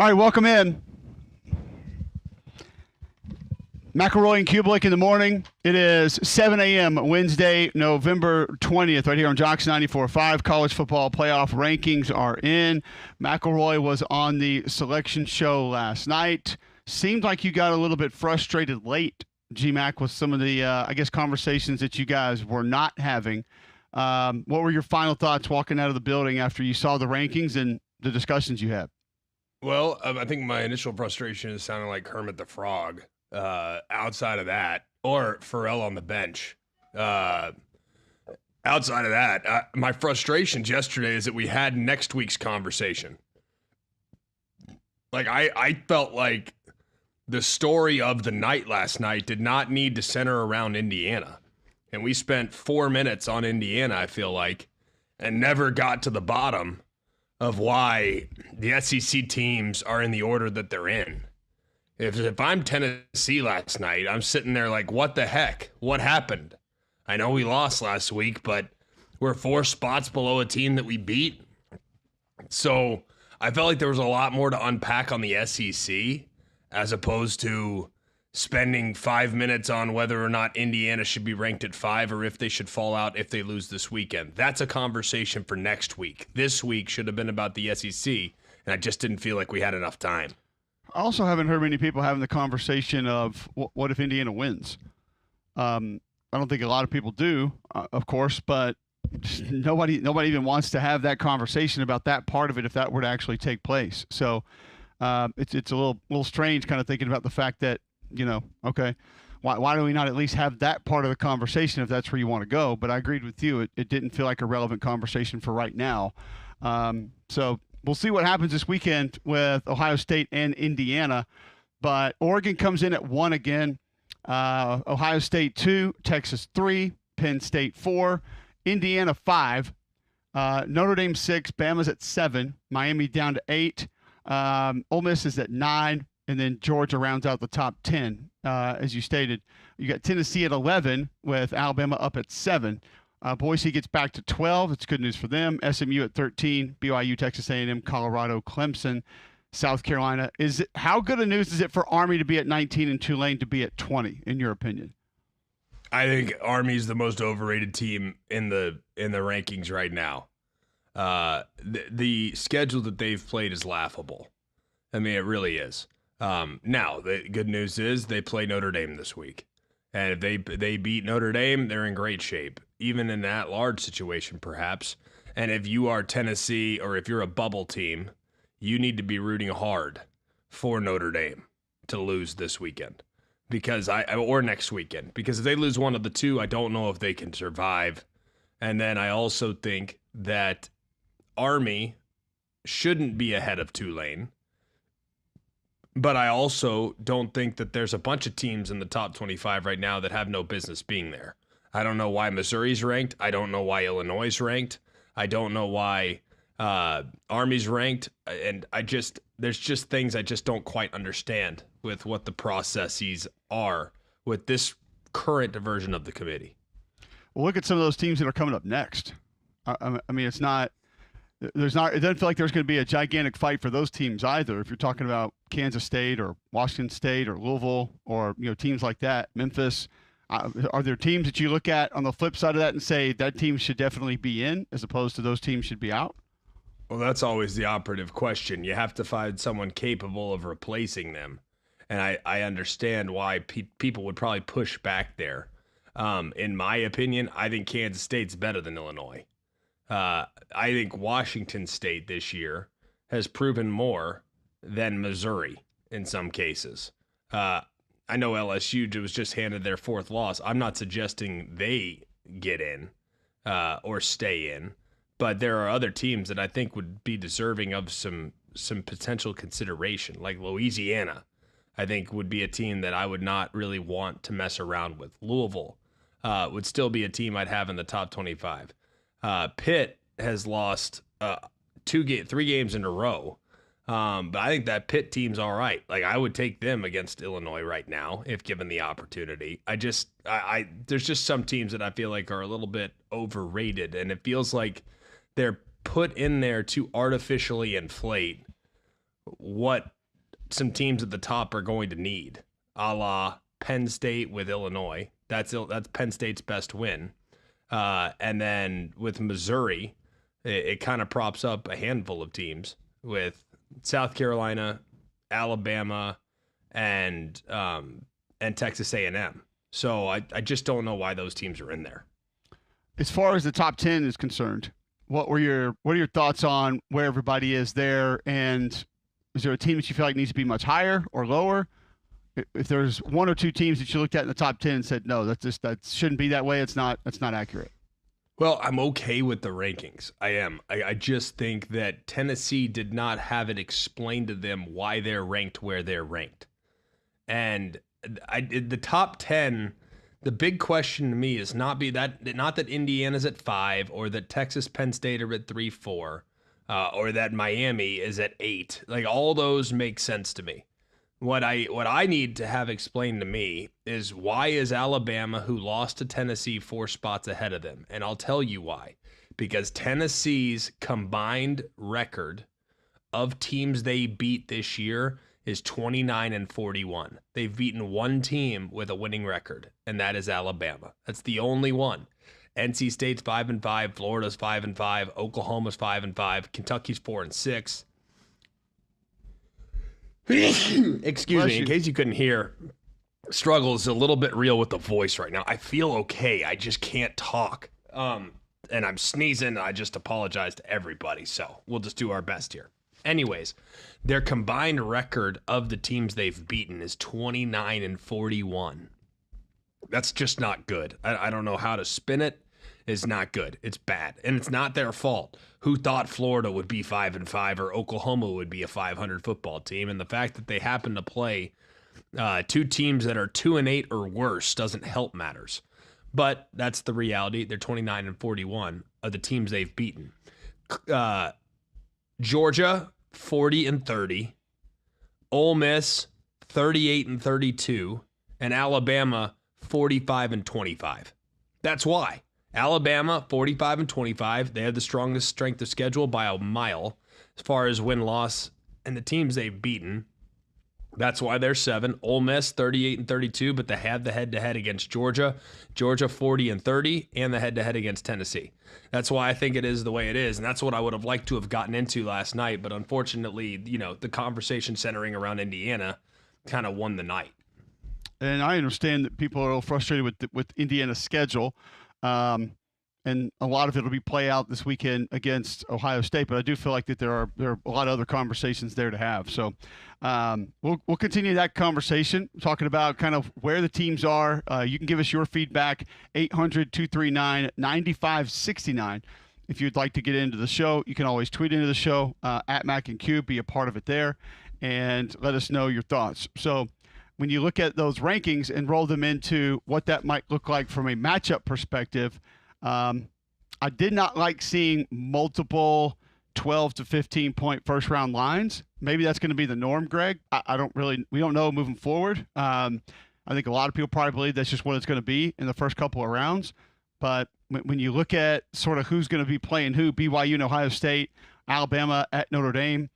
All right, welcome in. McElroy and Kubelik in the morning. It is 7 a.m. Wednesday, November 20th, right here on Jocks 94.5. College football playoff rankings are in. McElroy was on the selection show last night. Seemed like you got a little bit frustrated late, GMAC, with some of the, conversations that you guys were not having. What were your final thoughts walking out of the building after you saw the rankings and the discussions you had? Well, I think my initial frustration is sounding like Kermit the Frog. Outside of that, or Pharrell on the bench. Outside of that, my frustrations yesterday is that we had next week's conversation. Like, I felt like the story of the night last night did not need to center around Indiana. And we spent 4 minutes on Indiana, I feel like, and never got to the bottom of why the SEC teams are in the order that they're in. If I'm Tennessee last night, I'm sitting there like, what the heck? What happened? I know we lost last week, but we're 4 spots below a team that we beat. So I felt like there was a lot more to unpack on the SEC as opposed to spending 5 minutes on whether or not Indiana should be ranked at 5 or if they should fall out if they lose this weekend. That's a conversation for next week. This week should have been about the SEC, and I just didn't feel like we had enough time. I also haven't heard many people having the conversation of what if Indiana wins. I don't think a lot of people do, of course, but nobody even wants to have that conversation about that part of it if that were to actually take place. So it's a little strange kind of thinking about the fact that, okay, why do we not at least have that part of the conversation if that's where you want to go? But I agreed with you. It didn't feel like a relevant conversation for right now. So we'll see what happens this weekend with Ohio State and Indiana. But Oregon comes in at 1 again. Ohio State 2, Texas 3, Penn State 4, Indiana 5, Notre Dame 6, Bama's at 7, Miami down to 8, Ole Miss is at 9, and then Georgia rounds out the top 10. As you stated, you got Tennessee at 11 with Alabama up at 7. Boise gets back to 12. It's good news for them. SMU at 13. BYU, Texas A&M, Colorado, Clemson, South Carolina. How good a news is it for Army to be at 19 and Tulane to be at 20, in your opinion? I think Army's the most overrated team in the rankings right now. The schedule that they've played is laughable. I mean, it really is. Now, the good news is they play Notre Dame this week. And if they beat Notre Dame, they're in great shape, even in that large situation, perhaps. And if you are Tennessee or if you're a bubble team, you need to be rooting hard for Notre Dame to lose this weekend or next weekend. Because if they lose one of the two, I don't know if they can survive. And then I also think that Army shouldn't be ahead of Tulane. But I also don't think that there's a bunch of teams in the top 25 right now that have no business being there. I don't know why Missouri's ranked. I don't know why Illinois is ranked. I don't know why Army's ranked. And there's just things I just don't quite understand with what the processes are with this current version of the committee. Well, look at some of those teams that are coming up next. I mean, it doesn't feel like there's going to be a gigantic fight for those teams either. If you're talking about Kansas State or Washington State or Louisville or teams like that, Memphis, are there teams that you look at on the flip side of that and say that team should definitely be in as opposed to those teams should be out? Well, that's always the operative question. You have to find someone capable of replacing them, and I understand why people would probably push back there. In my opinion, I think Kansas State's better than Illinois. I think Washington State this year has proven more than Missouri in some cases. I know LSU was just handed their 4th loss. I'm not suggesting they get in or stay in, but there are other teams that I think would be deserving of some potential consideration, like Louisiana. I think would be a team that I would not really want to mess around with. Louisville would still be a team I'd have in the top 25. Pitt has lost 3 games in a row. But I think that Pitt team's all right. Like, I would take them against Illinois right now if given the opportunity. There's just some teams that I feel like are a little bit overrated, and it feels like they're put in there to artificially inflate what some teams at the top are going to need, a la Penn State with Illinois. That's Penn State's best win. And then with Missouri, it kind of props up a handful of teams with South Carolina, Alabama, and Texas A&M. So I just don't know why those teams are in there. As far as the top 10 is concerned, what are your thoughts on where everybody is there? And is there a team that you feel like needs to be much higher or lower? If there's one or two teams that you looked at in the top 10 and said, no, that shouldn't be that way, that's not accurate. Well, I'm okay with the rankings. I am. I just think that Tennessee did not have it explained to them why they're ranked where they're ranked. And the top 10, the big question to me is not that Indiana's at 5 or that Texas Penn State are at 3-4 or that Miami is at 8. Like, all those make sense to me. What I need to have explained to me is, why is Alabama, who lost to Tennessee, 4 spots ahead of them? And I'll tell you why. Because Tennessee's combined record of teams they beat this year is 29-41. They've beaten one team with a winning record, and that is Alabama. That's the only one. NC State's 5-5, Florida's 5-5, Oklahoma's 5-5, Kentucky's 4-6. Excuse me, in case you couldn't hear, struggle is a little bit real with the voice right now. I feel okay. I just can't talk. And I'm sneezing. I just apologize to everybody. So we'll just do our best here. Anyways, their combined record of the teams they've beaten is 29-41. That's just not good. I don't know how to spin it. It's not good. It's bad. And it's not their fault. Who thought Florida would be 5-5 or Oklahoma would be a 500 football team? And the fact that they happen to play two teams that are 2-8 or worse doesn't help matters. But that's the reality. They're 29-41 of the teams they've beaten. Georgia, 40-30. Ole Miss, 38-32. And Alabama, 45-25. That's why. Alabama, 45-25. They have the strongest strength of schedule by a mile as far as win-loss and the teams they've beaten. That's why they're 7. Ole Miss, 38-32, but they have the head-to-head against Georgia. Georgia, 40-30, and the head-to-head against Tennessee. That's why I think it is the way it is, and that's what I would have liked to have gotten into last night, but unfortunately, the conversation centering around Indiana kind of won the night. And I understand that people are a little frustrated with Indiana's schedule. And a lot of it will be play out this weekend against Ohio State, but I do feel like that there are a lot of other conversations there to have. So we'll continue that conversation, talking about kind of where the teams are. You can give us your feedback, 800-239-9569. If you'd like to get into the show, you can always tweet into the show at Mac and Q, be a part of it there, and let us know your thoughts. So when you look at those rankings and roll them into what that might look like from a matchup perspective, I did not like seeing multiple 12 to 15 point first round lines. Maybe that's going to be the norm, Greg. We don't know moving forward. I think a lot of people probably believe that's just what it's going to be in the first couple of rounds. But when you look at sort of who's going to be playing who, BYU and Ohio State, Alabama at Notre Dame,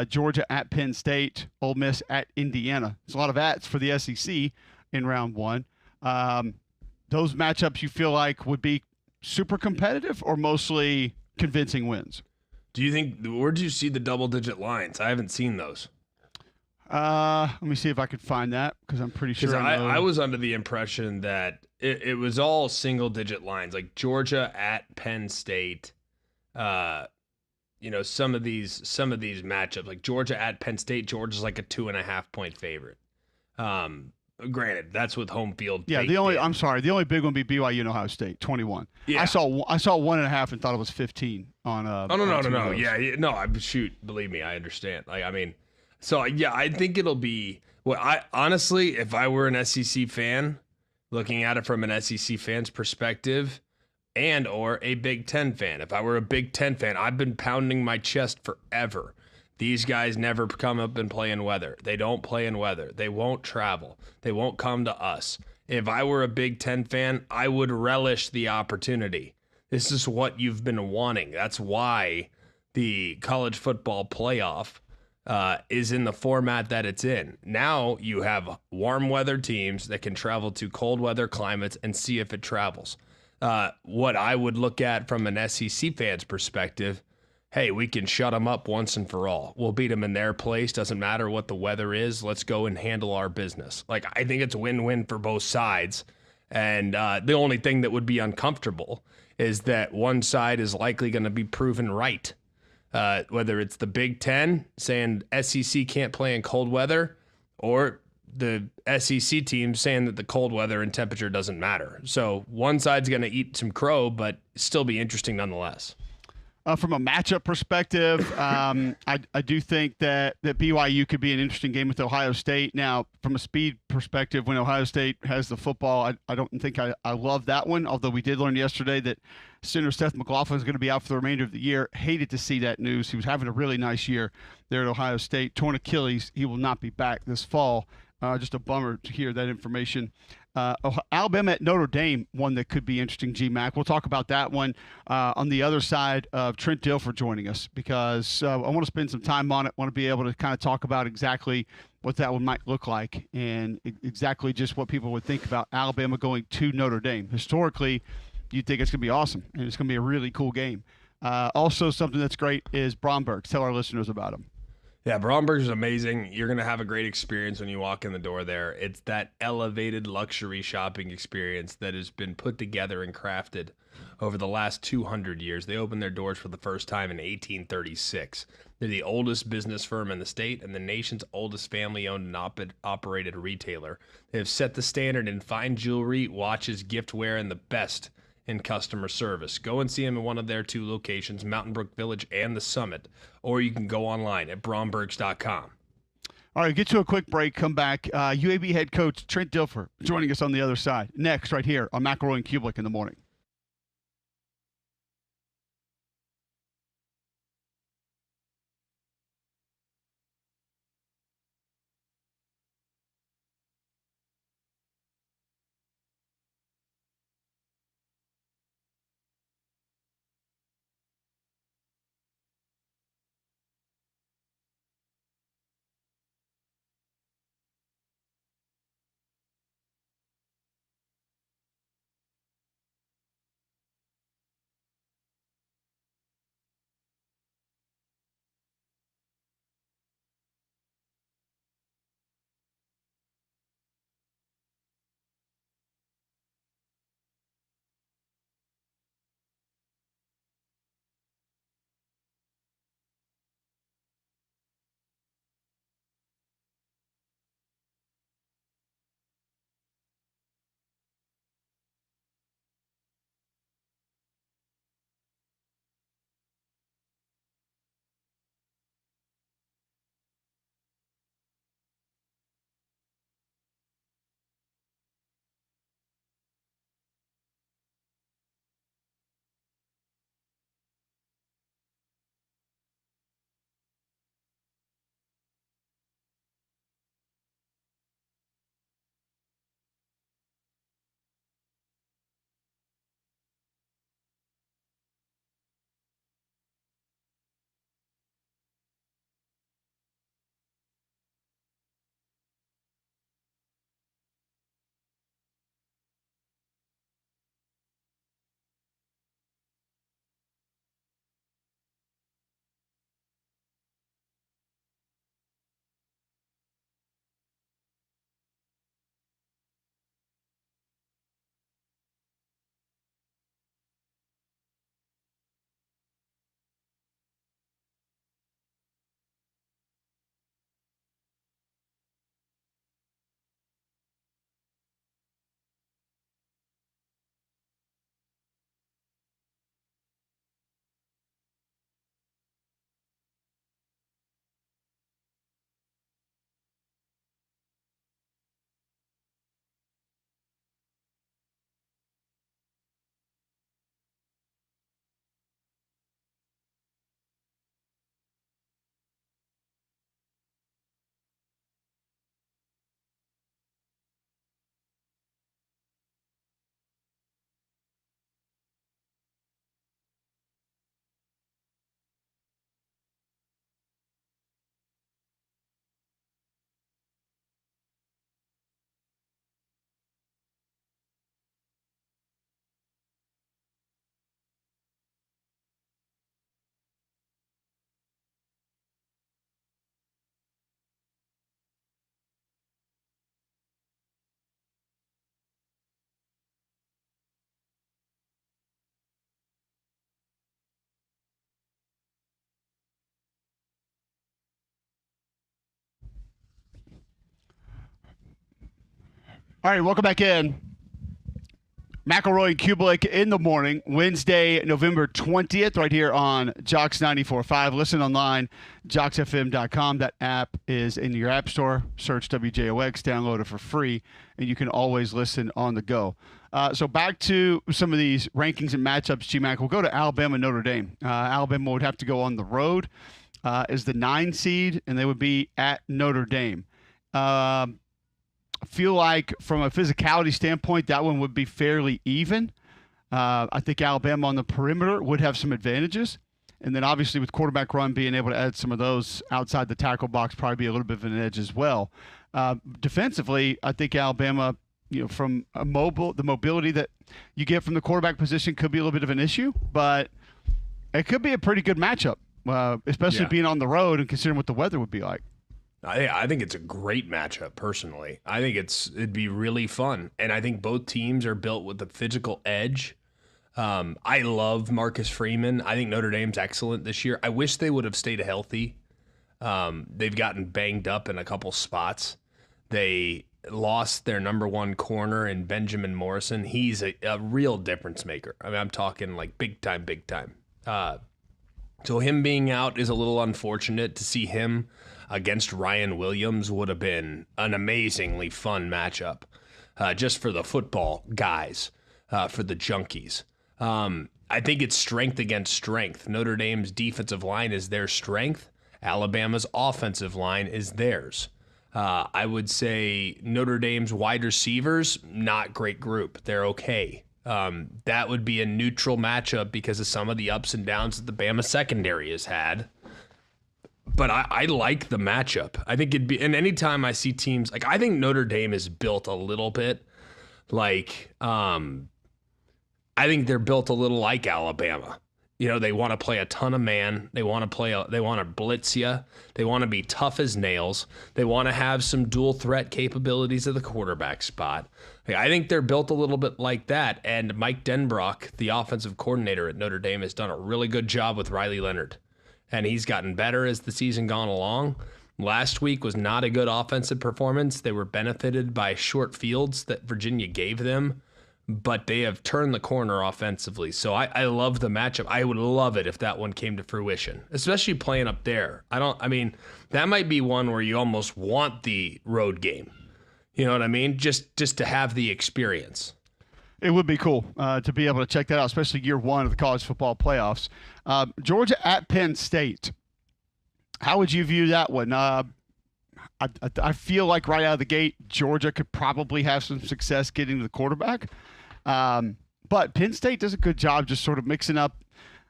Georgia at Penn State, Ole Miss at Indiana. There's a lot of ats for the SEC in round one. Those matchups you feel like would be super competitive or mostly convincing wins? Where do you see the double-digit lines? I haven't seen those. Let me see if I could find that, because I'm pretty sure I was under the impression that it was all single-digit lines, like Georgia at Penn State. Some of these matchups, like Georgia at Penn State, Georgia's like a 2.5-point favorite. Granted, that's with home field. Yeah, the only big one would be BYU and Ohio State, 21. Yeah. I saw 1.5 and thought it was 15 on No. Yeah, no, shoot, believe me, I understand. I think it'll be, honestly, if I were an SEC fan, looking at it from an SEC fan's perspective, and or a Big Ten fan. If I were a Big Ten fan, I've been pounding my chest forever. These guys never come up and play in weather. They don't play in weather. They won't travel. They won't come to us. If I were a Big Ten fan, I would relish the opportunity. This is what you've been wanting. That's why the college football playoff is in the format that it's in. Now you have warm weather teams that can travel to cold weather climates and see if it travels. What I would look at from an SEC fan's perspective, hey, we can shut them up once and for all. We'll beat them in their place. Doesn't matter what the weather is. Let's go and handle our business. Like, I think it's a win-win for both sides. And the only thing that would be uncomfortable is that one side is likely going to be proven right. Whether it's the Big Ten saying SEC can't play in cold weather, or the SEC team saying that the cold weather and temperature doesn't matter. So one side's going to eat some crow, but still be interesting nonetheless. From a matchup perspective, I do think that BYU could be an interesting game with Ohio State. Now, from a speed perspective, when Ohio State has the football, I don't think I love that one, although we did learn yesterday that center Seth McLaughlin is going to be out for the remainder of the year. Hated to see that news. He was having a really nice year there at Ohio State. Torn Achilles. He will not be back this fall. Just a bummer to hear that information. Alabama at Notre Dame, one that could be interesting, G-Mac. We'll talk about that one on the other side of Trent Dilfer joining us, because I want to spend some time on it. Want to be able to kind of talk about exactly what that one might look like and exactly just what people would think about Alabama going to Notre Dame. Historically, you'd think it's going to be awesome, and it's going to be a really cool game. Also, something that's great is Bromberg. Tell our listeners about him. Yeah, Bromberg is amazing. You're going to have a great experience when you walk in the door there. It's that elevated luxury shopping experience that has been put together and crafted over the last 200 years. They opened their doors for the first time in 1836. They're the oldest business firm in the state and the nation's oldest family-owned and operated retailer. They have set the standard in fine jewelry, watches, giftware, and the best in customer service. Go and see them in one of their two locations, Mountain Brook Village and the Summit, or you can go online at brombergs.com. All right, get to a quick break, come back. UAB head coach Trent Dilfer joining us on the other side. Next, right here on McElroy and Kubelik in the morning. All right, welcome back in. McElroy and Kubelik in the morning, Wednesday, November 20th, right here on Jocks 94.5. Listen online, jocksfm.com. That app is in your app store. Search WJOX, download it for free, and you can always listen on the go. So back to some of these rankings and matchups, G-Mac. We'll go to Alabama, Notre Dame. Alabama would have to go on the road as the 9 seed, and they would be at Notre Dame. Feel like from a physicality standpoint, that one would be fairly even. I think Alabama on the perimeter would have some advantages. And then obviously with quarterback run, being able to add some of those outside the tackle box, probably be a little bit of an edge as well. Defensively, I think Alabama, from the mobility that you get from the quarterback position could be a little bit of an issue, but it could be a pretty good matchup, especially being on the road and considering what the weather would be like. I think it's a great matchup, personally. I think it'd be really fun. And I think both teams are built with a physical edge. I love Marcus Freeman. I think Notre Dame's excellent this year. I wish they would have stayed healthy. They've gotten banged up in a couple spots. They lost their number one corner in Benjamin Morrison. He's a real difference maker. I mean, I'm talking like big time. So him being out is a little unfortunate. To see him against Ryan Williams would have been an amazingly fun matchup, just for the football guys, for the junkies. I think it's strength against strength. Notre Dame's defensive line is their strength. Alabama's offensive line is theirs. I would say Notre Dame's wide receivers, not great group. They're okay. That would be a neutral matchup because of some of the ups and downs that the Bama secondary has had. But I like the matchup. I think it'd be, and anytime I see teams, like I think Notre Dame is built a little bit like, I think they're built a little like Alabama. They want to play a ton of man. They want to blitz you. They want to be tough as nails. They want to have some dual threat capabilities at the quarterback spot. I think they're built a little bit like that. And Mike Denbrock, the offensive coordinator at Notre Dame, has done a really good job with Riley Leonard. And he's gotten better as the season gone along. Last week was not a good offensive performance. They were benefited by short fields that Virginia gave them, but they have turned the corner offensively. So I love the matchup. I would love it if that one came to fruition, especially playing up there. That might be one where you almost want the road game. You know what I mean? Just to have the experience. It would be cool to be able to check that out, especially year one of the college football playoffs. Georgia at Penn State. How would you view that one? I feel like right out of the gate, Georgia could probably have some success getting to the quarterback. But Penn State does a good job just sort of mixing up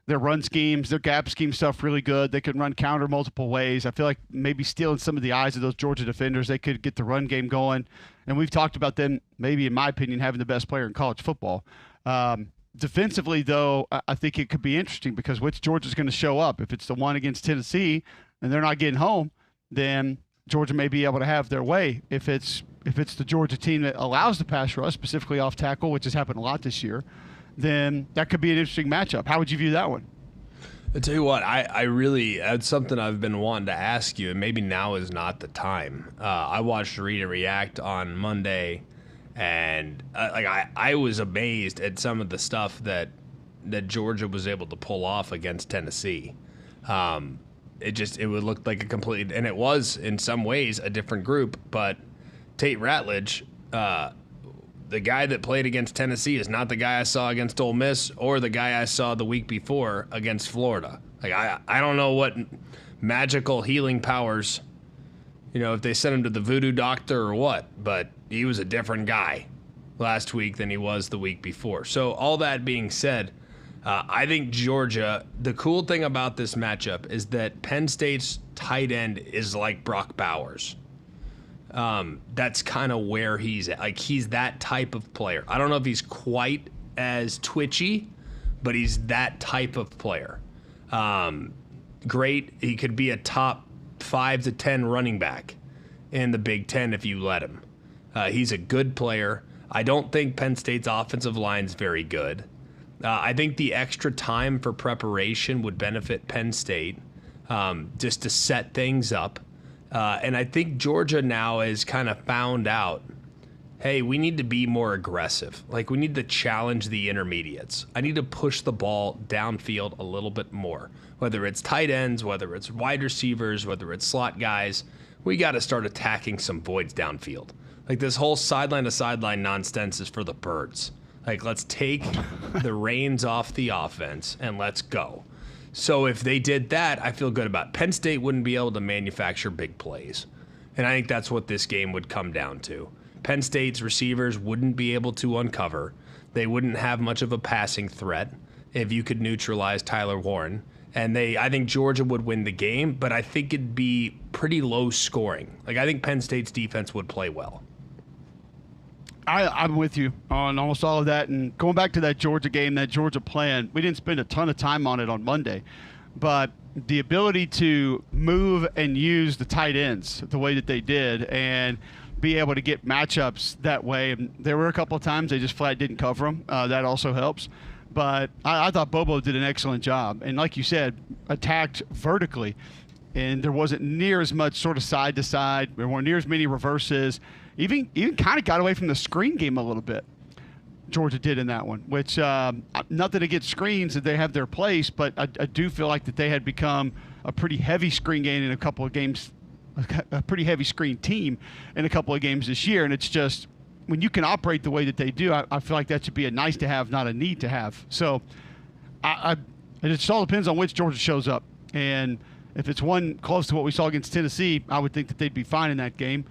their run schemes, their gap scheme stuff really good. They can run counter multiple ways. I feel like maybe stealing some of the eyes of those Georgia defenders, they could get the run game going. And we've talked about them, maybe in my opinion, having the best player in college football. Defensively, though, I think it could be interesting because which Georgia's going to show up. If it's the one against Tennessee and they're not getting home, then Georgia may be able to have their way. If it's the Georgia team that allows the pass rush, specifically off tackle, which has happened a lot this year, then that could be an interesting matchup. How would you view that one? I'll tell you what, I really, that's something I've been wanting to ask you, and maybe now is not the time. I watched Read and React on Monday, and I was amazed at some of the stuff that Georgia was able to pull off against Tennessee. It would look like a complete, and it was in some ways a different group, but Tate Ratledge, the guy that played against Tennessee is not the guy I saw against Ole Miss or the guy I saw the week before against Florida. I don't know what magical healing powers, if they sent him to the voodoo doctor or what, but he was a different guy last week than he was the week before. So all that being said, I think Georgia, the cool thing about this matchup is that Penn State's tight end is like Brock Bowers. That's kind of where he's at. Like, he's that type of player. I don't know if he's quite as twitchy, but he's that type of player. Great. He could be a top 5 to 10 running back in the Big Ten if you let him. He's a good player. I don't think Penn State's offensive line's very good. I think the extra time for preparation would benefit Penn State, just to set things up. And I think Georgia now has kind of found out hey, we need to be more aggressive. Like, we need to challenge the intermediates. I need to push the ball downfield a little bit more. Whether it's tight ends, whether it's wide receivers, whether it's slot guys, we got to start attacking some voids downfield. Like, this whole sideline to sideline nonsense is for the birds. Like, let's take the reins off the offense and let's go. So if they did that, I feel good about it. Penn State wouldn't be able to manufacture big plays. And I think that's what this game would come down to. Penn State's receivers wouldn't be able to uncover. They wouldn't have much of a passing threat if you could neutralize Tyler Warren. And I think Georgia would win the game, but I think it'd be pretty low scoring. Like, I think Penn State's defense would play well. I'm with you on almost all of that. And going back to that Georgia game, that Georgia plan, we didn't spend a ton of time on it on Monday. But the ability to move and use the tight ends the way that they did and be able to get matchups that way. And there were a couple of times they just flat didn't cover them. That also helps. But I thought Bobo did an excellent job. And like you said, attacked vertically. And there wasn't near as much sort of side to side. There weren't near as many reverses. Even kind of got away from the screen game a little bit. Georgia did in that one, which nothing against screens, that they have their place, but I do feel like that they had become a pretty heavy screen game in a couple of games, a pretty heavy screen team in a couple of games this year. And it's just, when you can operate the way that they do, I feel like that should be a nice to have, not a need to have. So it just all depends on which Georgia shows up. And if it's one close to what we saw against Tennessee, I would think that they'd be fine in that game.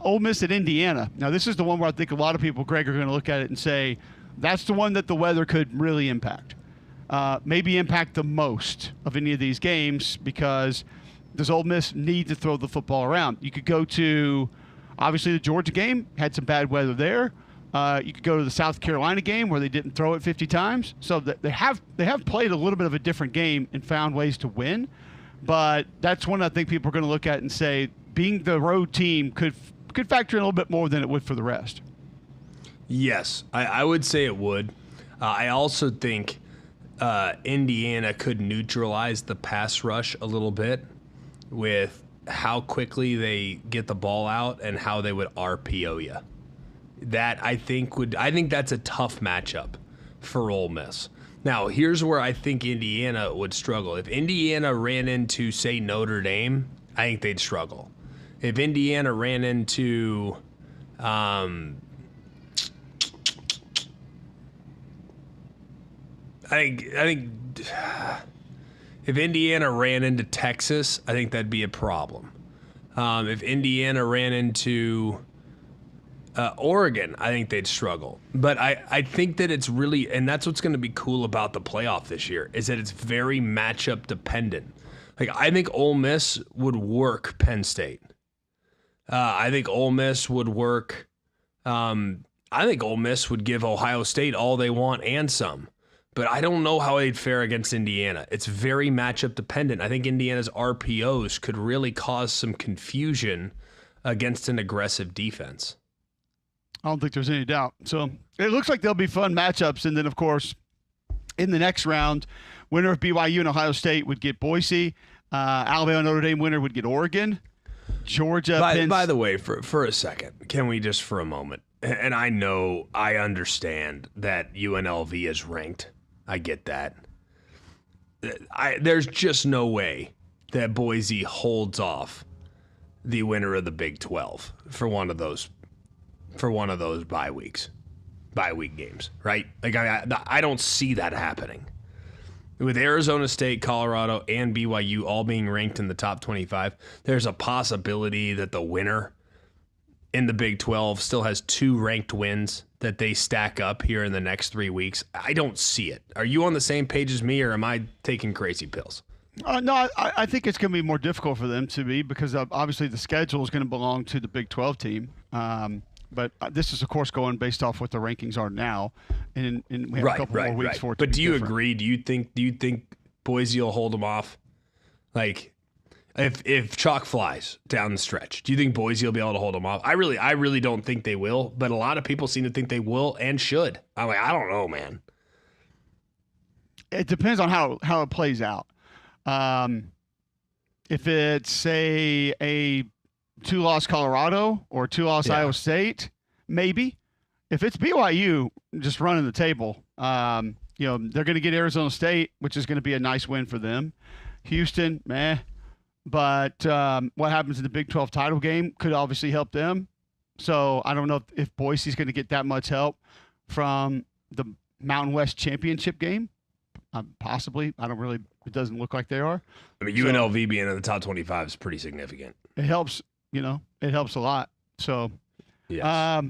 Ole Miss at Indiana. Now, this is the one where I think a lot of people, Greg, are going to look at it and say, that's the one that the weather could really impact. Maybe impact the most of any of these games, because does Ole Miss need to throw the football around? You could go to, obviously, the Georgia game, had some bad weather there. You could go to the South Carolina game where they didn't throw it 50 times. So they have played a little bit of a different game and found ways to win. But that's one I think people are going to look at and say, being the road team could factor in a little bit more than it would for the rest. Yes, I would say it would. I also think Indiana could neutralize the pass rush a little bit with how quickly they get the ball out and how they would RPO you. That I think that's a tough matchup for Ole Miss. Now, here's where I think Indiana would struggle. If Indiana ran into, say, Notre Dame, I think they'd struggle. If Indiana ran into I think if Indiana ran into Texas, I think that'd be a problem. If Indiana ran into Oregon, I think they'd struggle. But I think that it's really, and that's what's going to be cool about the playoff this year, is that it's very matchup dependent. Like, I think Ole Miss would work Penn State. I think Ole Miss would work. I think Ole Miss would give Ohio State all they want and some. But I don't know how they'd fare against Indiana. It's very matchup dependent. I think Indiana's RPOs could really cause some confusion against an aggressive defense. I don't think there's any doubt. So it looks like there'll be fun matchups. And then, of course, in the next round, winner of BYU and Ohio State would get Boise. Alabama Notre Dame winner would get Oregon. Georgia. By the way, for a second, can we just for a moment? And I know, I understand that UNLV is ranked. I get that. There's just no way that Boise holds off the winner of the Big 12 for one of those bye week games, right? Like, I don't see that happening. With Arizona State, Colorado, and BYU all being ranked in the top 25, there's a possibility that the winner in the Big 12 still has 2 ranked wins that they stack up here in the next 3 weeks. I don't see it. Are you on the same page as me, or am I taking crazy pills? No, I think it's going to be more difficult for them to be, because obviously the schedule is going to belong to the Big 12 team. But this is, of course, going based off what the rankings are now, and we have a couple more weeks for it. But do you different. agree? Do you think Boise will hold them off? Like, if chalk flies down the stretch, do you think Boise will be able to hold them off? I really don't think they will. But a lot of people seem to think they will and should. I'm like, I don't know, man. It depends on how it plays out. If it's, say, a 2-loss Colorado or 2-loss Iowa State, maybe. If it's BYU just running the table, they're going to get Arizona State, which is going to be a nice win for them. Houston, meh. But what happens in the Big 12 title game could obviously help them. So I don't know if Boise's going to get that much help from the Mountain West Championship game. Possibly. It doesn't look like they are. I mean, UNLV being in the top 25 is pretty significant. It helps, it helps a lot. So Yes.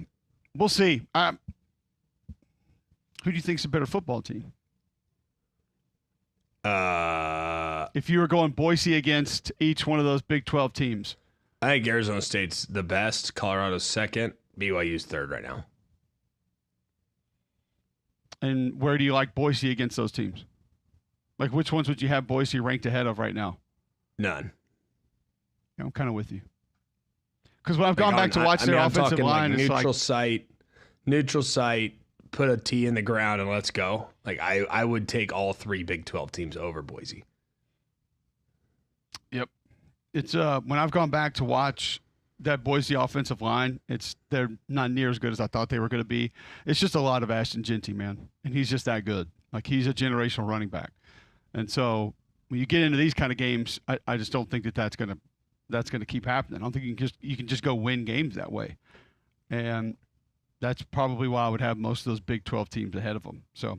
We'll see. Who do you think's a better football team? If you were going Boise against each one of those Big 12 teams. I think Arizona State's the best. Colorado's second. BYU's third right now. And where do you like Boise against those teams? Like, which ones would you have Boise ranked ahead of right now? None. Yeah, I'm kind of with you. Because when I've gone back to watch their offensive line, it's neutral site, put a T in the ground and let's go. Like I would take all three Big 12 teams over Boise. Yep. It's when I've gone back to watch that Boise offensive line, they're not near as good as I thought they were going to be. It's just a lot of Ashton Jeanty, man, and he's just that good. Like, he's a generational running back, and so when you get into these kind of games, I just don't think that's going to keep happening. I don't think you can just go win games that way, and that's probably why I would have most of those Big 12 teams ahead of them. So,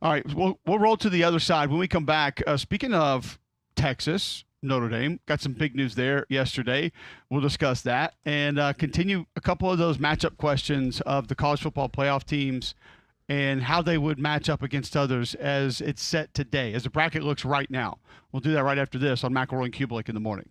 all right, we'll roll to the other side when we come back. Speaking of Texas, Notre Dame got some big news there yesterday. We'll discuss that and continue a couple of those matchup questions of the college football playoff teams and how they would match up against others as it's set today, as the bracket looks right now. We'll do that right after this on McElroy and Kubelik in the morning.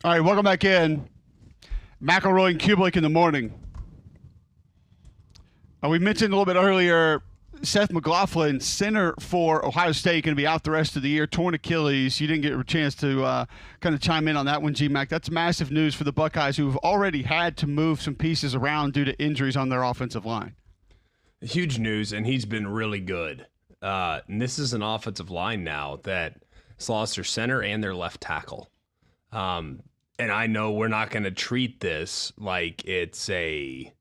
All right, welcome back in. McElroy and Kublik in the morning. We mentioned a little bit earlier, Seth McLaughlin, center for Ohio State, going to be out the rest of the year, torn Achilles. You didn't get a chance to kind of chime in on that one, G-Mac. That's massive news for the Buckeyes, who have already had to move some pieces around due to injuries on their offensive line. Huge news, and he's been really good. And this is an offensive line now that has lost their center and their left tackle. And I know we're not going to treat this like it's a,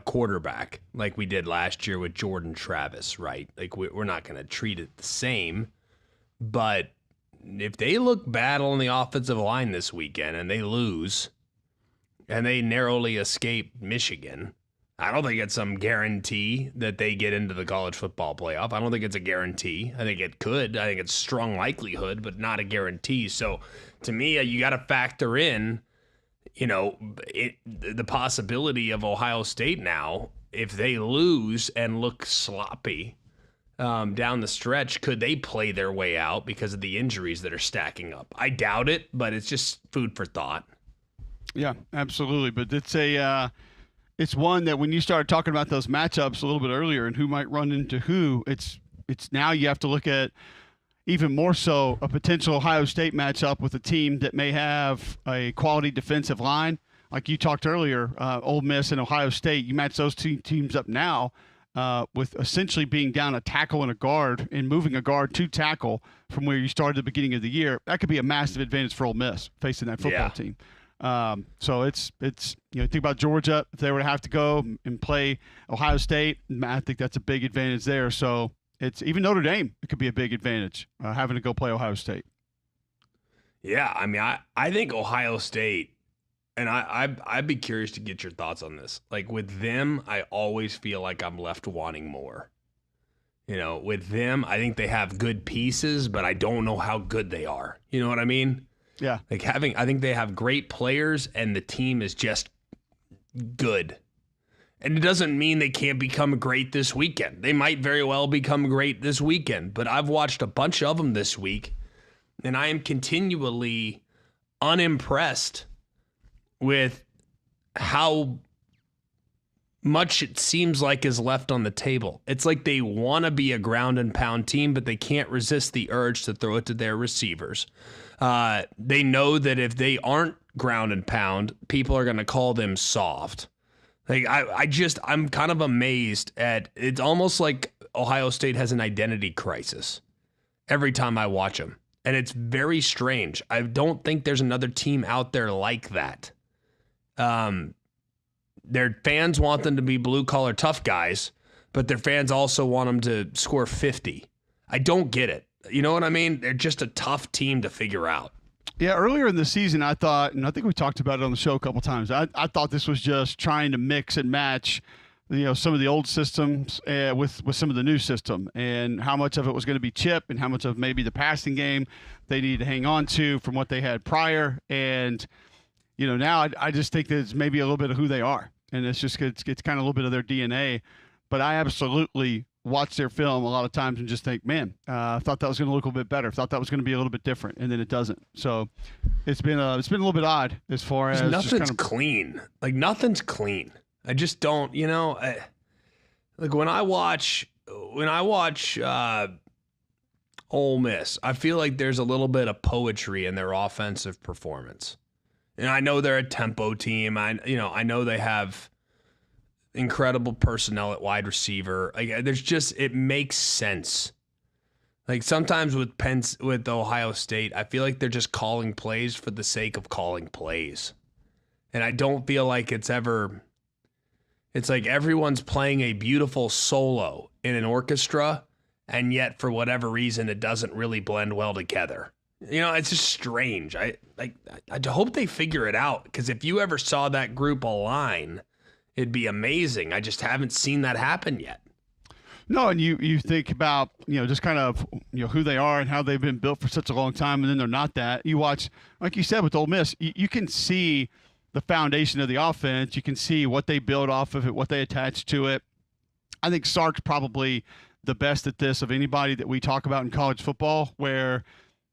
quarterback like we did last year with Jordan Travis, right? Like we're not going to treat it the same. But if they look bad on the offensive line this weekend and they lose and they narrowly escape Michigan, I don't think it's some guarantee that they get into the college football playoff. I don't think it's a guarantee. I think it could. I think it's strong likelihood, but not a guarantee. So to me, you got to factor in, the possibility of Ohio State now, if they lose and look sloppy down the stretch, could they play their way out because of the injuries that are stacking up? I doubt it, but it's just food for thought. Yeah, absolutely. But it's one that when you started talking about those matchups a little bit earlier and who might run into who, it's now you have to look at even more so a potential Ohio State matchup with a team that may have a quality defensive line. Like you talked earlier, Ole Miss and Ohio State, you match those two teams up now with essentially being down a tackle and a guard and moving a guard to tackle from where you started at the beginning of the year. That could be a massive advantage for Ole Miss facing that football team. So it's think about Georgia. If they were to have to go and play Ohio State, I think that's a big advantage there. So it's even Notre Dame. It could be a big advantage having to go play Ohio State. Yeah, I mean, I think Ohio State, and I'd be curious to get your thoughts on this. Like with them, I always feel like I'm left wanting more. With them, I think they have good pieces, but I don't know how good they are. You know what I mean? Yeah. I think they have great players and the team is just good. And it doesn't mean they can't become great this weekend. They might very well become great this weekend, but I've watched a bunch of them this week and I am continually unimpressed with how much it seems like is left on the table. It's like they want to be a ground and pound team, but they can't resist the urge to throw it to their receivers. They know that if they aren't ground and pound, people are going to call them soft. Like I'm kind of amazed at, it's almost like Ohio State has an identity crisis every time I watch them. And it's very strange. I don't think there's another team out there like that. Their fans want them to be blue collar tough guys, but their fans also want them to score 50. I don't get it. You know what I mean? They're just a tough team to figure out. Yeah, earlier in the season, I thought, and I think we talked about it on the show a couple times, I thought this was just trying to mix and match, some of the old systems with some of the new system, and how much of it was going to be chip and how much of maybe the passing game they need to hang on to from what they had prior. And, now I just think that it's maybe a little bit of who they are. And it's just it's kind of a little bit of their DNA. But I absolutely watch their film a lot of times and just think, man, I thought that was going to look a little bit better. Thought that was going to be a little bit different, and then it doesn't. So it's been a little bit odd as far as nothing's clean. Like nothing's clean. I just don't, like when I watch Ole Miss, I feel like there's a little bit of poetry in their offensive performance. And I know they're a tempo team. I know they have incredible personnel at wide receiver. Like it makes sense. Like sometimes with Ohio State, I feel like they're just calling plays for the sake of calling plays. And I don't feel like it's like everyone's playing a beautiful solo in an orchestra, and yet for whatever reason it doesn't really blend well together. It's just strange. I hope they figure it out, because if you ever saw that group align, it'd be amazing. I just haven't seen that happen yet. No, and you think about, just kind of, who they are and how they've been built for such a long time, and then they're not that. You watch, like you said with Ole Miss, you can see the foundation of the offense. You can see what they build off of it, what they attach to it. I think Sark's probably the best at this of anybody that we talk about in college football, where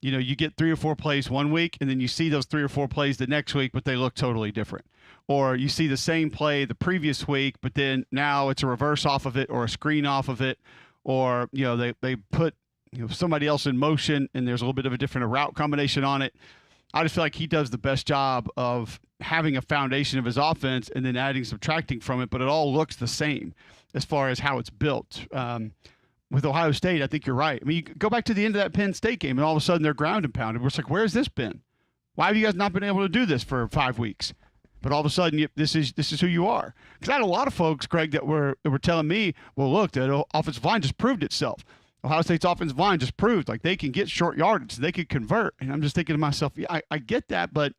You get 3 or 4 plays one week, and then you see those 3 or 4 plays the next week, but they look totally different. Or you see the same play the previous week, but then now it's a reverse off of it or a screen off of it, or they put somebody else in motion and there's a little bit of a different route combination on it. I just feel like he does the best job of having a foundation of his offense and then adding, subtracting from it, but it all looks the same as far as how it's built. With Ohio State, I think you're right. I mean, you go back to the end of that Penn State game, and all of a sudden they're ground and pounded. We're like, where's this been? Why have you guys not been able to do this for 5 weeks? But all of a sudden, this is who you are. Because I had a lot of folks, Greg, that were telling me, well, look, the offensive line just proved itself. Ohio State's offensive line just proved like they can get short yardage, they can convert. And I'm just thinking to myself, yeah, I get that, but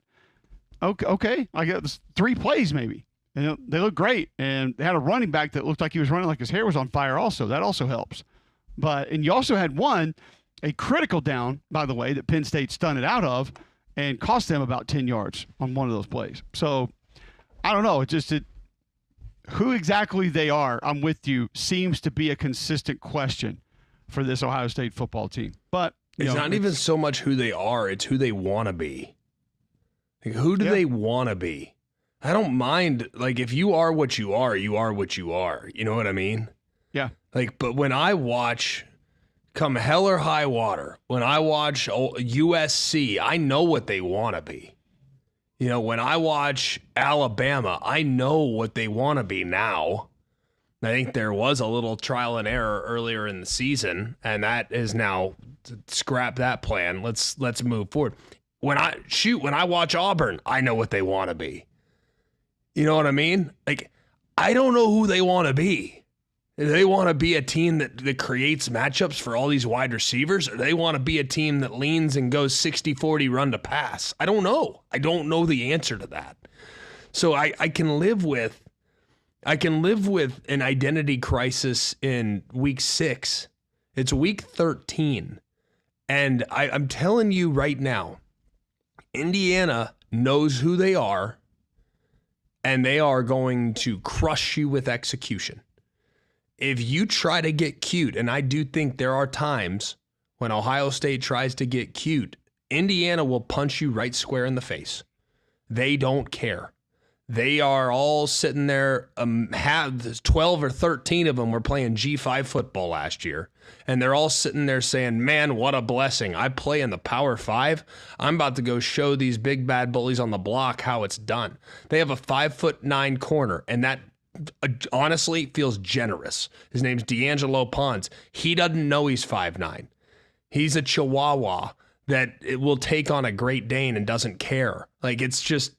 okay, I get 3 plays maybe. And they look great. And they had a running back that looked like he was running like his hair was on fire also. That also helps. And you also had a critical down, by the way, that Penn State stunned out of and cost them about 10 yards on one of those plays. So I don't know. Who exactly they are, I'm with you, seems to be a consistent question for this Ohio State football team. But it's not even so much who they are, it's who they want to be. Like, who do they want to be? I don't mind. Like, if you are what you are, you are what you are. You know what I mean? Yeah. Like, but when I watch, come hell or high water, when I watch USC, I know what they want to be. When I watch Alabama, I know what they want to be now. I think there was a little trial and error earlier in the season, and that is now scrap that plan. Let's move forward. When I watch Auburn, I know what they want to be. You know what I mean? Like, I don't know who they want to be. Do they want to be a team that creates matchups for all these wide receivers, or do they want to be a team that leans and goes 60-40 run to pass? I don't know. I don't know the answer to that. So I can live with an identity crisis in week 6. It's week 13. And I'm telling you right now, Indiana knows who they are, and they are going to crush you with execution. If you try to get cute, and I do think there are times when Ohio State tries to get cute, Indiana will punch you right square in the face. They don't care. They are all sitting there, 12 or 13 of them were playing G5 football last year, and they're all sitting there saying, man, what a blessing. I play in the Power 5. I'm about to go show these big bad bullies on the block how it's done. They have a 5'9" corner, and that honestly feels generous. His name's D'Angelo Pons. He doesn't know he's 5'9". He's a Chihuahua that it will take on a Great Dane and doesn't care. Like, it's just,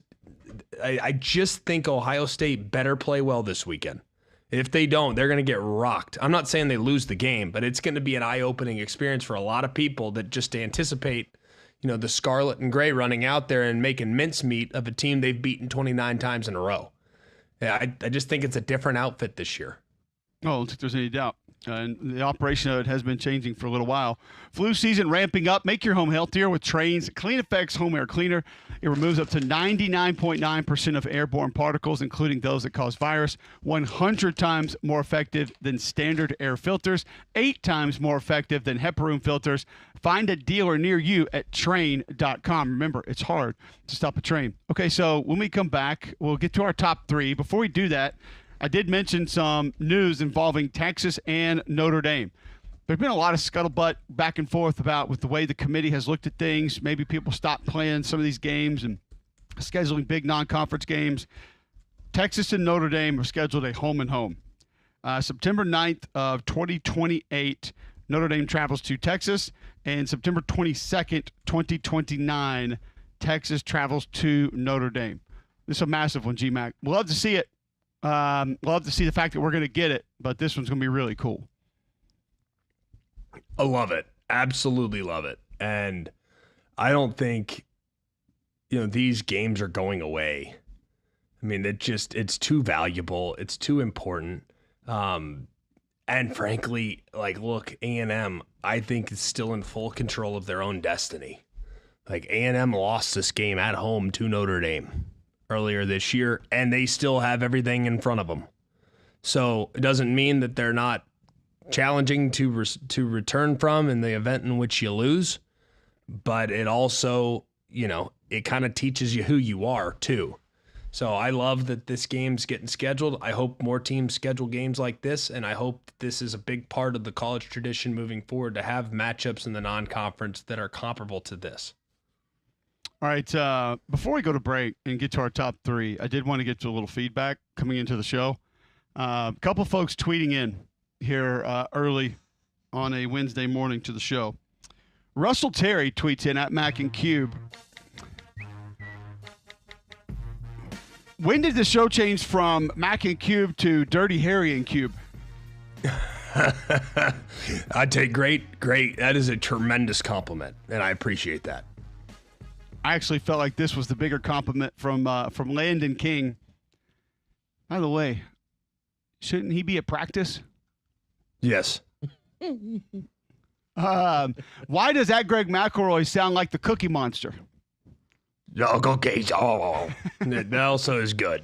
I just think Ohio State better play well this weekend. If they don't, they're going to get rocked. I'm not saying they lose the game, but it's going to be an eye-opening experience for a lot of people that just anticipate, the scarlet and gray running out there and making mincemeat of a team they've beaten 29 times in a row. Yeah, I just think it's a different outfit this year. Oh, I don't think there's any doubt. And the operation of it has been changing for a little while. Flu season ramping up. Make your home healthier with Trane's Clean Effects Home Air Cleaner. It removes up to 99.9% of airborne particles, including those that cause virus. 100 times more effective than standard air filters. 8 times more effective than HEPA room filters. Find a dealer near you at Trane.com. Remember, it's hard to stop a train. Okay, so when we come back, we'll get to our top 3. Before we do that, I did mention some news involving Texas and Notre Dame. There's been a lot of scuttlebutt back and forth with the way the committee has looked at things. Maybe people stopped playing some of these games and scheduling big non-conference games. Texas and Notre Dame have scheduled a home and home. September 9th of 2028, Notre Dame travels to Texas, and September 22nd, 2029, Texas travels to Notre Dame. This is a massive one, G-Mac. We'll love to see it. Love to see the fact that we're going to get it, but this one's going to be really cool. I love it. Absolutely love it. And I don't think, these games are going away. I mean, it's too valuable. It's too important. And frankly, look, A&M, I think is still in full control of their own destiny. Like, A&M lost this game at home to Notre Dame earlier this year, and they still have everything in front of them. So it doesn't mean that they're not challenging to return from in the event in which you lose, but it also, it kind of teaches you who you are too. So I love that this game's getting scheduled. I hope more teams schedule games like this, and I hope this is a big part of the college tradition moving forward to have matchups in the non-conference that are comparable to this. All right, before we go to break and get to our top three, I did want to get to a little feedback coming into the show. A couple folks tweeting in here early on a Wednesday morning to the show. Russell Terry tweets in at Mac and Cube. When did the show change from Mac and Cube to Dirty Harry and Cube? I'd take great. That is a tremendous compliment, and I appreciate that. I actually felt like this was the bigger compliment from Landon King. By the way, shouldn't he be at practice? Yes. Why does that Greg McElroy sound like the Cookie Monster? Okay. That also is good.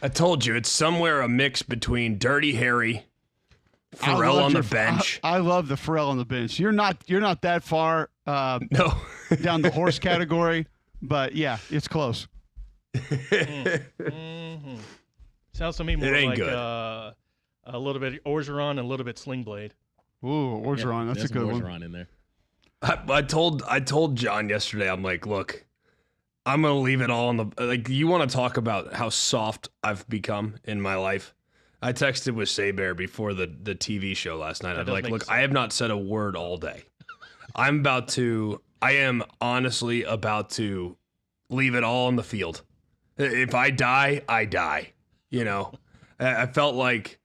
I told you, it's somewhere a mix between Dirty Harry, Pharrell on the bench. I love the Pharrell on the bench. You're not that far no. down the horse category, but yeah, it's close. Mm-hmm. Sounds to me more like a little bit Orgeron and a little bit Sling Blade. Ooh, Orgeron, that's a good one. Orgeron in there. I told John yesterday, I'm like, look, I'm going to leave it all on the, you want to talk about how soft I've become in my life? I texted with Saybear before the TV show last night. I'm like, look, I have not said a word all day. I am honestly about to leave it all on the field. If I die, I die. I felt like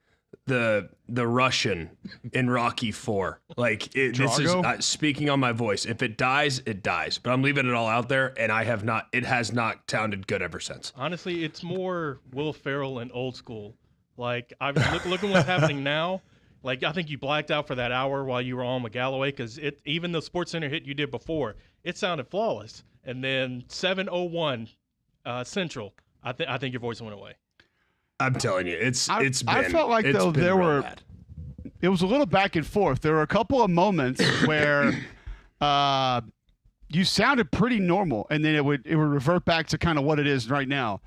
the Russian in Rocky IV. Like this is speaking on my voice. If it dies, it dies. But I'm leaving it all out there, and it has not sounded good ever since. Honestly, it's more Will Ferrell and old school. Like looking what's happening now. Like I think you blacked out for that hour while you were on with Galloway because even the SportsCenter hit you did before, it sounded flawless. And then 7:01 Central, I think your voice went away. I'm telling you, I felt like though it was a little back and forth. There were a couple of moments where you sounded pretty normal, and then it would revert back to kind of what it is right now.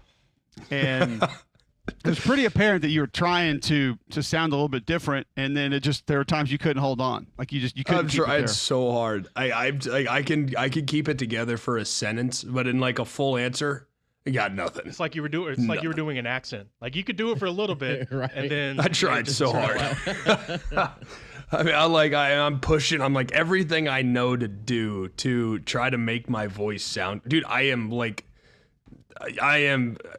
And it was pretty apparent that you were trying to sound a little bit different, and then there were times you couldn't hold on, like you couldn't. I'm trying so hard. I can keep it together for a sentence, but in like a full answer. I got nothing. It's like you were doing. It's like you were doing an accent. Like you could do it for a little bit, right. And then I tried so hard. I mean, I'm pushing. I'm like everything I know to do to try to make my voice sound. Dude, I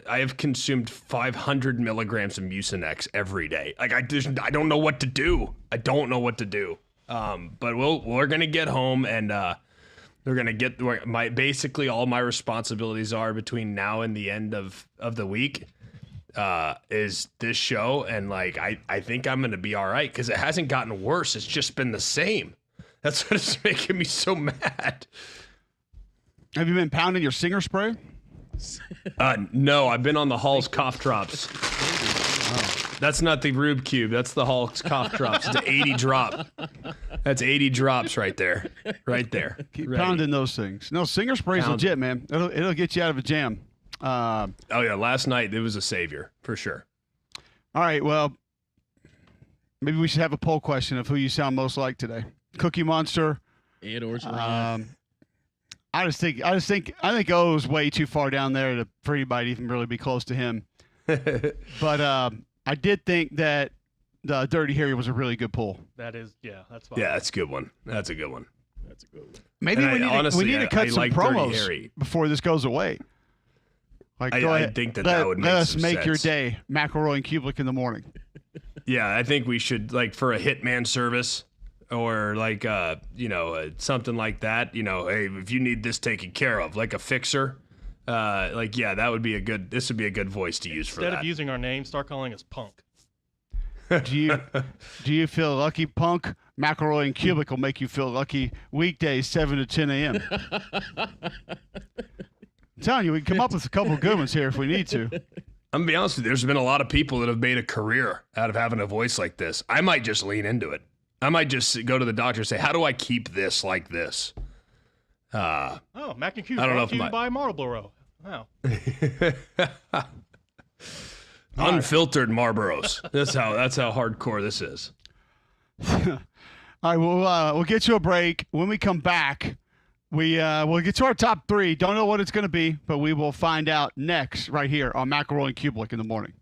have consumed 500 milligrams of Mucinex every day. Like I don't know what to do. But we're gonna get home and. They're going to get basically all my responsibilities are between now and the end of the week is this show. And like, I think I'm going to be all right because it hasn't gotten worse. It's just been the same. That's what's making me so mad. Have you been pounding your Singer spray? No, I've been on the Hall's cough drops. That's not the Rube Cube. That's the Hall's cough drops. It's an 80 drop. That's 80 drops right there. Right there. Keep pounding those things. No, Singer spray's legit, man. It'll get you out of a jam. Oh, yeah. Last night, it was a savior, for sure. All right, well, maybe we should have a poll question of who you sound most like today. Cookie Monster. Ed Orgeron. I think O is way too far down there for anybody to even really be close to him. But I did think that the Dirty Harry was a really good pull. That's fine. Yeah, that's a good one. That's a good one. Maybe we need to cut some promos before this goes away. Like, I think that would make let us some make sense. your day, McElroy and Kublik in the morning. Yeah, I think we should, like, for a hitman service or like something like that. Hey, if you need this taken care of, like a fixer. That would be this would be a good voice to use for that. Instead of using our name, start calling us Punk. Do you feel lucky, Punk? McElroy and Kubik will make you feel lucky weekdays, 7 to 10 a.m. I'm telling you, we can come up with a couple of good ones here if we need to. I'm going to be honest with you. There's been a lot of people that have made a career out of having a voice like this. I might just lean into it. I might just go to the doctor and say, how do I keep this like this? Oh, Mac and Q I don't know brought to you by Marlboro. Wow. Unfiltered Marlboros. That's how hardcore this is. All right, we'll get you a break. When we come back, we'll get to our top 3. Don't know what it's going to be, but we will find out next right here on McElroy and Kublik in the morning.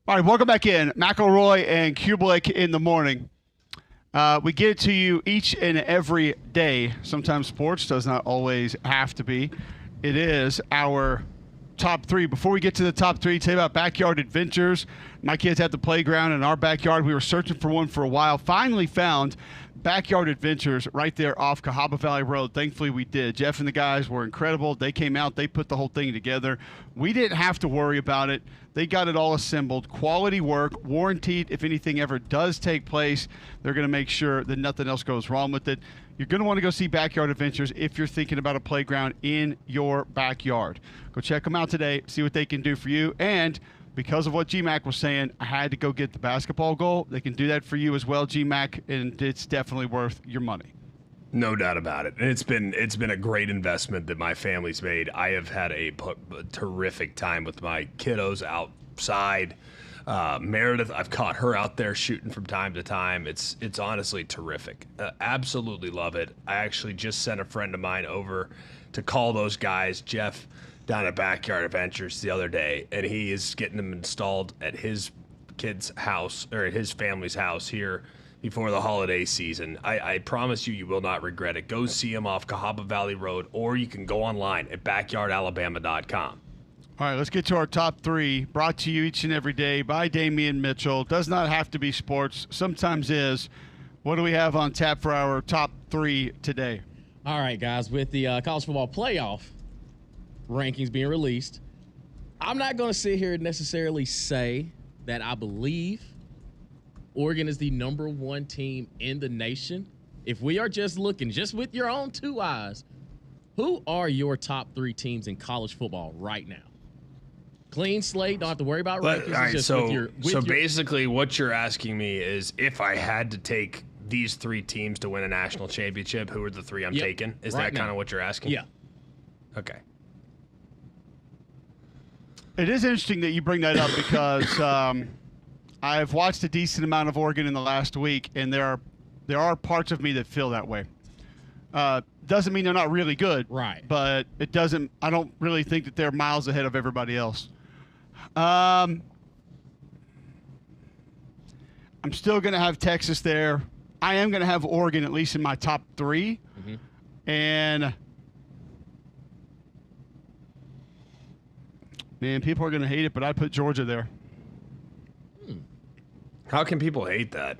All right, welcome back in. McElroy and Kublik in the morning. We get it to you each and every day. Sometimes sports does not always have to be. It is our top 3. Before we get to the top 3, tell you about Backyard Adventures. My kids had the playground in our backyard. We were searching for one for a while. Finally found Backyard Adventures right there off Cahaba Valley Road. Thankfully, we did. Jeff and the guys were incredible. They came out. They put the whole thing together. We didn't have to worry about it. They got it all assembled. Quality work, warranted. If anything ever does take place, they're going to make sure that nothing else goes wrong with it. You're going to want to go see Backyard Adventures if you're thinking about a playground in your backyard. Go check them out today, see what they can do for you. And because of what GMAC was saying, I had to go get the basketball goal. They can do that for you as well, GMAC, and it's definitely worth your money. No doubt about it. And it's been a great investment that my family's made. I have had a terrific time with my kiddos outside. Meredith, I've caught her out there shooting from time to time. It's honestly terrific. Absolutely love it. I actually just sent a friend of mine over to call those guys, Jeff down at Backyard Adventures the other day, and he is getting them installed at his kid's house or at his family's house here before the holiday season. I promise you will not regret it. Go see him off Cahaba Valley Road, or you can go online at backyardalabama.com. All right, let's get to our top 3, brought to you each and every day by Damian Mitchell. Does not have to be sports, sometimes is. What do we have on tap for our top 3 today? All right, guys, with the college football playoff rankings being released, I'm not going to sit here and necessarily say that I believe Oregon is the number 1 team in the nation. If we are just looking, just with your own 2 eyes, who are your top 3 teams in college football right now? Clean slate, don't have to worry about rankings. All right, just so basically what you're asking me is if I had to take these 3 teams to win a national championship, who are the 3 I'm taking? Is right that kind of what you're asking? Yeah. Okay. It is interesting that you bring that up because I've watched a decent amount of Oregon in the last week, and there are parts of me that feel that way. Doesn't mean they're not really good, right? But it doesn't. I don't really think that they're miles ahead of everybody else. I'm still going to have Texas there. I am going to have Oregon at least in my top 3, and man, people are going to hate it, but I put Georgia there. How can people hate that?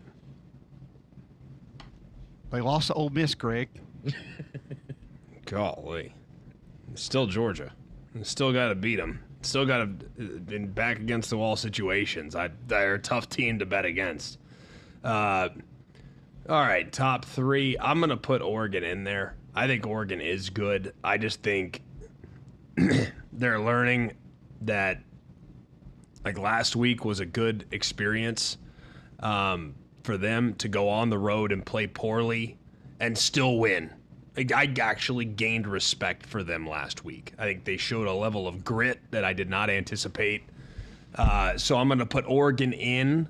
They lost to Ole Miss, Greg. Golly. Still Georgia. Still got to beat them. Still got to been back against the wall situations. They're a tough team to bet against. All right, top 3. I'm going to put Oregon in there. I think Oregon is good. I just think they're learning that like last week was a good experience for them to go on the road and play poorly and still win. I actually gained respect for them last week. I think they showed a level of grit that I did not anticipate. So I'm going to put Oregon in.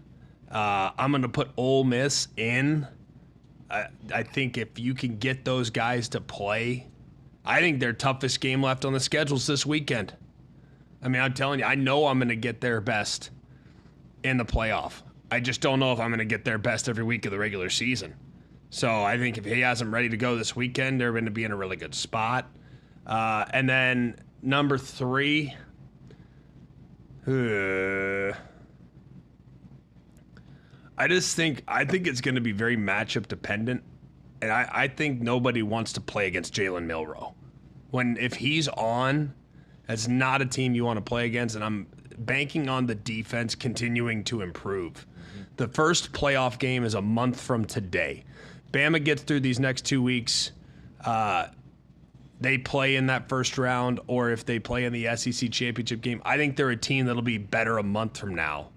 I'm going to put Ole Miss in. I think if you can get those guys to play, I think their toughest game left on the schedule is this weekend. I mean, I'm telling you, I know I'm going to get their best in the playoff. I just don't know if I'm going to get their best every week of the regular season. So I think if he has them ready to go this weekend, they're going to be in a really good spot. And then number 3, I think it's going to be very matchup dependent. And I think nobody wants to play against Jalen Milroe. If he's on, that's not a team you want to play against. And I'm banking on the defense continuing to improve. The first playoff game is a month from today. Bama gets through these next 2 weeks. They play in that first round, or if they play in the SEC championship game, I think they're a team that'll be better a month from now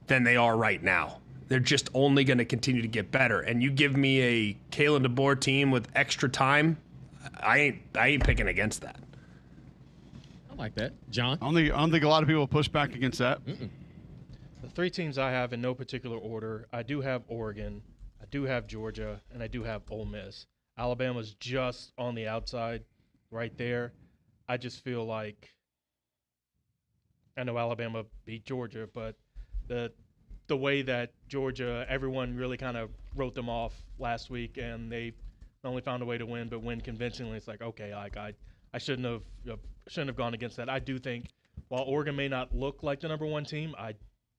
than they are right now. They're just only going to continue to get better. And you give me a Kalen DeBoer team with extra time, I ain't picking against that. I like that. John? I don't think a lot of people will push back against that. The 3 teams I have in no particular order, I do have Oregon, I do have Georgia, and I do have Ole Miss. Alabama's just on the outside right there. I just feel like I know Alabama beat Georgia, but the way that Georgia, everyone really kind of wrote them off last week, and they not only found a way to win, but win convincingly. It's like, okay, I shouldn't have gone against that. I do think while Oregon may not look like the number 1 team, I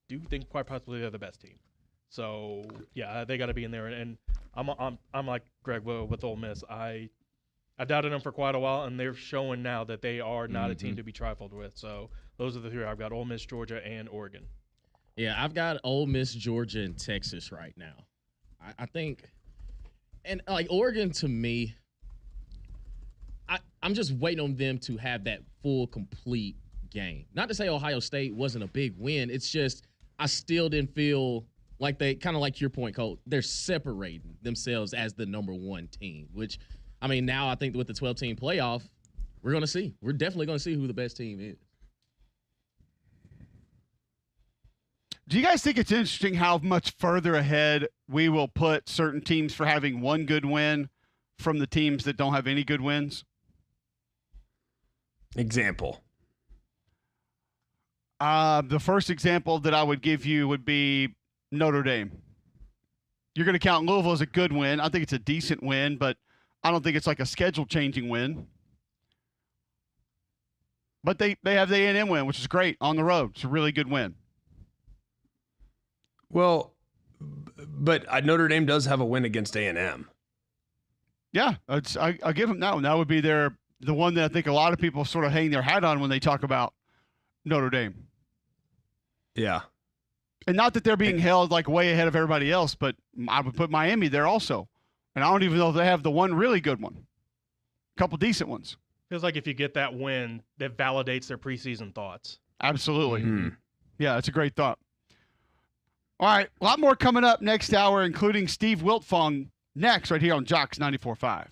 do think quite possibly they're the best team. So yeah, they got to be in there. And I'm like Greg with Ole Miss. I doubted them for quite a while, and they're showing now that they are not a team to be trifled with. So those are the 3 I've got: Ole Miss, Georgia, and Oregon. Yeah, I've got Ole Miss, Georgia, and Texas right now. I think, and like Oregon to me, I'm just waiting on them to have that full, complete game. Not to say Ohio State wasn't a big win. It's just I still didn't feel like they, kind of like your point, Colt, they're separating themselves as the number 1 team, which, I mean, now I think with the 12-team playoff, we're going to see. We're definitely going to see who the best team is. Do you guys think it's interesting how much further ahead we will put certain teams for having 1 good win from the teams that don't have any good wins? Example. The first example that I would give you would be Notre Dame. You're going to count Louisville as a good win. I think it's a decent win, but I don't think it's like a schedule-changing win. But they have the A&M win, which is great on the road. It's a really good win. Well, but Notre Dame does have a win against A&M. Yeah, I'll give them that one. That would be the one that I think a lot of people sort of hang their hat on when they talk about Notre Dame. Yeah. And not that they're being held like way ahead of everybody else, but I would put Miami there also. And I don't even know if they have the one really good one. A couple decent ones. Feels like if you get that win, that validates their preseason thoughts. Absolutely. Mm-hmm. Yeah, that's a great thought. All right, a lot more coming up next hour, including Steve Wiltfong next right here on Jocks 94.5.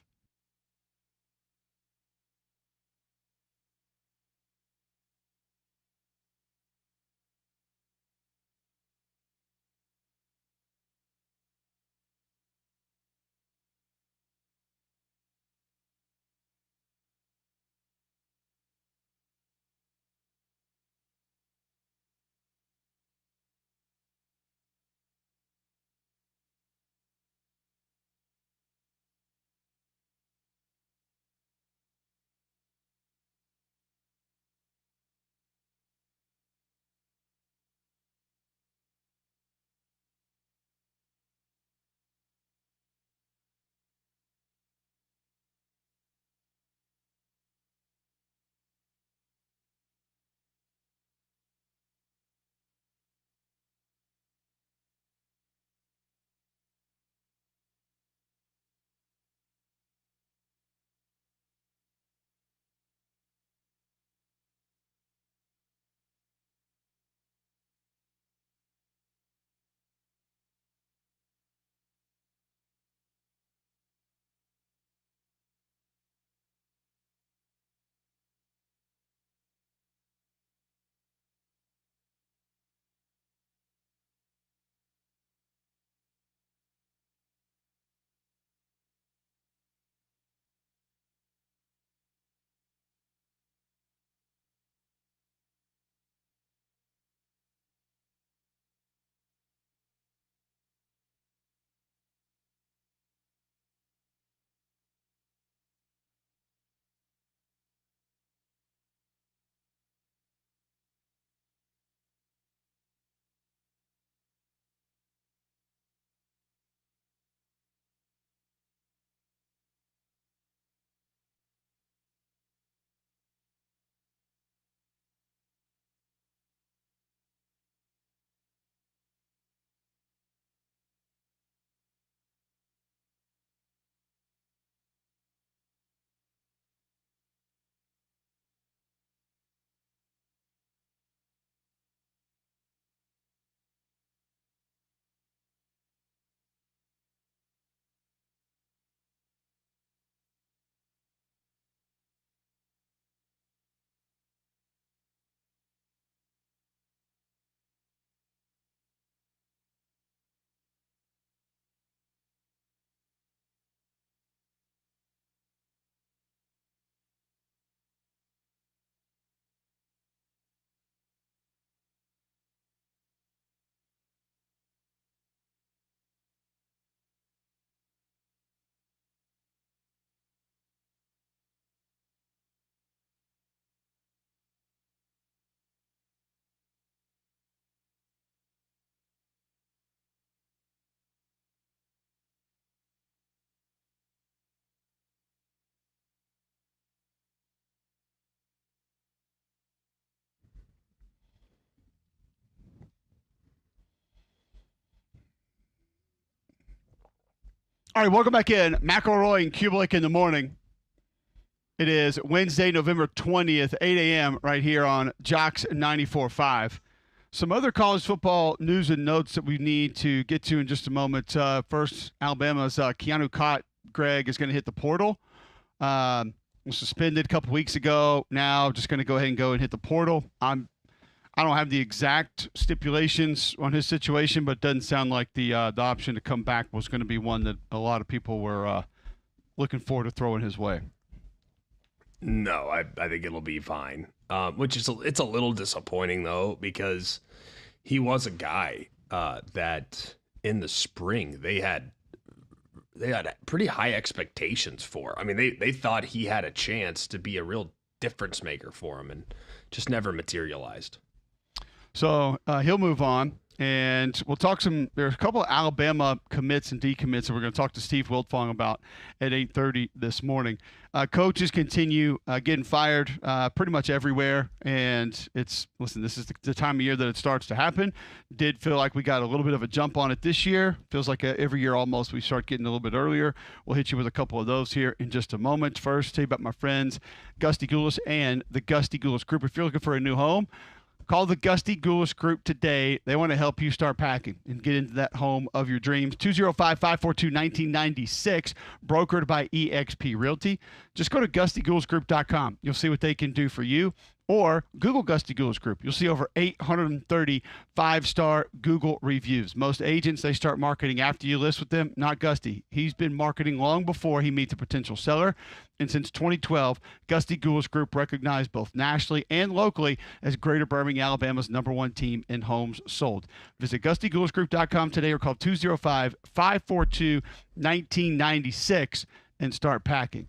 All right, welcome back in. McElroy and Kubelik in the morning. It is Wednesday, November 20th, 8 a.m. right here on Jocks 94.5. Some other college football news and notes that we need to get to in just a moment. First, Alabama's Keanu Cott, Greg, is going to hit the portal. Was suspended a couple weeks ago. Now just going to go ahead and hit the portal. I don't have the exact stipulations on his situation, but it doesn't sound like the option to come back was going to be one that a lot of people were looking forward to throwing his way. No, I think it'll be fine. Which is it's a little disappointing though, because he was a guy that in the spring they had pretty high expectations for. I mean, they thought he had a chance to be a real difference maker for him, and just never materialized. So he'll move on, and we'll talk some. There's a couple of Alabama commits and decommits that we're going to talk to Steve Wiltfong about at 8:30 this morning. Coaches continue getting fired pretty much everywhere, and listen. This is the time of year that it starts to happen. Did feel like we got a little bit of a jump on it this year. Feels like every year almost we start getting a little bit earlier. We'll hit you with a couple of those here in just a moment. First, tell you about my friends Gusty Gulas and the Gusty Gulas Group. If you're looking for a new home, call the Gusty Gulas Group today. They want to help you start packing and get into that home of your dreams. 205-542-1996, brokered by eXp Realty. Just go to GustyGulasGroup.com. You'll see what they can do for you. Or Google Gusty Gulas Group. You'll see over 830 five-star Google reviews. Most agents, they start marketing after you list with them. Not Gusty. He's been marketing long before he meets a potential seller. And since 2012, Gusty Gulas Group recognized both nationally and locally as Greater Birmingham, Alabama's #1 team in homes sold. Visit GustyGulasGroup.com today or call 205-542-1996 and start packing.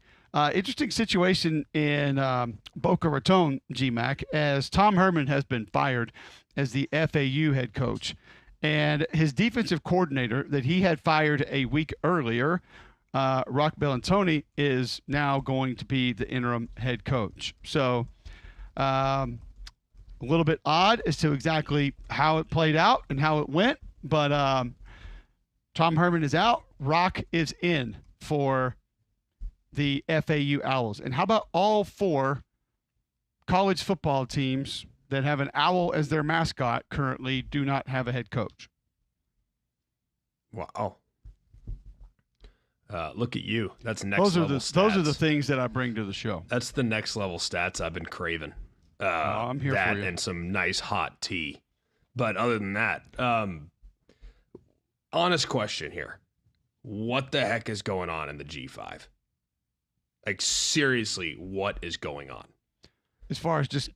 Interesting situation in Boca Raton, GMAC, as Tom Herman has been fired as the FAU head coach. And his defensive coordinator that he had fired a week earlier, Rock Bellantoni, is now going to be the interim head coach. So a little bit odd as to exactly how it played out and how it went. But Tom Herman is out. Rock is in for the FAU Owls. And how about all 4 college football teams that have an owl as their mascot currently do not have a head coach? Wow. Look at you. That's next level stats. Those are the things that I bring to the show. That's the next level stats I've been craving. I'm here that for you. And some nice hot tea. But other than that, honest question here. What the heck is going on in the G5? Like, seriously, what is going on? As far as just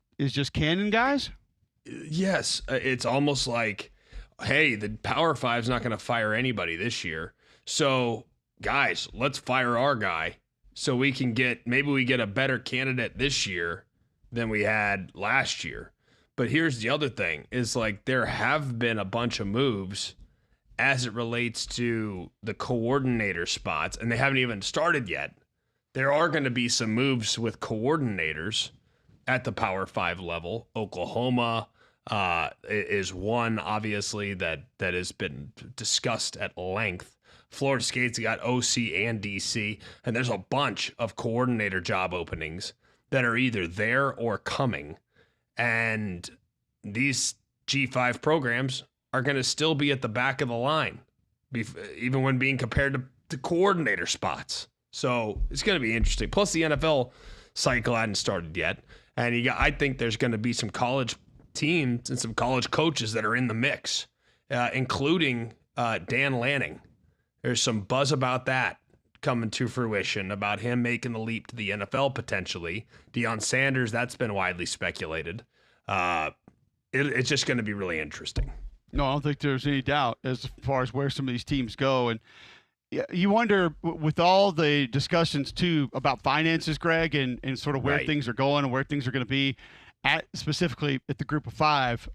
canon guys? Yes. It's almost like, hey, the Power Five's not going to fire anybody this year. So, guys, let's fire our guy so we can maybe we get a better candidate this year than we had last year. But here's the other thing, is like there have been a bunch of moves as it relates to the coordinator spots, and they haven't even started yet. There are going to be some moves with coordinators at the Power 5 level. Oklahoma is one, obviously, that has been discussed at length. Florida State's got OC and DC, and there's a bunch of coordinator job openings that are either there or coming. And these G5 programs are going to still be at the back of the line, even when being compared to coordinator spots. So it's going to be interesting. Plus, the NFL cycle hadn't started yet. And I think there's going to be some college teams and some college coaches that are in the mix, including Dan Lanning. There's some buzz about that coming to fruition, about him making the leap to the NFL potentially. Deion Sanders, that's been widely speculated. It's just going to be really interesting. No, I don't think there's any doubt as far as where some of these teams go. And you wonder, with all the discussions, too, about finances, Greg, and sort of where Right. things are going and where things are going to be, specifically at the Group of 5,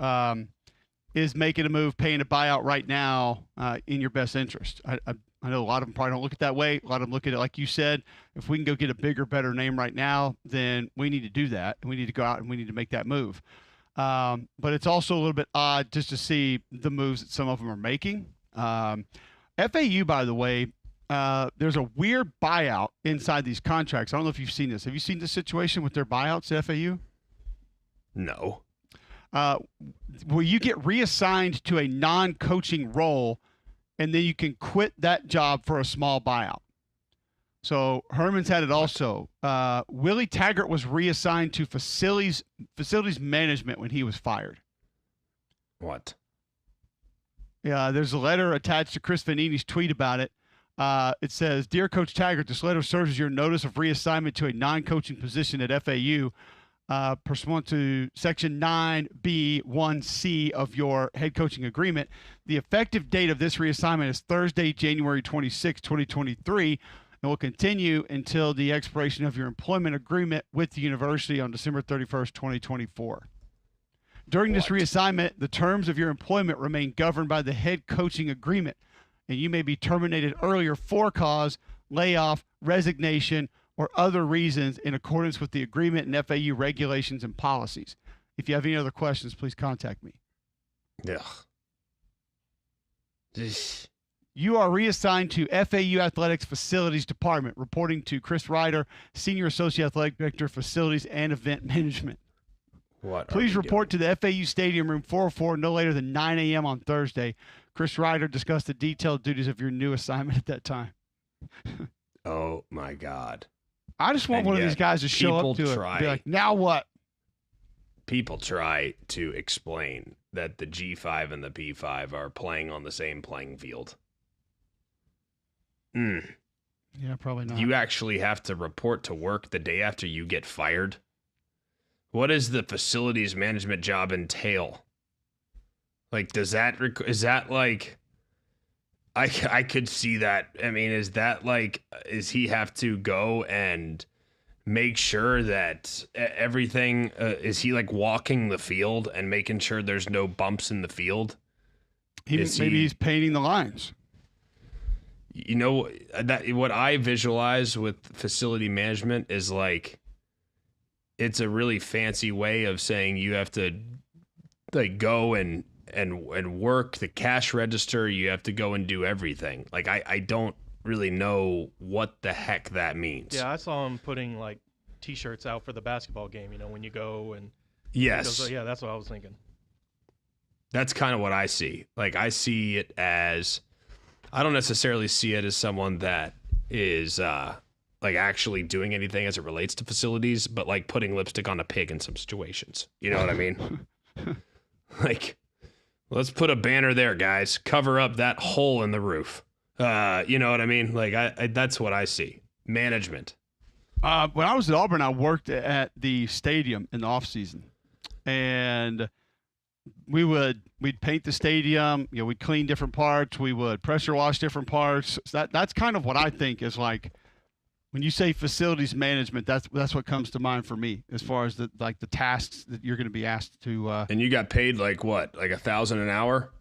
is making a move, paying a buyout right now in your best interest. I know a lot of them probably don't look at it that way. A lot of them look at it like you said. If we can go get a bigger, better name right now, then we need to do that. And we need to go out and we need to make that move. But it's also a little bit odd just to see the moves that some of them are making. FAU, by the way, there's a weird buyout inside these contracts. I don't know if you've seen this. Have you seen this situation with their buyouts at FAU? No. Where you get reassigned to a non-coaching role, and then you can quit that job for a small buyout. So Herman's had it also. Willie Taggart was reassigned to facilities management when he was fired. What? Yeah, there's a letter attached to Chris Vanini's tweet about it. It says, "Dear Coach Taggart, this letter serves as your notice of reassignment to a non-coaching position at FAU, pursuant to Section 9B1C of your head coaching agreement. The effective date of this reassignment is Thursday, January 26, 2023, and will continue until the expiration of your employment agreement with the university on December 31st, 2024. During this reassignment, the terms of your employment remain governed by the head coaching agreement, and you may be terminated earlier for cause, layoff, resignation, or other reasons in accordance with the agreement and FAU regulations and policies. If you have any other questions, please contact me." Ugh. You are reassigned to FAU Athletics Facilities Department, reporting to Chris Ryder, Senior Associate Athletic Director, Facilities and Event Management. What? Please report to the FAU Stadium Room 404 no later than 9 a.m. on Thursday. Chris Ryder discussed the detailed duties of your new assignment at that time. Oh, my God. I just want And one of yet these guys to show up to it and be like, now what? People try to explain that the G5 and the P5 are playing on the same playing field. Yeah, probably not. You actually have to report to work the day after you get fired. What does the facilities management job entail? Like, is that like, I could see that. I mean, is that like, is he have to go and make sure that everything, is he like walking the field and making sure there's no bumps in the field? Maybe he's painting the lines. You know, that what I visualize with facility management is like, it's a really fancy way of saying you have to like go and work the cash register. You have to go and do everything. Like, I don't really know what the heck that means. Yeah, I saw him putting like T-shirts out for the basketball game. You know, when you go and Yes. yeah, that's what I was thinking. That's kind of what I see. Like, I see it as, I don't necessarily see it as someone that is like actually doing anything as it relates to facilities, but like putting lipstick on a pig in some situations. You know what I mean? Like, let's put a banner there, guys. Cover up that hole in the roof. You know what I mean? Like, I that's what I see. Management. When I was at Auburn, I worked at the stadium in the off season, and we'd paint the stadium. You know, we'd clean different parts. We would pressure wash different parts. So that's kind of what I think is like, when you say facilities management, that's what comes to mind for me as far as the tasks that you're going to be asked to. And you got paid like what, like $1,000 an hour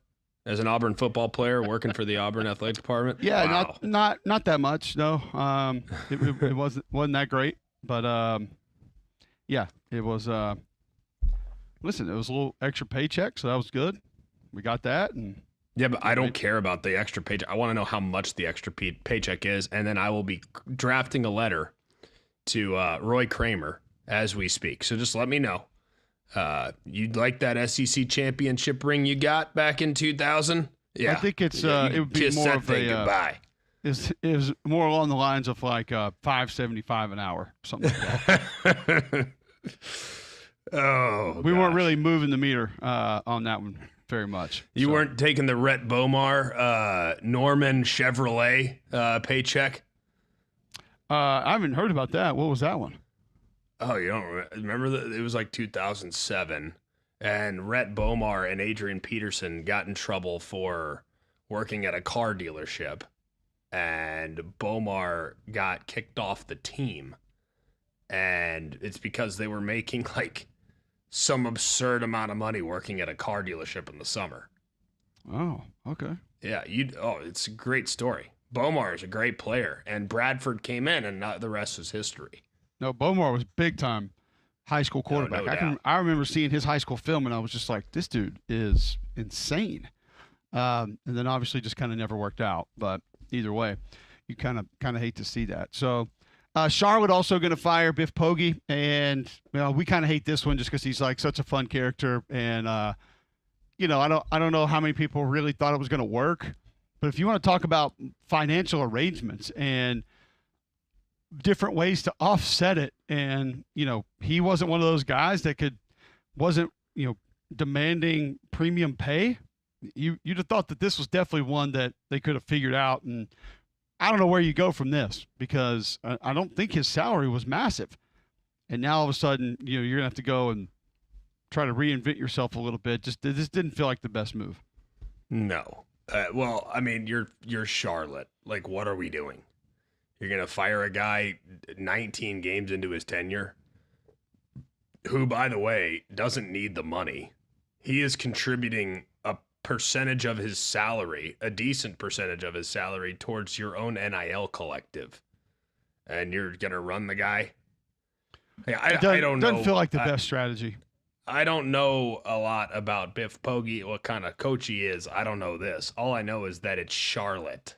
as an Auburn football player working for the Auburn athletic department? Yeah, Wow. not that much. No, it wasn't that great, but yeah, it was. Listen, it was a little extra paycheck, so that was good. We got that, and Yeah, but I don't care about the extra paycheck. I want to know how much the extra paycheck is, and then I will be drafting a letter to Roy Kramer as we speak. So just let me know. You'd like that SEC championship ring you got back in 2000? Yeah, I think it's it would be kiss more that of thing a goodbye. it was more along the lines of like $5.75 an hour, something like that. Oh, We weren't gosh. really moving the meter on that one very much. You So, weren't taking the Rhett Bomar Norman Chevrolet paycheck? I haven't heard about that. What was that one? Oh, you don't remember that? It was like 2007, and Rhett Bomar and Adrian Peterson got in trouble for working at a car dealership, and Bomar got kicked off the team, and it's because they were making like some absurd amount of money working at a car dealership in the summer. Oh, okay. Yeah, it's a great story. Bomar is a great player, and Bradford came in, and the rest was history. No, Bomar was big time high school quarterback. no I remember seeing his high school film, and I was just like, this dude is insane. And then obviously just kind of never worked out. But either way, you kind of hate to see that. So Charlotte also going to fire Biff Poggi, and we kind of hate this one just because he's like such a fun character, and I don't know how many people really thought it was going to work. But if you want to talk about financial arrangements and different ways to offset it, and he wasn't one of those guys that wasn't demanding premium pay, you'd have thought that this was definitely one that they could have figured out. And I don't know where you go from this, because I don't think his salary was massive. And now all of a sudden, you're going to have to go and try to reinvent yourself a little bit. This didn't feel like the best move. No. Well, I mean, you're Charlotte. Like, what are we doing? You're going to fire a guy 19 games into his tenure who, by the way, doesn't need the money. He is contributing a percentage of his salary, a decent percentage of his salary, towards your own NIL collective. And you're going to run the guy? I don't know. Doesn't feel like the best strategy. I don't know a lot about Biff Poggi, what kind of coach he is. I don't know this. All I know is that it's Charlotte.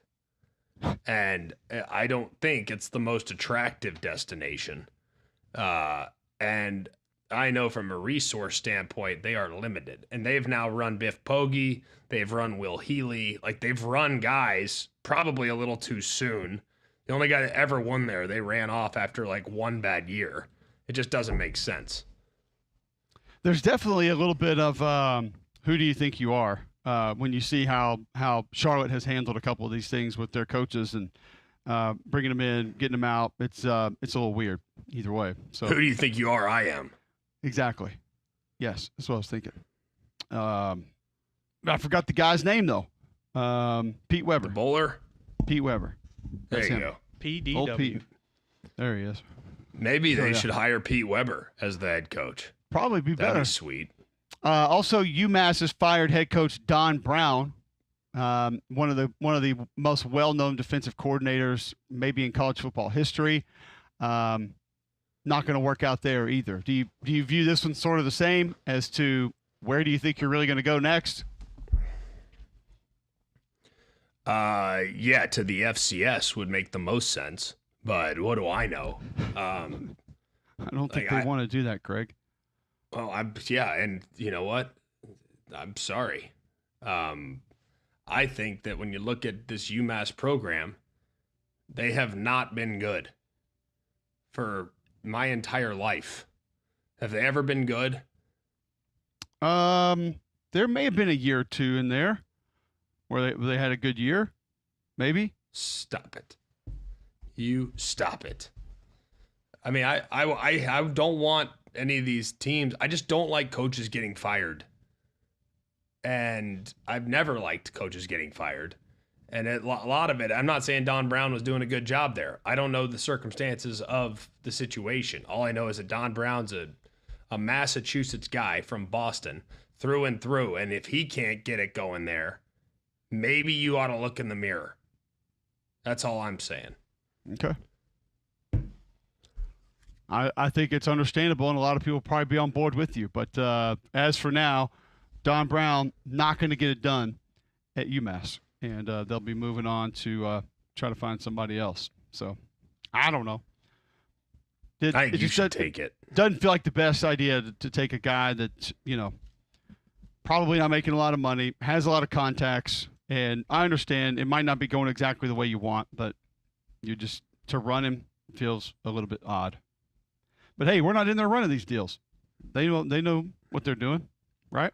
And I don't think it's the most attractive destination. And I know from a resource standpoint, they are limited. And they've now run Biff Poggi. They've run Will Healy. Like, they've run guys probably a little too soon. The only guy that ever won there, they ran off after like one bad year. It just doesn't make sense. There's definitely a little bit of who do you think you are when you see how Charlotte has handled a couple of these things with their coaches and bringing them in, getting them out. It's a little weird either way. So who do you think you are? I am. Exactly. Yes, that's what I was thinking. I forgot the guy's name though. Pete Weber. The bowler. Pete Weber. There you go. PDW. Old Pete. There he is. Maybe they should hire Pete Weber as the head coach. Probably be better. That'd be sweet. Also, UMass has fired head coach Don Brown, one of the most well-known defensive coordinators maybe in college football history. Not going to work out there either. Do you view this one sort of the same as to where do you think you're really going to go next? Yeah, to the FCS would make the most sense. But what do I know? I don't think they want to do that, Greg. Well, and you know what? I'm sorry. I think that when you look at this UMass program, they have not been good for my entire life. Have they ever been good? There may have been a year or two in there where they had a good year, maybe. Stop it. You stop it. I mean, I don't want any of these teams. I just don't like coaches getting fired. And I've never liked coaches getting fired. And a lot of it, I'm not saying Don Brown was doing a good job there. I don't know the circumstances of the situation. All I know is that Don Brown's a Massachusetts guy from Boston through and through. And if he can't get it going there, maybe you ought to look in the mirror. That's all I'm saying. Okay. I think it's understandable, and a lot of people probably be on board with you. But as for now, Don Brown not going to get it done at UMass, and they'll be moving on to try to find somebody else. So I don't know. I think you should take it. Doesn't feel like the best idea to take a guy that's, probably not making a lot of money, has a lot of contacts, and I understand it might not be going exactly the way you want, but to run him feels a little bit odd. But hey, we're not in there running these deals. They know what they're doing, right?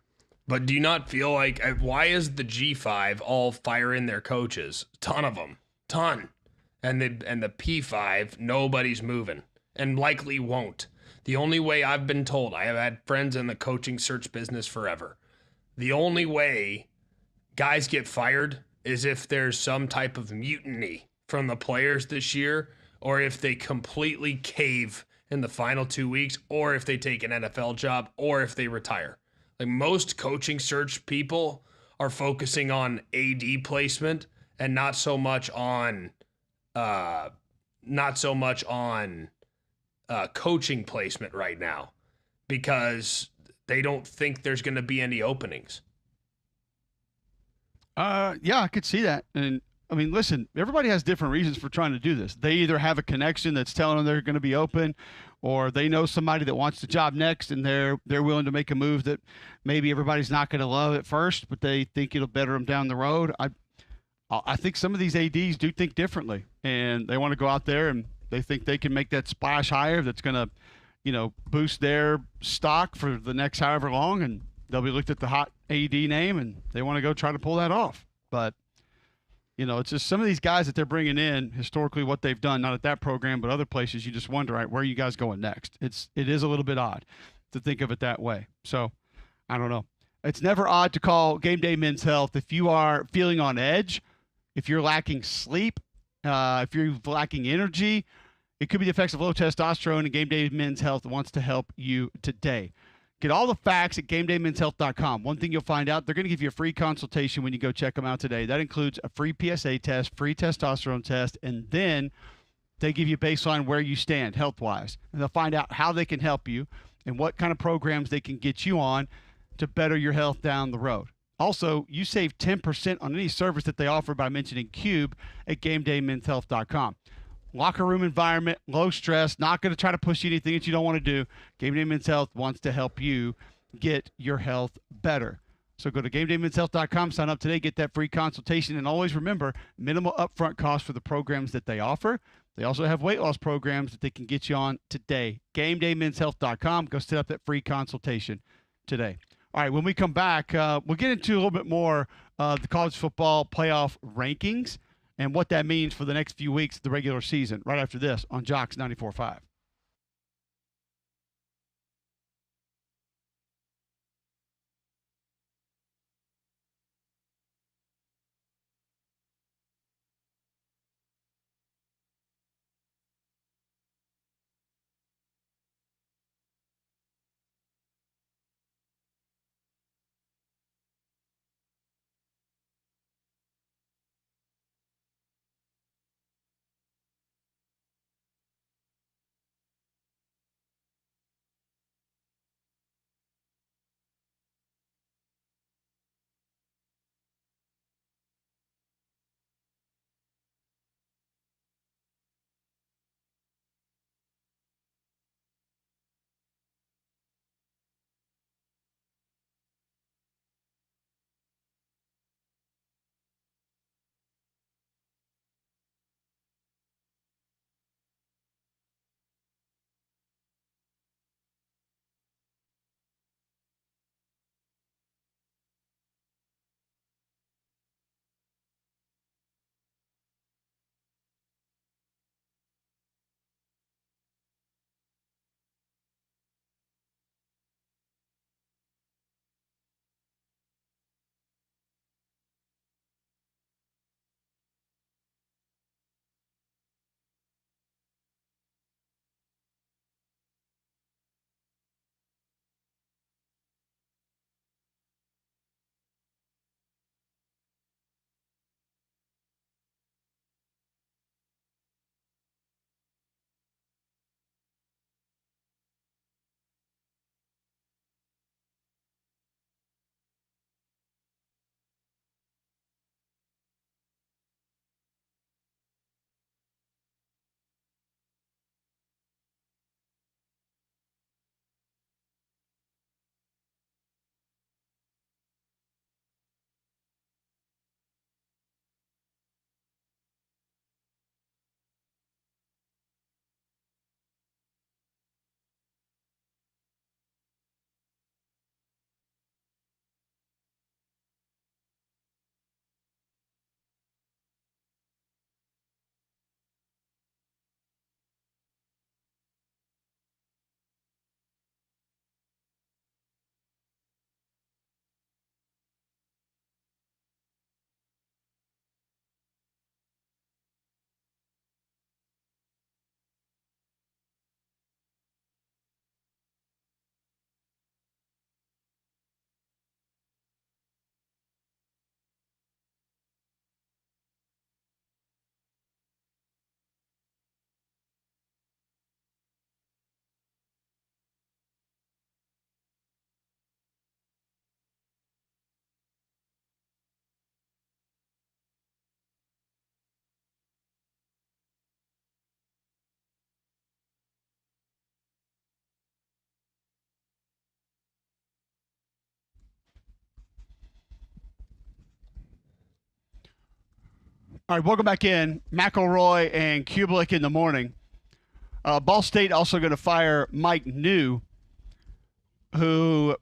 But do you not feel like, why is the G5 all firing their coaches? Ton of them. Ton. And the P5, nobody's moving and likely won't. The only way I've been told, I have had friends in the coaching search business forever. The only way guys get fired is if there's some type of mutiny from the players this year, or if they completely cave in the final 2 weeks, or if they take an NFL job, or if they retire. Like, most coaching search people are focusing on AD placement and not so much on coaching placement right now, because they don't think there's going to be any openings. Yeah, I could see that. And I mean, listen, everybody has different reasons for trying to do this. They either have a connection that's telling them they're going to be open, or they know somebody that wants the job next, and they're willing to make a move that maybe everybody's not going to love at first, but they think it'll better them down the road. I think some of these ADs do think differently, and they want to go out there and they think they can make that splash hire that's going to, boost their stock for the next however long, and they'll be looked at the hot AD name, and they want to go try to pull that off. But You know, it's just some of these guys that they're bringing in historically, what they've done, not at that program, but other places. You just wonder, right, where are you guys going next? It is a little bit odd to think of it that way. So I don't know. It's never odd to call Game Day Men's Health if you are feeling on edge, if you're lacking sleep, if you're lacking energy. It could be the effects of low testosterone, and Game Day Men's Health wants to help you today. Get all the facts at GameDayMen'sHealth.com. One thing you'll find out, they're going to give you a free consultation when you go check them out today. That includes a free PSA test, free testosterone test, and then they give you a baseline where you stand health-wise. And they'll find out how they can help you and what kind of programs they can get you on to better your health down the road. Also, you save 10% on any service that they offer by mentioning Cube at GameDayMen'sHealth.com. Locker room environment, low stress, not going to try to push you anything that you don't want to do. Game Day Men's Health wants to help you get your health better. So go to GameDayMen'sHealth.com, sign up today, get that free consultation, and always remember, minimal upfront cost for the programs that they offer. They also have weight loss programs that they can get you on today. GameDayMen'sHealth.com. Go set up that free consultation today. All right, when we come back, we'll get into a little bit more the college football playoff rankings and what that means for the next few weeks of the regular season right after this on Jocks 94.5. All right, welcome back in. McElroy and Kublik in the morning. Ball State also going to fire Mike New, who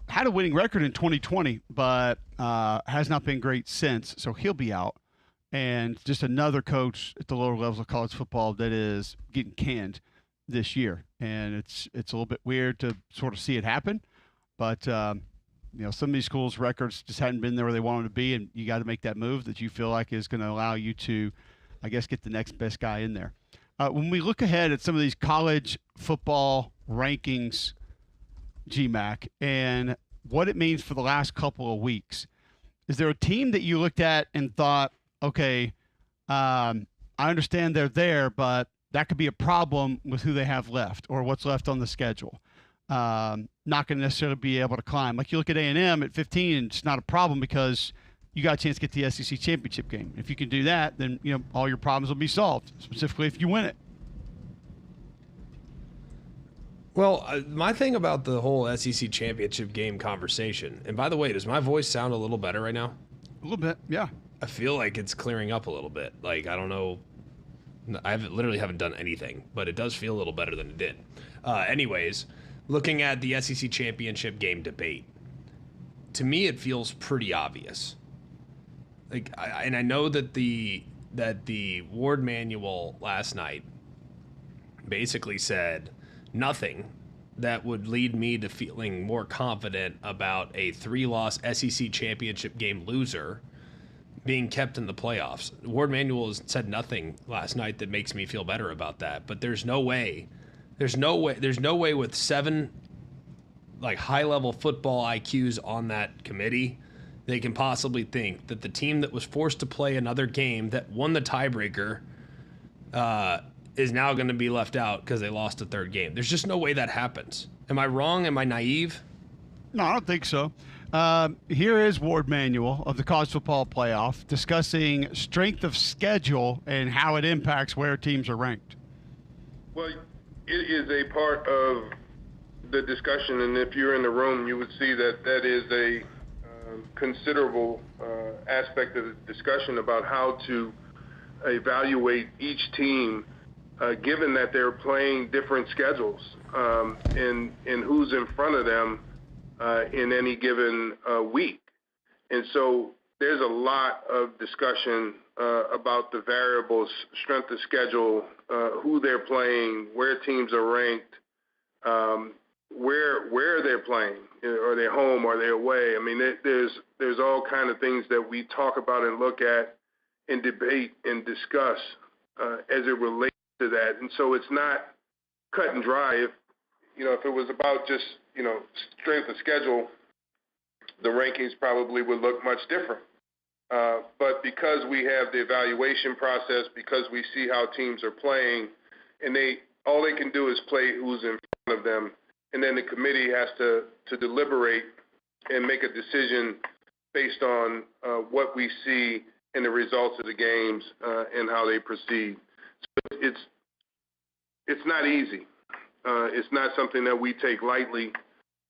had a winning record in 2020, but has not been great since, so he'll be out. and just another coach at the lower levels of college football that is getting canned this year. And it's a little bit weird to sort of see it happen, but some of these schools' records just hadn't been there where they wanted to be, and you got to make that move that you feel like is going to allow you to, I guess, get the next best guy in there. When we look ahead at some of these college football rankings, GMAC, and what it means for the last couple of weeks, is there a team that you looked at and thought, okay, I understand they're there, but that could be a problem with who they have left or what's left on the schedule? Not going to necessarily be able to climb. Like you look at A&M at 15, and it's not a problem because you got a chance to get the SEC championship game. If you can do that, then all your problems will be solved, specifically if you win it. Well, my thing about the whole SEC championship game conversation, and by the way, does my voice sound a little better right now? A little bit, yeah. I feel like it's clearing up a little bit. Like, I don't know. I literally haven't done anything, but it does feel a little better than it did. Anyways, looking at the SEC championship game debate, to me it feels pretty obvious. Like, I know that the Ward manual last night basically said nothing that would lead me to feeling more confident about a 3-loss SEC championship game loser being kept in the playoffs. Ward Manuel has said nothing last night that makes me feel better about that. But there's no way with 7 like high-level football IQs on that committee they can possibly think that the team that was forced to play another game that won the tiebreaker is now going to be left out because they lost the third game. There's just no way that happens. Am I wrong? Am I naive? No, I don't think so. Here is Ward Manuel of the College Football Playoff discussing strength of schedule and how it impacts where teams are ranked. Well, it is a part of the discussion, and if you're in the room, you would see that that is a considerable aspect of the discussion about how to evaluate each team, given that they're playing different schedules, and who's in front of them in any given week. And so there's a lot of discussion about the variables, strength of schedule, who they're playing, where teams are ranked, where they're playing. Are they home? Are they away? I mean, there's all kind of things that we talk about and look at and debate and discuss as it relates to that. And so it's not cut and dry. If it was about just strength of schedule, the rankings probably would look much different. But because we have the evaluation process, because we see how teams are playing, and all they can do is play who's in front of them, and then the committee has to deliberate and make a decision based on what we see in the results of the games and how they proceed. So it's not easy. It's not something that we take lightly,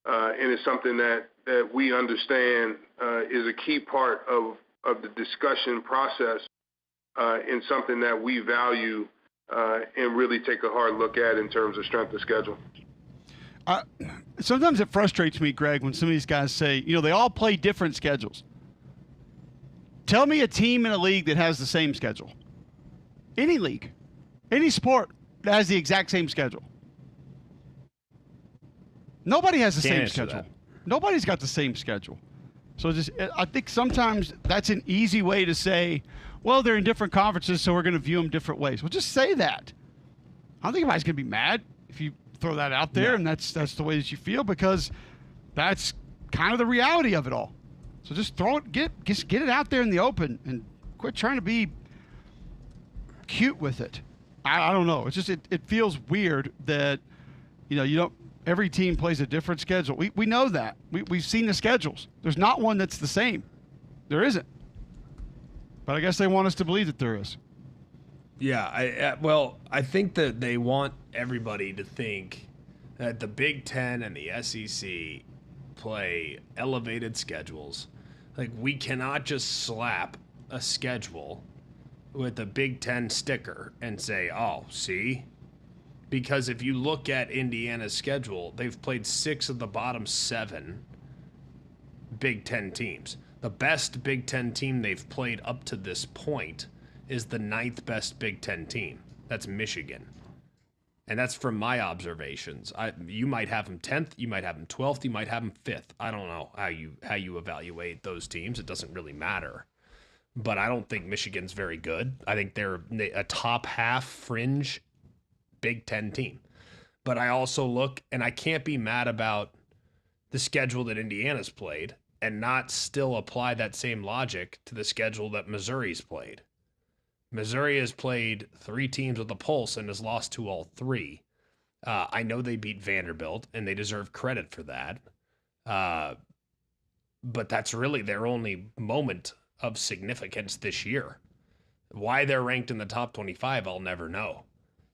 and it's something that we understand is a key part of the discussion process, and something that we value and really take a hard look at in terms of strength of schedule. Sometimes it frustrates me, Greg, when some of these guys say, they all play different schedules. Tell me a team in a league that has the same schedule. Any league, any sport that has the exact same schedule. Nobody has the same schedule. Nobody's got the same schedule. So I think sometimes that's an easy way to say, well, they're in different conferences, so we're going to view them different ways. Well, just say that. I don't think anybody's going to be mad if you throw that out there, and that's the way that you feel, because that's kind of the reality of it all. So just throw it, get it out there in the open, and quit trying to be cute with it. I don't know. It's just it feels weird that you don't. Every team plays a different schedule. We know that. We've seen the schedules. There's not one that's the same. There isn't. But I guess they want us to believe that there is. Yeah, I think that they want everybody to think that the Big Ten and the SEC play elevated schedules. Like, we cannot just slap a schedule with a Big Ten sticker and say, oh, see? Because if you look at Indiana's schedule, they've played 6 of the bottom 7 Big Ten teams. The best Big Ten team they've played up to this point is the 9th best Big Ten team. That's Michigan. And that's from my observations. You might have them 10th, you might have them 12th, you might have them 5th. I don't know how you evaluate those teams. It doesn't really matter. But I don't think Michigan's very good. I think they're a top half fringe Big Ten team. But I also look, and I can't be mad about the schedule that Indiana's played and not still apply that same logic to the schedule that Missouri's played. Missouri has played 3 teams with a pulse and has lost to all 3. I know they beat Vanderbilt, and they deserve credit for that. But that's really their only moment of significance this year. Why they're ranked in the top 25, I'll never know.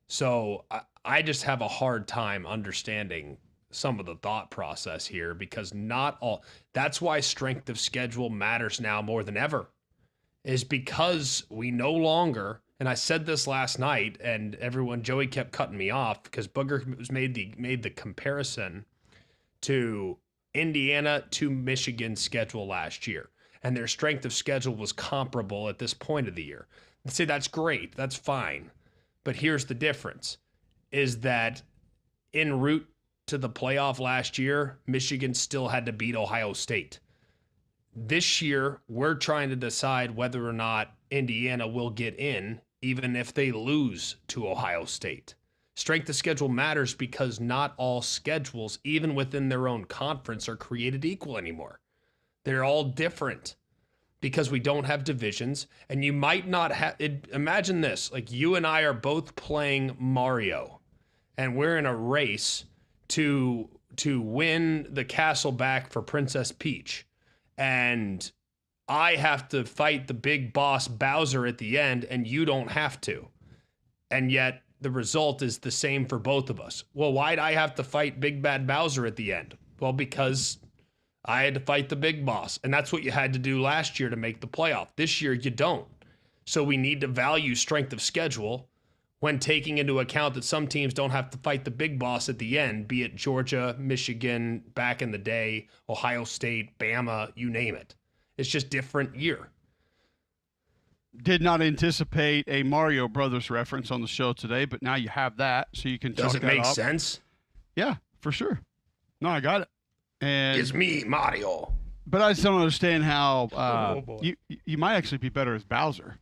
So I just have a hard time understanding some of the thought process here, because not all. That's why strength of schedule matters now more than ever, is because we no longer, and I said this last night, and Joey kept cutting me off because Booger was made the comparison to Indiana to Michigan's schedule last year, and their strength of schedule was comparable at this point of the year. I'd say that's great, that's fine, but here's the difference: is that en route to the playoff last year, Michigan still had to beat Ohio State. This year, we're trying to decide whether or not Indiana will get in, even if they lose to Ohio State. Strength of schedule matters because not all schedules, even within their own conference, are created equal anymore. They're all different because we don't have divisions, and you might not have. Imagine this: like, you and I are both playing Mario, and we're in a race to win the castle back for Princess Peach. And I have to fight the big boss Bowser at the end, and you don't have to. And yet the result is the same for both of us. Well, why'd I have to fight Big Bad Bowser at the end? Well, because I had to fight the big boss. And that's what you had to do last year to make the playoff. This year, you don't. So we need to value strength of schedule when taking into account that some teams don't have to fight the big boss at the end, be it Georgia, Michigan, back in the day, Ohio State, Bama, you name it. It's just different year. Did not anticipate a Mario Brothers reference on the show today, but now you have that, so you can Does chalk it that make up. sense? Yeah, for sure. No, I got it. And It's me, Mario. but I just don't understand how Oh, boy. you might actually be better as Bowser.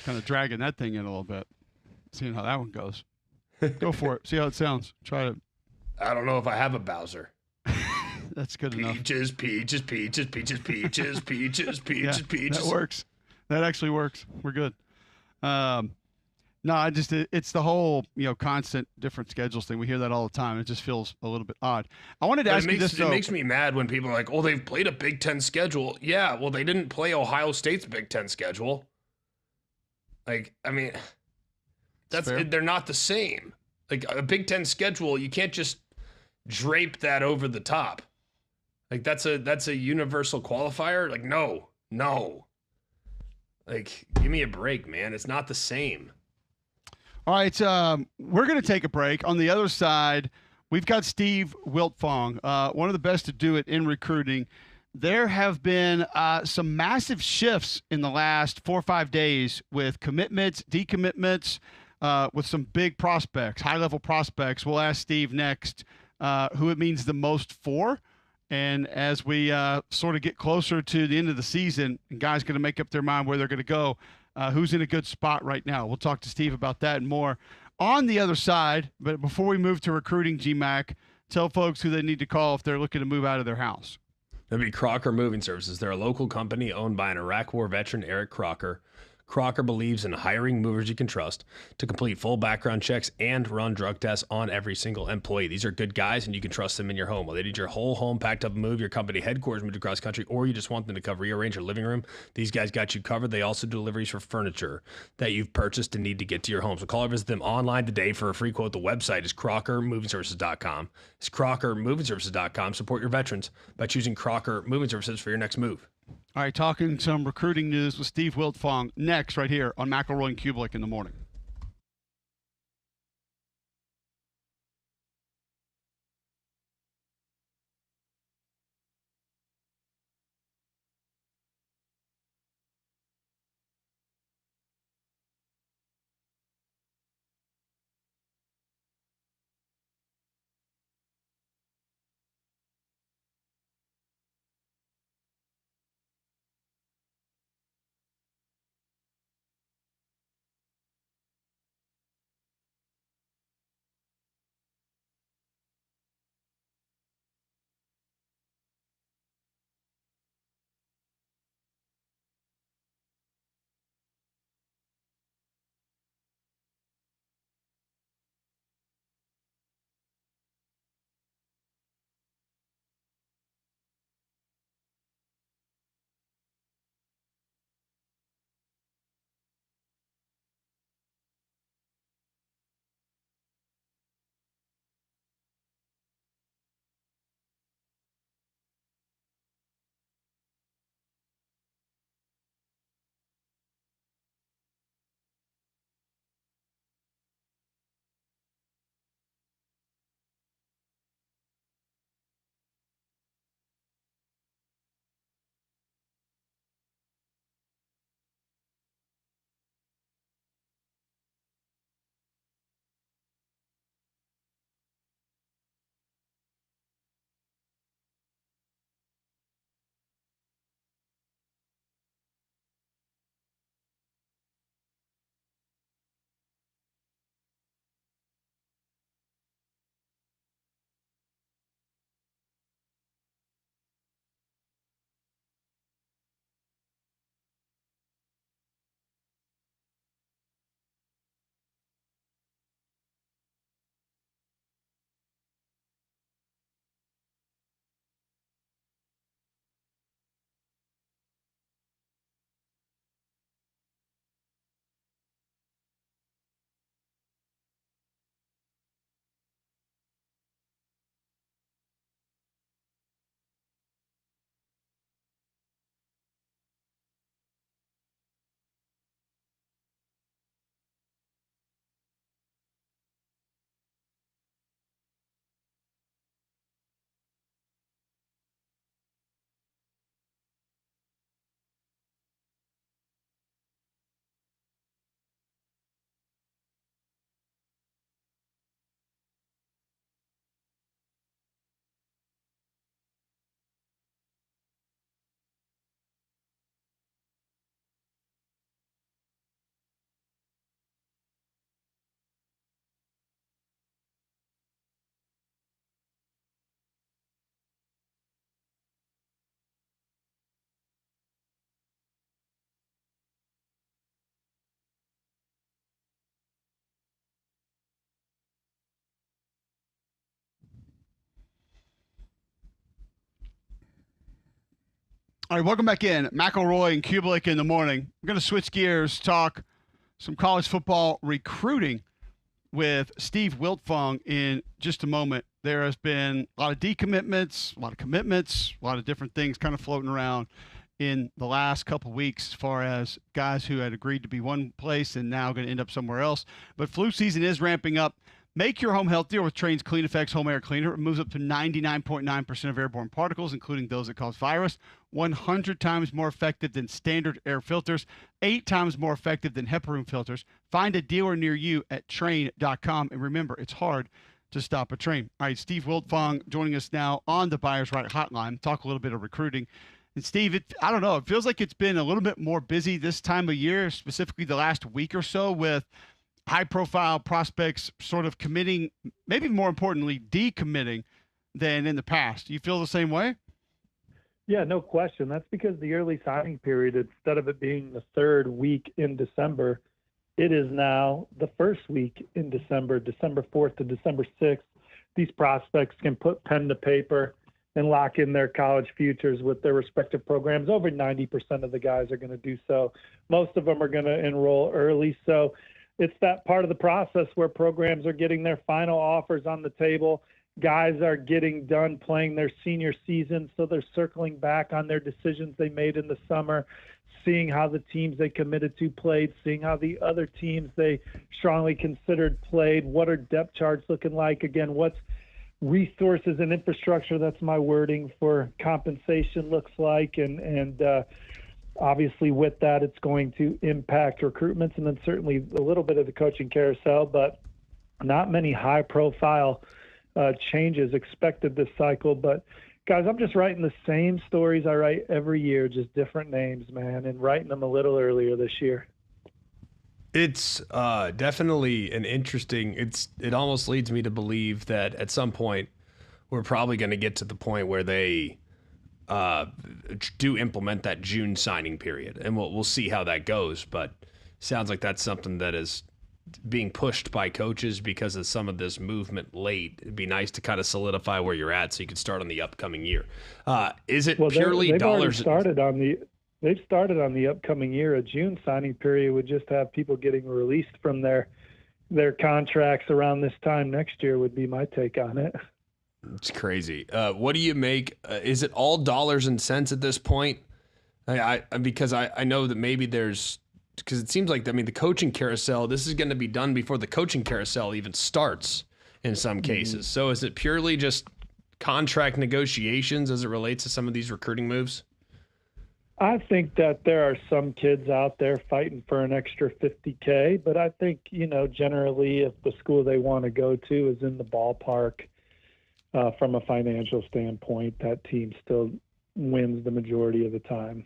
Kind of dragging that thing in a little bit, seeing how that one goes. Go for it. See how it sounds. Try it. I don't know if I have a Bowser. That's good enough. Peaches, peaches, peaches, peaches, peaches, peaches, peaches, peaches. That works. That actually works. We're good. No, it's the whole, constant different schedules thing. We hear that all the time. It just feels a little bit odd. I wanted to ask you this, though. It makes me mad when people are like, oh, they've played a Big Ten schedule. Yeah, well, they didn't play Ohio State's Big Ten schedule. Like, I mean, they're not the same. Like, a Big Ten schedule, you can't just drape that over the top. Like, that's a universal qualifier. Like, no. Like, give me a break, man. It's not the same. All right, we're going to take a break. On the other side, we've got Steve Wiltfong, one of the best to do it in recruiting. There have been some massive shifts in the last 4 or 5 days with commitments, decommitments, with some big prospects, high-level prospects. We'll ask Steve next who it means the most for. And as we sort of get closer to the end of the season, and guys going to make up their mind where they're going to go, who's in a good spot right now. We'll talk to Steve about that and more on the other side. But before we move to recruiting, GMAC, tell folks who they need to call if they're looking to move out of their house. That'd be Crocker Moving Services. They're a local company owned by an Iraq War veteran, Eric Crocker. Crocker believes in hiring movers you can trust to complete full background checks and run drug tests on every single employee. These are good guys, and you can trust them in your home. Whether they need your whole home packed up and moved, your company headquarters moved across country, or you just want them to come rearrange your living room, these guys got you covered. They also do deliveries for furniture that you've purchased and need to get to your home. So call or visit them online today for a free quote. The website is crockermovingservices.com. It's crockermovingservices.com. Support your veterans by choosing Crocker Moving Services for your next move. All right, talking some recruiting news with Steve Wiltfong next right here on McElroy and Kubelik in the morning. All right, welcome back in. McElroy and Kubelik in the morning. We're going to switch gears, talk some college football recruiting with Steve Wiltfong in just a moment. There has been a lot of decommitments, a lot of commitments, a lot of different things kind of floating around in the last couple of weeks as far as guys who had agreed to be one place and now going to end up somewhere else. But flu season is ramping up. Make your home healthier with Trane's Clean Effects Home Air Cleaner. It moves up to 99.9% of airborne particles, including those that cause virus. 100 times more effective than standard air filters. 8 times more effective than HEPA room filters. Find a dealer near you at Trane.com. And remember, it's hard to stop a train. All right, Steve Wiltfong joining us now on the Buyers Right Hotline. Talk a little bit of recruiting. And Steve, I don't know, it feels like it's been a little bit more busy this time of year, specifically the last week or so, with high-profile prospects sort of committing, maybe more importantly, decommitting than in the past. Do you feel the same way? Yeah, no question. That's because the early signing period, instead of it being the third week in December, it is now the first week in December, December 4th to December 6th. These prospects can put pen to paper and lock in their college futures with their respective programs. Over 90% of the guys are going to do so. Most of them are going to enroll early. So it's that part of the process where programs are getting their final offers on the table. Guys are getting done playing their senior season, so they're circling back on their decisions they made in the summer, seeing how the teams they committed to played, seeing how the other teams they strongly considered played, what are depth charts looking like, again, what's resources and infrastructure, that's my wording, for compensation looks like, and obviously with that it's going to impact recruitments and then certainly a little bit of the coaching carousel, but not many high profile changes expected this cycle. But guys, I'm just writing the same stories I write every year, just different names, man, and writing them a little earlier this year. It's definitely an interesting, it almost leads me to believe that at some point we're probably going to get to the point where they do implement that June signing period, and we'll see how that goes. But sounds like that's something that is being pushed by coaches because of some of this movement late. It'd be nice to kind of solidify where you're at so you can start on the upcoming year. Is it purely dollars? They've started on the upcoming year. A June signing period would just have people getting released from their contracts around this time next year would be my take on it. It's crazy. What do you make? Is it all dollars and cents at this point? Because I know that maybe because it seems like, I mean, the coaching carousel, this is going to be done before the coaching carousel even starts in some cases. So is it purely just contract negotiations as it relates to some of these recruiting moves? I think that there are some kids out there fighting for an extra $50K, but I think, generally if the school they want to go to is in the ballpark, from a financial standpoint, that team still wins the majority of the time.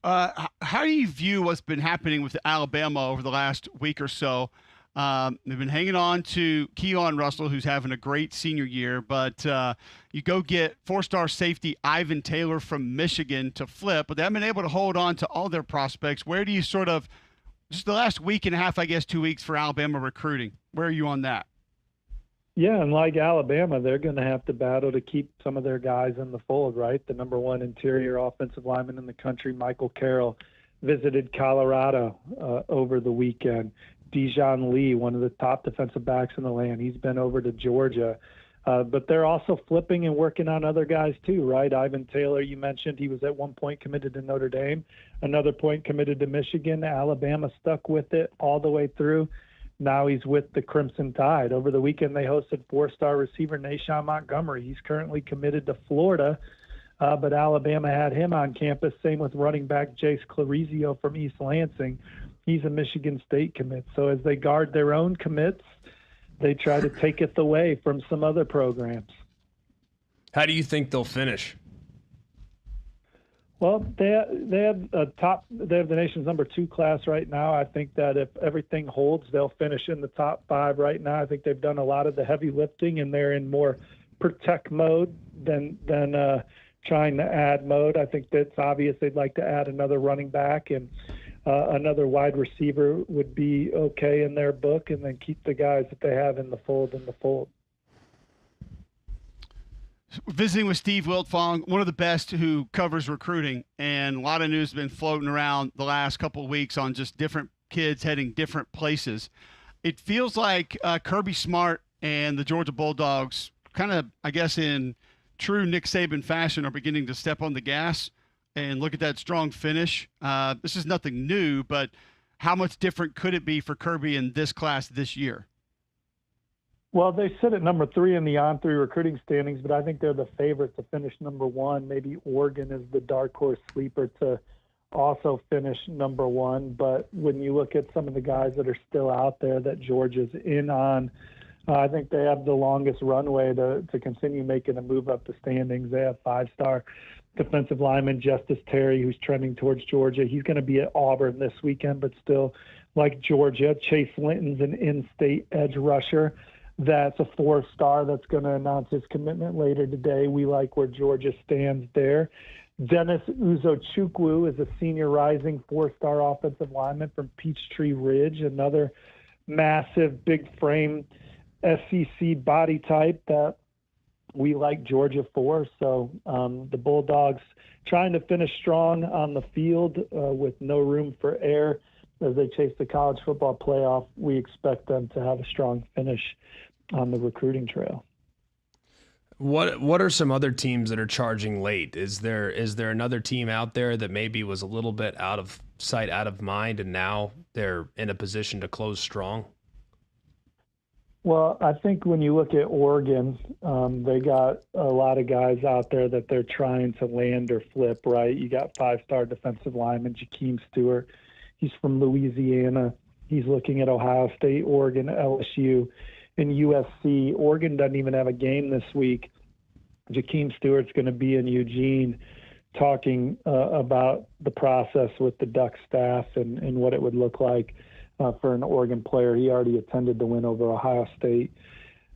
How do you view what's been happening with Alabama over the last week or so? They've been hanging on to Keon Russell, who's having a great senior year, but you go get 4-star safety Ivan Taylor from Michigan to flip, but they haven't been able to hold on to all their prospects. Where do you sort of, just the last week and a half, I guess 2 weeks for Alabama recruiting, where are you on that? Yeah, and like Alabama, they're going to have to battle to keep some of their guys in the fold, right? The number one interior offensive lineman in the country, Michael Carroll, visited Colorado over the weekend. Dijon Lee, one of the top defensive backs in the land, he's been over to Georgia. But they're also flipping and working on other guys too, right? Ivan Taylor, you mentioned, he was at one point committed to Notre Dame, another point committed to Michigan. Alabama stuck with it all the way through. Now he's with the Crimson Tide. Over the weekend, they hosted 4-star receiver Nashawn Montgomery. He's currently committed to Florida, but Alabama had him on campus. Same with running back Jace Clarizio from East Lansing. He's a Michigan State commit. So as they guard their own commits, they try to take it away from some other programs. How do you think they'll finish? Well, they have the nation's number 2 class right now. I think that if everything holds, they'll finish in the top 5 right now. I think they've done a lot of the heavy lifting, and they're in more protect mode than trying to add mode. I think that's obvious. They'd like to add another running back, and another wide receiver would be okay in their book, and then keep the guys that they have in the fold. visiting with Steve Wiltfong, one of the best who covers recruiting, and a lot of news has been floating around the last couple of weeks on just different kids heading different places. It feels like Kirby Smart and the Georgia Bulldogs kind of, I guess, in true Nick Saban fashion, are beginning to step on the gas and look at that strong finish. This is nothing new, but how much different could it be for Kirby in this class this year? Well, they sit at number 3 in the on-3 recruiting standings, but I think they're the favorite to finish number 1. Maybe Oregon is the dark horse sleeper to also finish number 1. But when you look at some of the guys that are still out there that Georgia's in on, I think they have the longest runway to continue making a move up the standings. They have 5-star defensive lineman Justice Terry, who's trending towards Georgia. He's going to be at Auburn this weekend, but still, like Georgia, Chase Linton's an in-state edge rusher. That's a 4-star that's going to announce his commitment later today. We like where Georgia stands there. Dennis Uzochukwu is a senior rising 4-star offensive lineman from Peachtree Ridge, another massive, big frame SEC body type that we like Georgia for. So the Bulldogs trying to finish strong on the field with no room for error as they chase the college football playoff. We expect them to have a strong finish on the recruiting trail. What are some other teams that are charging late? Is there another team out there that maybe was a little bit out of sight, out of mind, and now they're in a position to close strong? Well, I think when you look at Oregon, they got a lot of guys out there that they're trying to land or flip, right? You got 5-star defensive lineman Jakeem Stewart. He's from Louisiana. He's looking at Ohio State, Oregon, LSU, and USC. Oregon doesn't even have a game this week. Jakeem Stewart's going to be in Eugene talking about the process with the Duck staff and what it would look like for an Oregon player. He already attended the win over Ohio State.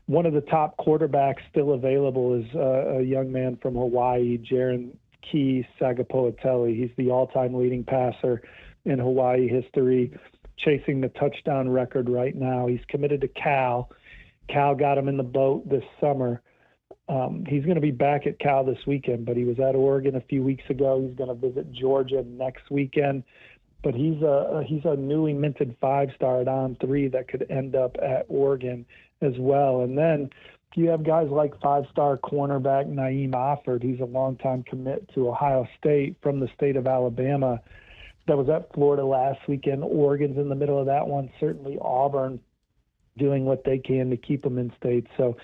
One of the top quarterbacks still available is a young man from Hawaii, Jaron Key Sagapoateli. He's the all-time leading passer in Hawaii history, chasing the touchdown record right now. He's committed to Cal. Cal got him in the boat this summer. He's going to be back at Cal this weekend, but he was at Oregon a few weeks ago. He's going to visit Georgia next weekend. But he's a newly minted 5-star at on-3 that could end up at Oregon as well. And then you have guys like 5-star cornerback Naeem Offord, who's a longtime commit to Ohio State from the state of Alabama, that was at Florida last weekend. Oregon's in the middle of that one. Certainly Auburn doing what they can to keep them in state. So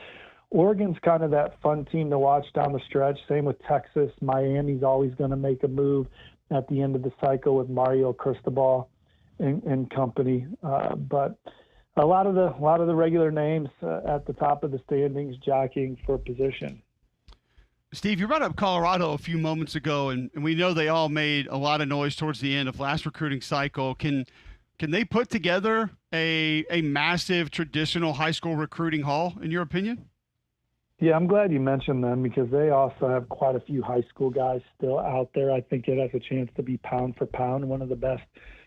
Oregon's kind of that fun team to watch down the stretch. Same with Texas. Miami's always going to make a move at the end of the cycle with Mario Cristobal and company. But a lot of the regular names at the top of the standings jockeying for position. Steve, you brought up Colorado a few moments ago, and we know they all made a lot of noise towards the end of last recruiting cycle. Can they put together a massive traditional high school recruiting haul, in your opinion? Yeah, I'm glad you mentioned them because they also have quite a few high school guys still out there. I think it has a chance to be pound for pound one of the best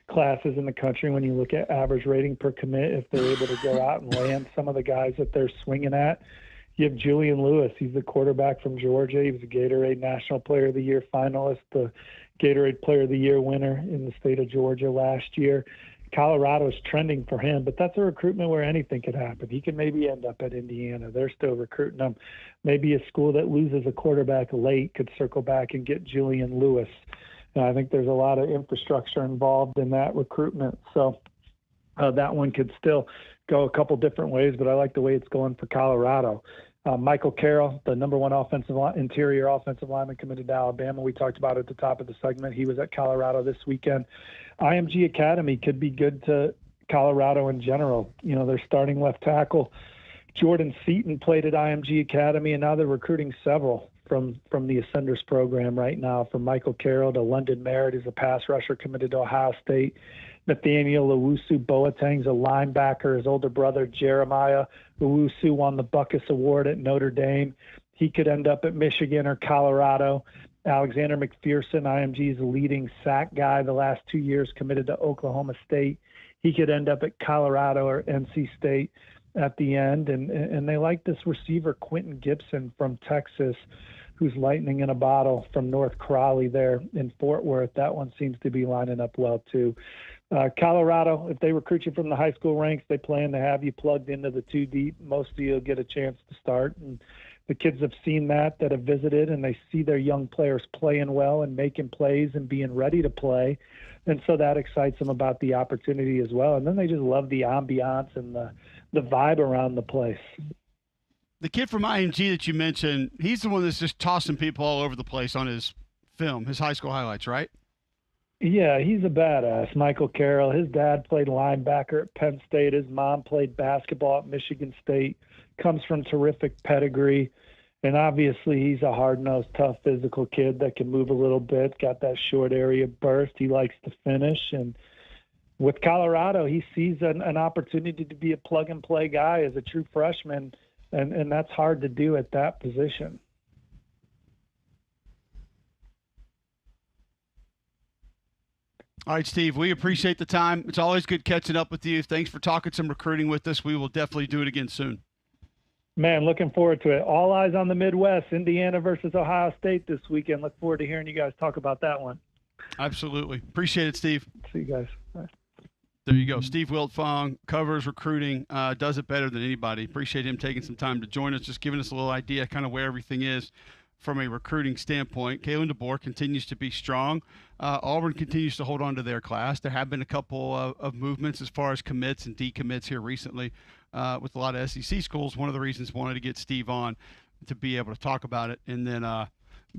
classes in the country when you look at average rating per commit, if they're able to go out and land some of the guys that they're swinging at. You have Julian Lewis. He's the quarterback from Georgia. He was a Gatorade National Player of the Year finalist, the Gatorade Player of the Year winner in the state of Georgia last year. Colorado is trending for him, but that's a recruitment where anything could happen. He could maybe end up at Indiana. They're still recruiting him. Maybe a school that loses a quarterback late could circle back and get Julian Lewis. And I think there's a lot of infrastructure involved in that recruitment. So that one could still go a couple different ways, but I like the way it's going for Colorado. Michael Carroll, the number one interior offensive lineman committed to Alabama. We talked about it at the top of the segment. He was at Colorado this weekend. IMG Academy could be good to Colorado in general. You know, their starting left tackle, Jordan Seaton, played at IMG Academy, and now they're recruiting several from the Ascenders program right now, from Michael Carroll to London Merritt, who's a pass rusher committed to Ohio State. Nathaniel Owusu Boateng's a linebacker. His older brother, Jeremiah Owusu, won the Buckus Award at Notre Dame. He could end up at Michigan or Colorado. Alexander McPherson, IMG's leading sack guy the last 2 years, committed to Oklahoma State. He could end up at Colorado or NC State. at the end, and they like this receiver Quentin Gibson from Texas, who's lightning in a bottle from North Crawley there in Fort Worth. That one seems to be lining up well too. Colorado, if they recruit you from the high school ranks, they plan to have you plugged into the 2 deep. Most of you will get a chance to start, and the kids have seen that have visited, and they see their young players playing well and making plays and being ready to play. And so that excites them about the opportunity as well. And then they just love the ambiance and the vibe around the place. The kid from IMG that you mentioned, he's the one that's just tossing people all over the place on his film, his high school highlights, right? Yeah, he's a badass. Michael Carroll. His dad played linebacker at Penn State. His mom played basketball at Michigan State. Comes from terrific pedigree. And obviously he's a hard-nosed, tough, physical kid that can move a little bit, got that short area burst. He likes to finish. And with Colorado, he sees an opportunity to be a plug-and-play guy as a true freshman, and that's hard to do at that position. All right, Steve, we appreciate the time. It's always good catching up with you. Thanks for talking some recruiting with us. We will definitely do it again soon. Man, looking forward to it. All eyes on the Midwest, Indiana versus Ohio State this weekend. Look forward to hearing you guys talk about that one. Absolutely. Appreciate it, Steve. See you guys. Bye. There you go. Steve Wiltfong covers recruiting, does it better than anybody. Appreciate him taking some time to join us, just giving us a little idea kind of where everything is from a recruiting standpoint. Kalen DeBoer continues to be strong. Auburn continues to hold on to their class. There have been a couple of movements as far as commits and decommits here recently with a lot of SEC schools. One of the reasons I wanted to get Steve on to be able to talk about it and then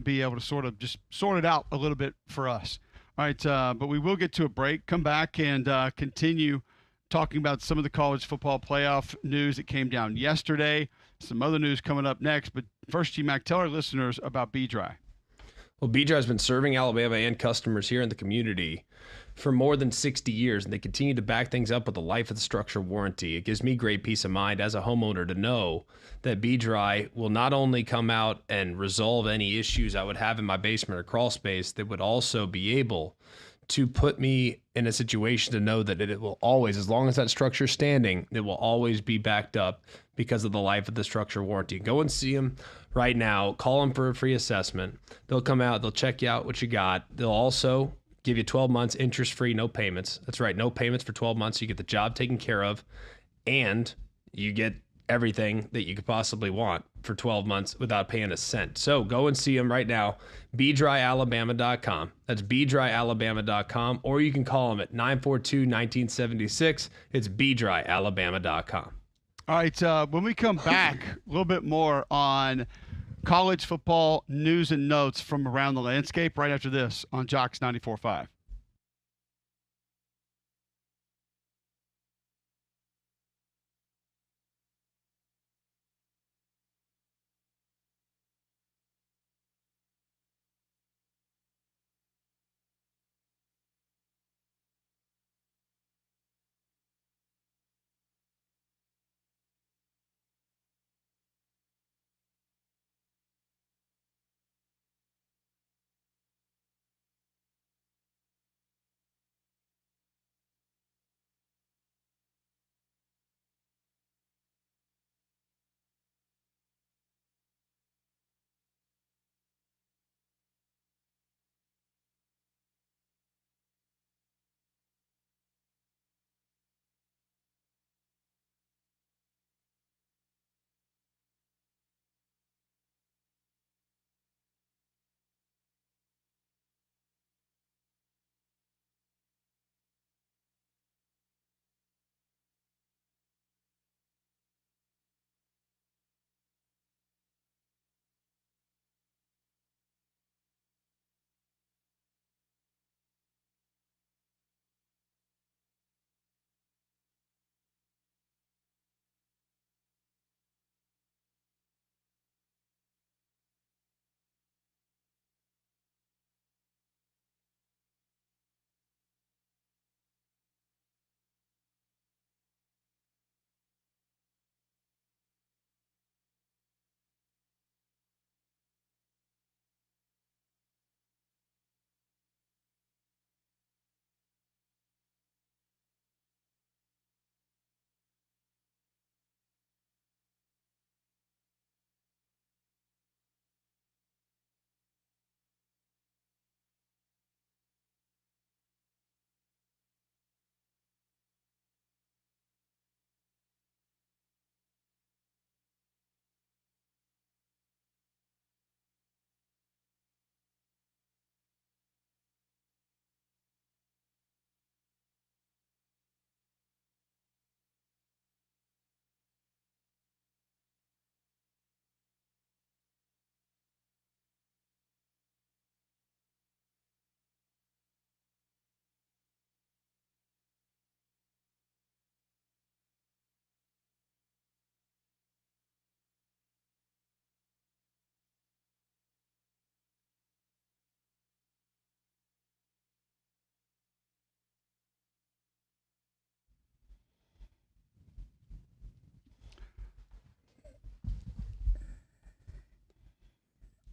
be able to sort of just sort it out a little bit for us. All right, but we will get to a break, come back, and continue talking about some of the college football playoff news that came down yesterday, some other news coming up next. But first, G-Mac, tell our listeners about B-Dry. Well, B-Dry has been serving Alabama and customers here in the community for more than 60 years, and they continue to back things up with a life of the structure warranty. It gives me great peace of mind as a homeowner to know that B-Dry will not only come out and resolve any issues I would have in my basement or crawl space, they would also be able to put me in a situation to know that it will always, as long as that structure is standing, it will always be backed up because of the life of the structure warranty. Go and see them right now. Call them for a free assessment. They'll come out. They'll check you out what you got. They'll also give you 12 months interest-free, no payments. That's right, no payments for 12 months. You get the job taken care of, and you get everything that you could possibly want for 12 months without paying a cent. So go and see them right now, bdryalabama.com. That's bdryalabama.com, or you can call them at 942-1976. It's bdryalabama.com. All right, when we come back, a little bit more on college football news and notes from around the landscape right after this on Jocks 94.5.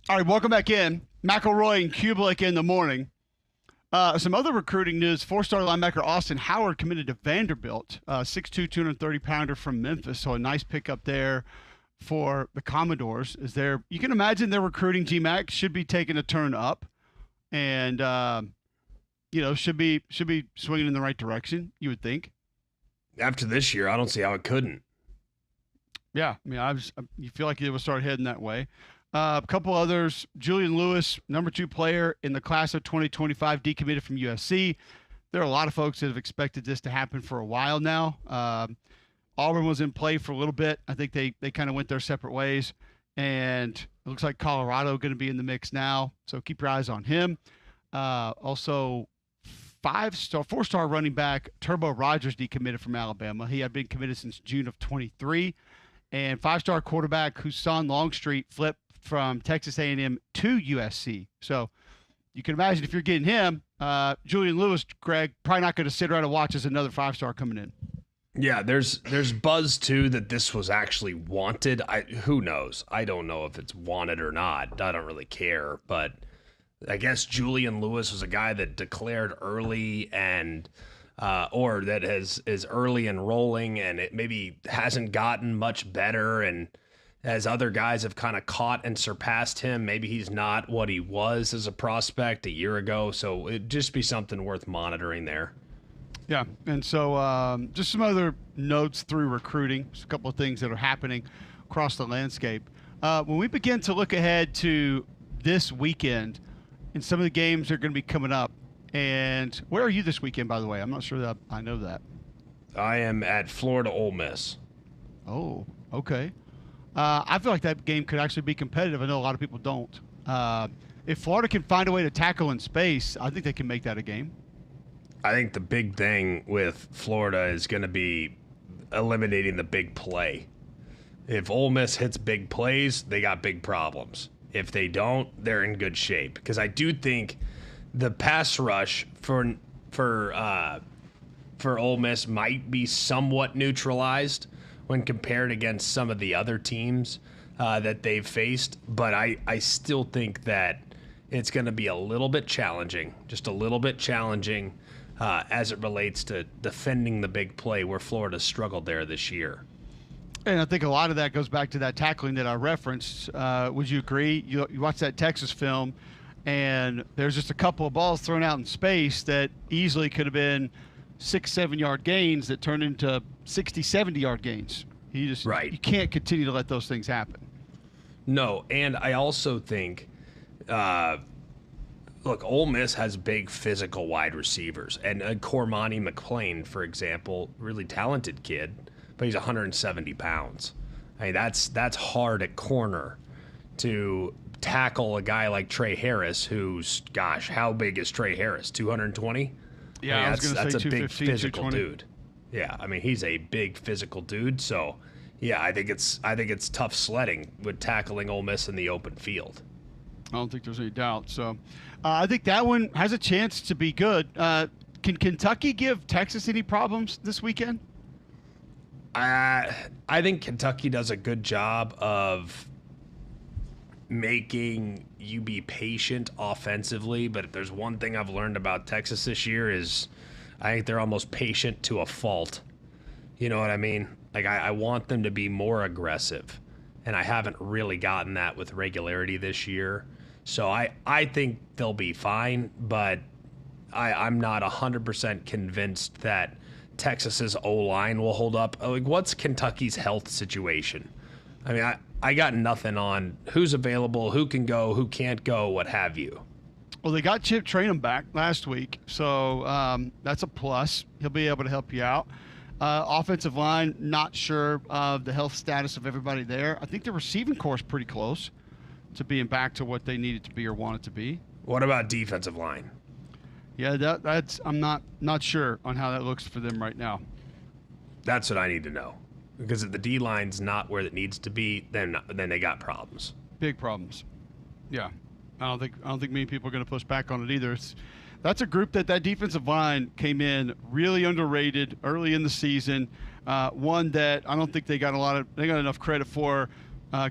All right, welcome back in. McElroy and Kublik in the morning. Some other recruiting news. 4-star linebacker Austin Howard committed to Vanderbilt, 6'2", 230-pounder from Memphis. So a nice pickup there for the Commodores. You can imagine their recruiting, GMAC, should be taking a turn up and, should be swinging in the right direction, you would think. After this year, I don't see how it couldn't. Yeah, I mean, you feel like it would start heading that way. A couple others. Julian Lewis, number 2 player in the class of 2025, decommitted from USC. There are a lot of folks that have expected this to happen for a while now. Auburn was in play for a little bit. I think they kind of went their separate ways. And it looks like Colorado going to be in the mix now. So keep your eyes on him. Also, 4-star running back Turbo Rogers decommitted from Alabama. He had been committed since June of 23. And 5-star quarterback Husan Longstreet flipped from Texas A&M to USC. So you can imagine if you're getting him, Julian Lewis, Greg, probably not going to sit around and watch as another 5-star coming in. Yeah, there's buzz too that this was actually wanted. Who knows? I don't know if it's wanted or not. I don't really care. But I guess Julian Lewis was a guy that declared early and or that is early enrolling, and it maybe hasn't gotten much better. And as other guys have kind of caught and surpassed him, maybe he's not what he was as a prospect a year ago. So it'd just be something worth monitoring there. Yeah, and so just some other notes through recruiting, just a couple of things that are happening across the landscape. When we begin to look ahead to this weekend and some of the games that are going to be coming up, and where are you this weekend, by the way? I'm not sure that I know that. I am at Florida Ole Miss. Oh, okay. I feel like that game could actually be competitive. I know a lot of people don't. If Florida can find a way to tackle in space, I think they can make that a game. I think the big thing with Florida is going to be eliminating the big play. If Ole Miss hits big plays, they got big problems. If they don't, they're in good shape. Because I do think the pass rush for Ole Miss might be somewhat neutralized when compared against some of the other teams that they've faced. But I still think that it's going to be a little bit challenging, just a little bit challenging as it relates to defending the big play where Florida struggled there this year. And I think a lot of that goes back to that tackling that I referenced. Would you agree? You watch that Texas film, and there's just a couple of balls thrown out in space that easily could have been 6-7 yard gains that turned into 60-70 yard gains. You can't continue to let those things happen. No, and I also think, look, Ole Miss has big physical wide receivers, and Cormani McClain, for example, really talented kid, but he's 170 pounds. I mean, that's hard at corner to tackle a guy like Trey Harris, who's, gosh, how big is Trey Harris? 220? Yeah, I was going to say that's a big 215, physical 220. dude. Yeah, I mean, he's a big physical dude. So, yeah, I think it's tough sledding with tackling Ole Miss in the open field. I don't think there's any doubt. So, I think that one has a chance to be good. Can Kentucky give Texas any problems this weekend? I think Kentucky does a good job of making you be patient offensively, but if there's one thing I've learned about Texas this year is I think they're almost patient to a fault. You know what I mean? Like I want them to be more aggressive, and I haven't really gotten that with regularity this year. So I think they'll be fine, but I'm not 100% convinced that Texas's O-line will hold up. Like, what's Kentucky's health situation? I mean, I got nothing on who's available, who can go, who can't go, what have you. Well, they got Chip Trayanum back last week, so that's a plus. He'll be able to help you out. Offensive line, not sure of the health status of everybody there. I think the receiving corps is pretty close to being back to what they needed to be or wanted to be. What about defensive line? Yeah, that's I'm not sure on how that looks for them right now. That's what I need to know. Because if the D-line's not where it needs to be, then they got problems. Big problems. Yeah. I don't think many people are going to push back on it either. That's a group that defensive line came in really underrated early in the season. One that I don't think they got enough credit for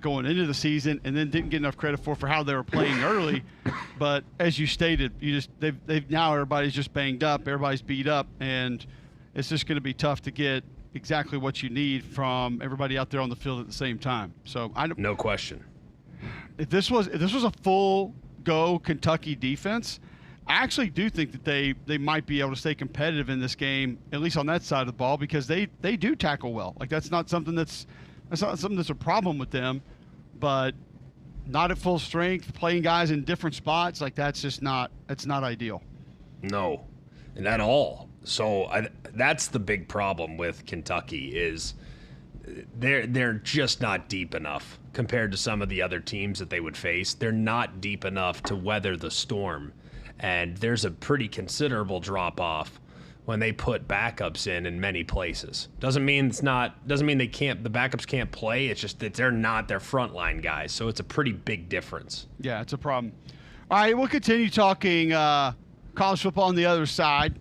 going into the season, and then didn't get enough credit for how they were playing early. But as you stated, they've now everybody's just banged up, everybody's beat up, and it's just going to be tough to get exactly what you need from everybody out there on the field at the same time. So no question. If this was a full go Kentucky defense, I actually do think that they might be able to stay competitive in this game, at least on that side of the ball, because they do tackle well. Like that's not something that's a problem with them, but not at full strength, playing guys in different spots, like that's not ideal. No, and at all. So that's the big problem with Kentucky is they're just not deep enough compared to some of the other teams that they would face. They're not deep enough to weather the storm, and there's a pretty considerable drop off when they put backups in many places. Doesn't mean the backups can't play. It's just that they're not their frontline guys. So it's a pretty big difference. Yeah, it's a problem. All right, we'll continue talking college football on the other side.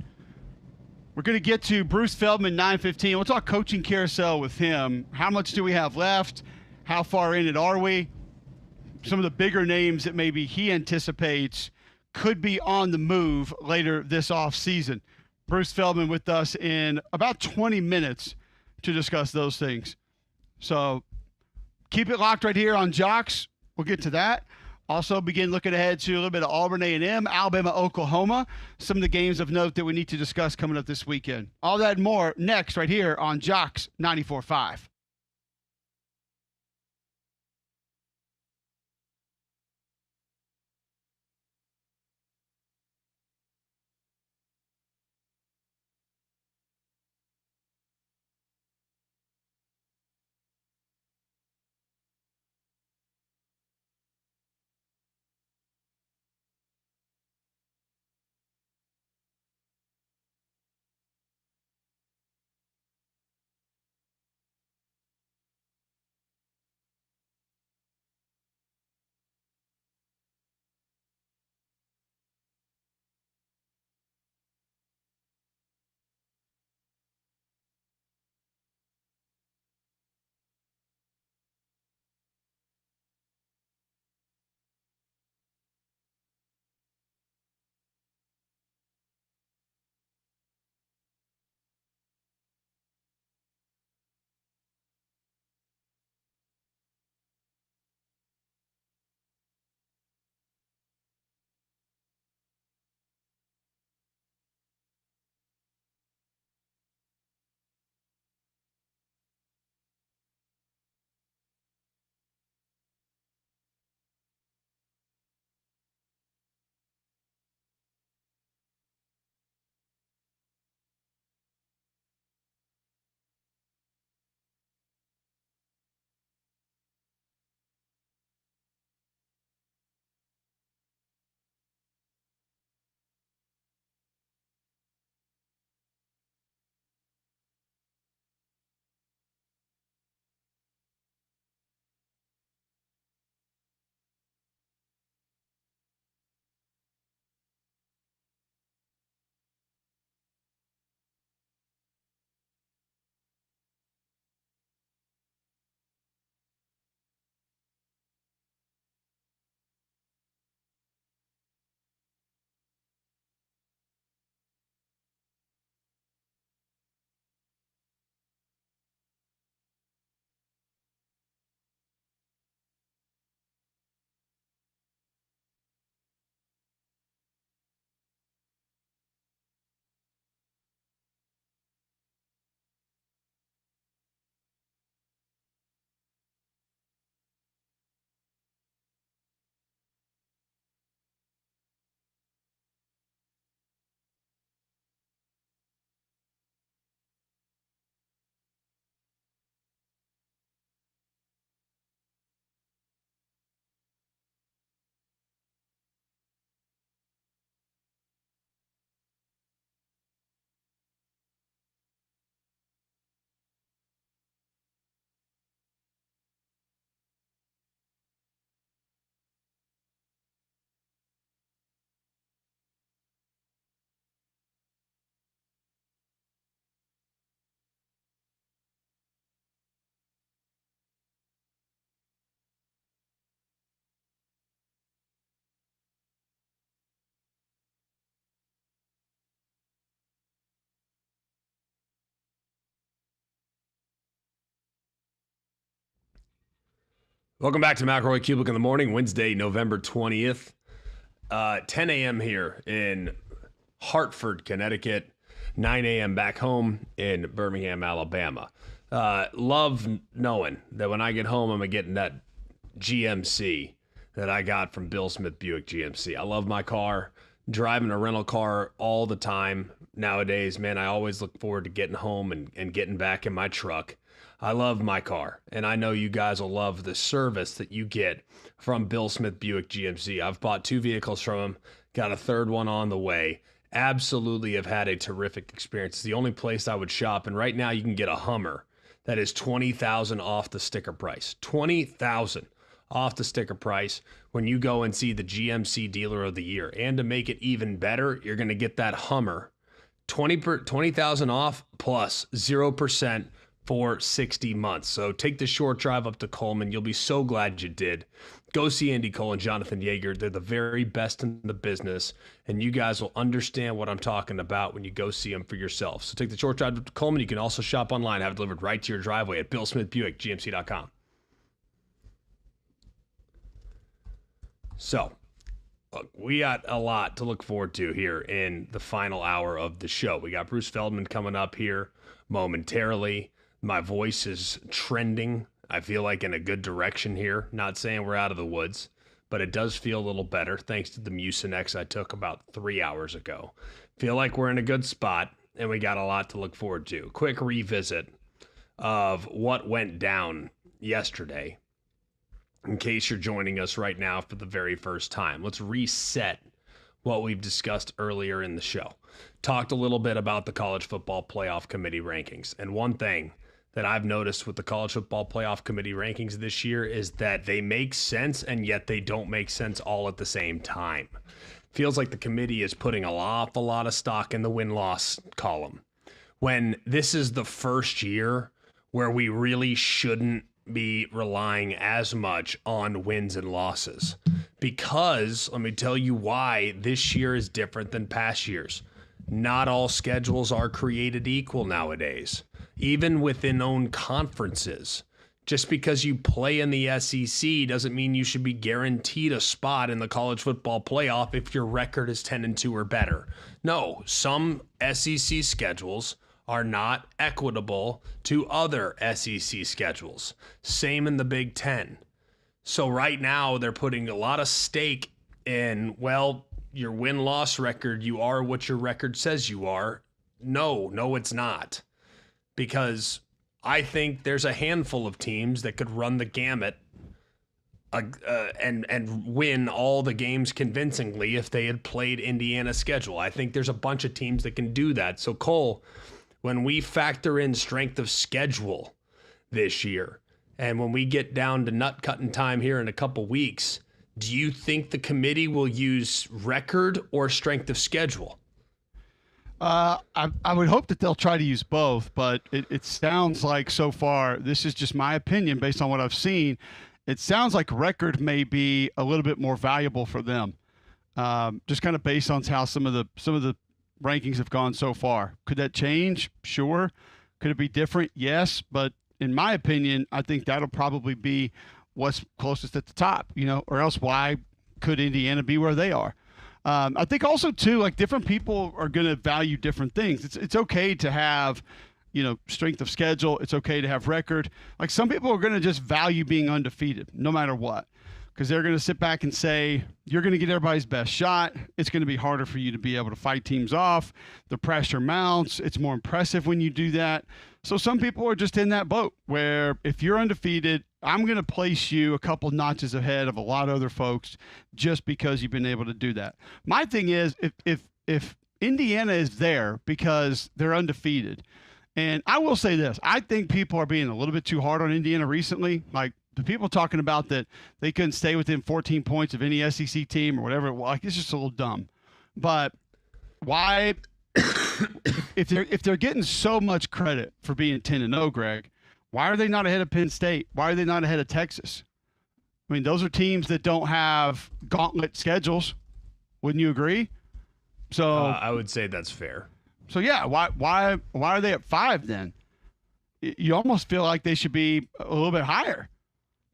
We're going to get to Bruce Feldman, 9:15. We'll talk coaching carousel with him. How much do we have left? How far in it are we? Some of the bigger names that maybe he anticipates could be on the move later this offseason. Bruce Feldman with us in about 20 minutes to discuss those things. So keep it locked right here on Jocks. We'll get to that. Also begin looking ahead to a little bit of Auburn A&M, Alabama, Oklahoma, some of the games of note that we need to discuss coming up this weekend. All that and more next right here on Jocks 94.5. Welcome back to McElroy Cubic in the Morning, Wednesday, November 20th, 10 a.m. here in Hartford, Connecticut, 9 a.m. back home in Birmingham, Alabama. Love knowing that when I get home, I'm getting that GMC that I got from Bill Smith Buick GMC. I love my car, driving a rental car all the time nowadays. Man, I always look forward to getting home and getting back in my truck. I love my car, and I know you guys will love the service that you get from Bill Smith Buick GMC. I've bought 2 vehicles from him, got a third one on the way. Absolutely have had a terrific experience. It's the only place I would shop, and right now you can get a Hummer that is $20,000 off the sticker price. $20,000 off the sticker price when you go and see the GMC Dealer of the Year. And to make it even better, you're going to get that Hummer $20,000 off plus 0% for 60 months. So take the short drive up to Coleman. You'll be so glad you did. Go see Andy Cole and Jonathan Yeager. They're the very best in the business, and you guys will understand what I'm talking about when you go see them for yourself. So take the short drive up to Coleman. You can also shop online, have it delivered right to your driveway at BillSmithBuickGMC.com. So, look, we got a lot to look forward to here in the final hour of the show. We got Bruce Feldman coming up here momentarily. My voice is trending, I feel like, in a good direction here. Not saying we're out of the woods, but it does feel a little better thanks to the Mucinex I took about 3 hours ago. Feel like we're in a good spot, and we got a lot to look forward to. Quick revisit of what went down yesterday, in case you're joining us right now for the very first time. Let's reset what we've discussed earlier in the show. Talked a little bit about the College Football Playoff Committee rankings, and one thing that I've noticed with the College Football Playoff Committee rankings this year is that they make sense, and yet they don't make sense all at the same time. Feels like the committee is putting an awful lot of stock in the win-loss column, when this is the first year where we really shouldn't be relying as much on wins and losses. Because, let me tell you why this year is different than past years. Not all schedules are created equal nowadays, even within own conferences. Just because you play in the SEC doesn't mean you should be guaranteed a spot in the college football playoff if your record is 10-2 or better. No, some SEC schedules are not equitable to other SEC schedules. Same in the Big Ten. So right now they're putting a lot of stake in, well, your win-loss record, you are what your record says you are. No, it's not. Because I think there's a handful of teams that could run the gamut and win all the games convincingly if they had played Indiana's schedule. I think there's a bunch of teams that can do that. So Cole, when we factor in strength of schedule this year, and when we get down to nut cutting time here in a couple weeks, do you think the committee will use record or strength of schedule? I would hope that they'll try to use both, but it sounds like so far, this is just my opinion based on what I've seen, it sounds like record may be a little bit more valuable for them, just kind of based on how some of the rankings have gone so far. Could that change? Sure. Could it be different? Yes, but in my opinion, I think that'll probably be what's closest at the top, or else why could Indiana be where they are? I think also too, like, different people are going to value different things. It's okay to have, strength of schedule. It's okay to have record. Like, some people are going to just value being undefeated no matter what, because they're going to sit back and say, you're going to get everybody's best shot. It's going to be harder for you to be able to fight teams off. The pressure mounts. It's more impressive when you do that. So some people are just in that boat where if you're undefeated, I'm going to place you a couple notches ahead of a lot of other folks just because you've been able to do that. My thing is, if Indiana is there because they're undefeated, and I will say this, I think people are being a little bit too hard on Indiana recently. Like, the people talking about that they couldn't stay within 14 points of any SEC team or whatever, like, it's just a little dumb. But why, if they're getting so much credit for being 10-0, Greg, why are they not ahead of Penn State? Why are they not ahead of Texas? I mean, those are teams that don't have gauntlet schedules. Wouldn't you agree? So I would say that's fair. So yeah, why are they at 5 then? You almost feel like they should be a little bit higher.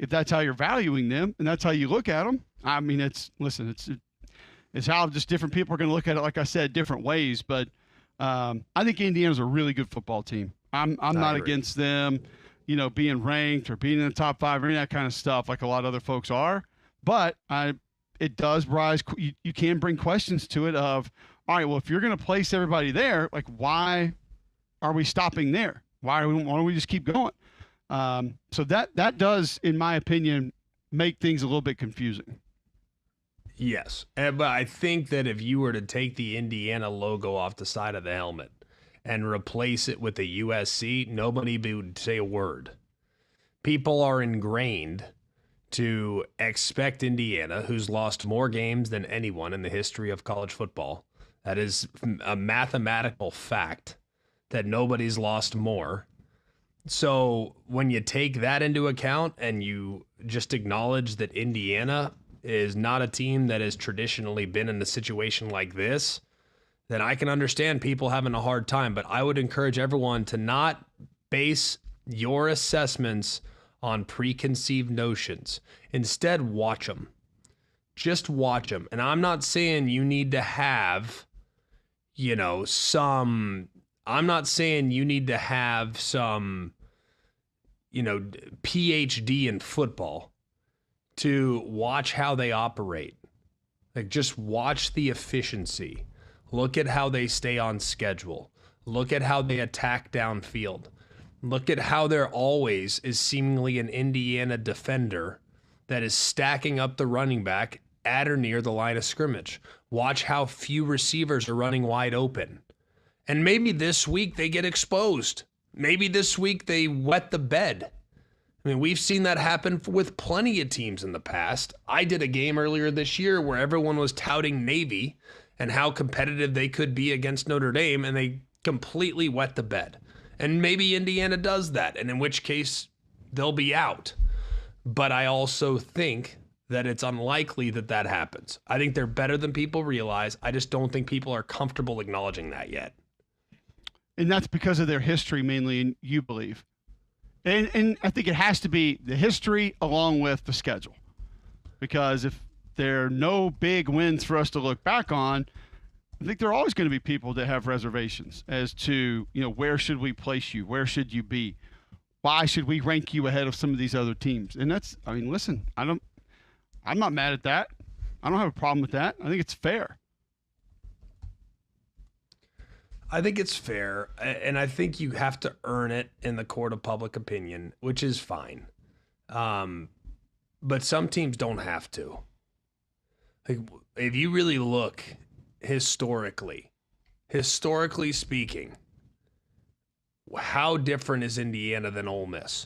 if that's how you're valuing them and that's how you look at them, I mean, it's how just different people are going to look at it. Like I said, different ways. But I think Indiana's a really good football team. I'm not against them, being ranked or being in the top 5 or any of that kind of stuff like a lot of other folks are. But it does rise. You can bring questions to it of, all right, well, if you're going to place everybody there, like, why are we stopping there? Why don't we just keep going? So that does, in my opinion, make things a little bit confusing. Yes, but I think that if you were to take the Indiana logo off the side of the helmet and replace it with the USC, nobody would say a word. People are ingrained to expect Indiana, who's lost more games than anyone in the history of college football. That is a mathematical fact that nobody's lost more. So when you take that into account and you just acknowledge that Indiana is not a team that has traditionally been in a situation like this, then I can understand people having a hard time. But I would encourage everyone to not base your assessments on preconceived notions. Instead, watch them. Just watch them. And I'm not saying you need to have, some PhD in football to watch how they operate. Like, just watch the efficiency. Look at how they stay on schedule. Look at how they attack downfield. Look at how there always is seemingly an Indiana defender that is stacking up the running back at or near the line of scrimmage. Watch how few receivers are running wide open. And maybe this week they get exposed. Maybe this week they wet the bed. I mean, we've seen that happen with plenty of teams in the past. I did a game earlier this year where everyone was touting Navy and how competitive they could be against Notre Dame, and they completely wet the bed. And maybe Indiana does that, and in which case they'll be out. But I also think that it's unlikely that that happens. I think they're better than people realize. I just don't think people are comfortable acknowledging that yet. And that's because of their history mainly, and you believe. And I think it has to be the history along with the schedule. Because if there are no big wins for us to look back on, I think there are always going to be people that have reservations as to, where should we place you? Where should you be? Why should we rank you ahead of some of these other teams? And listen, I'm not mad at that. I don't have a problem with that. I think it's fair. I think it's fair, and I think you have to earn it in the court of public opinion, which is fine. But some teams don't have to. Like, if you really look historically speaking, how different is Indiana than Ole Miss?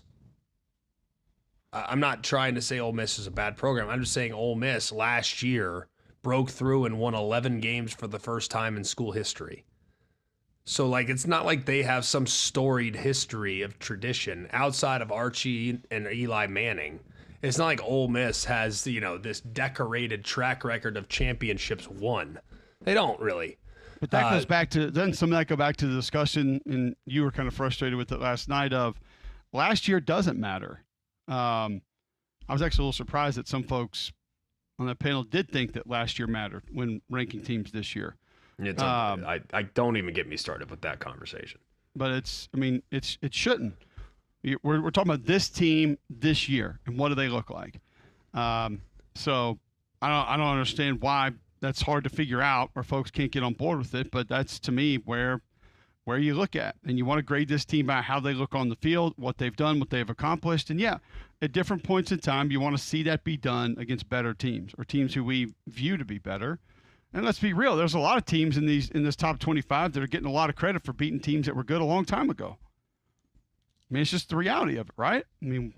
I'm not trying to say Ole Miss is a bad program. I'm just saying Ole Miss last year broke through and won 11 games for the first time in school history. So, it's not like they have some storied history of tradition outside of Archie and Eli Manning. It's not like Ole Miss has, this decorated track record of championships won. They don't really. But that goes back to, doesn't some of that go back to the discussion, and you were kind of frustrated with it last night, of last year doesn't matter. I was actually a little surprised that some folks on that panel did think that last year mattered when ranking teams this year. I don't even get me started with that conversation. But it shouldn't. We're talking about this team this year and what do they look like. So I don't understand why that's hard to figure out or folks can't get on board with it. But that's, to me, where you look at, and you want to grade this team by how they look on the field, what they've done, what they've accomplished. And yeah, at different points in time, you want to see that be done against better teams or teams who we view to be better. And let's be real, there's a lot of teams in this top 25 that are getting a lot of credit for beating teams that were good a long time ago. I mean, it's just the reality of it, right? I mean,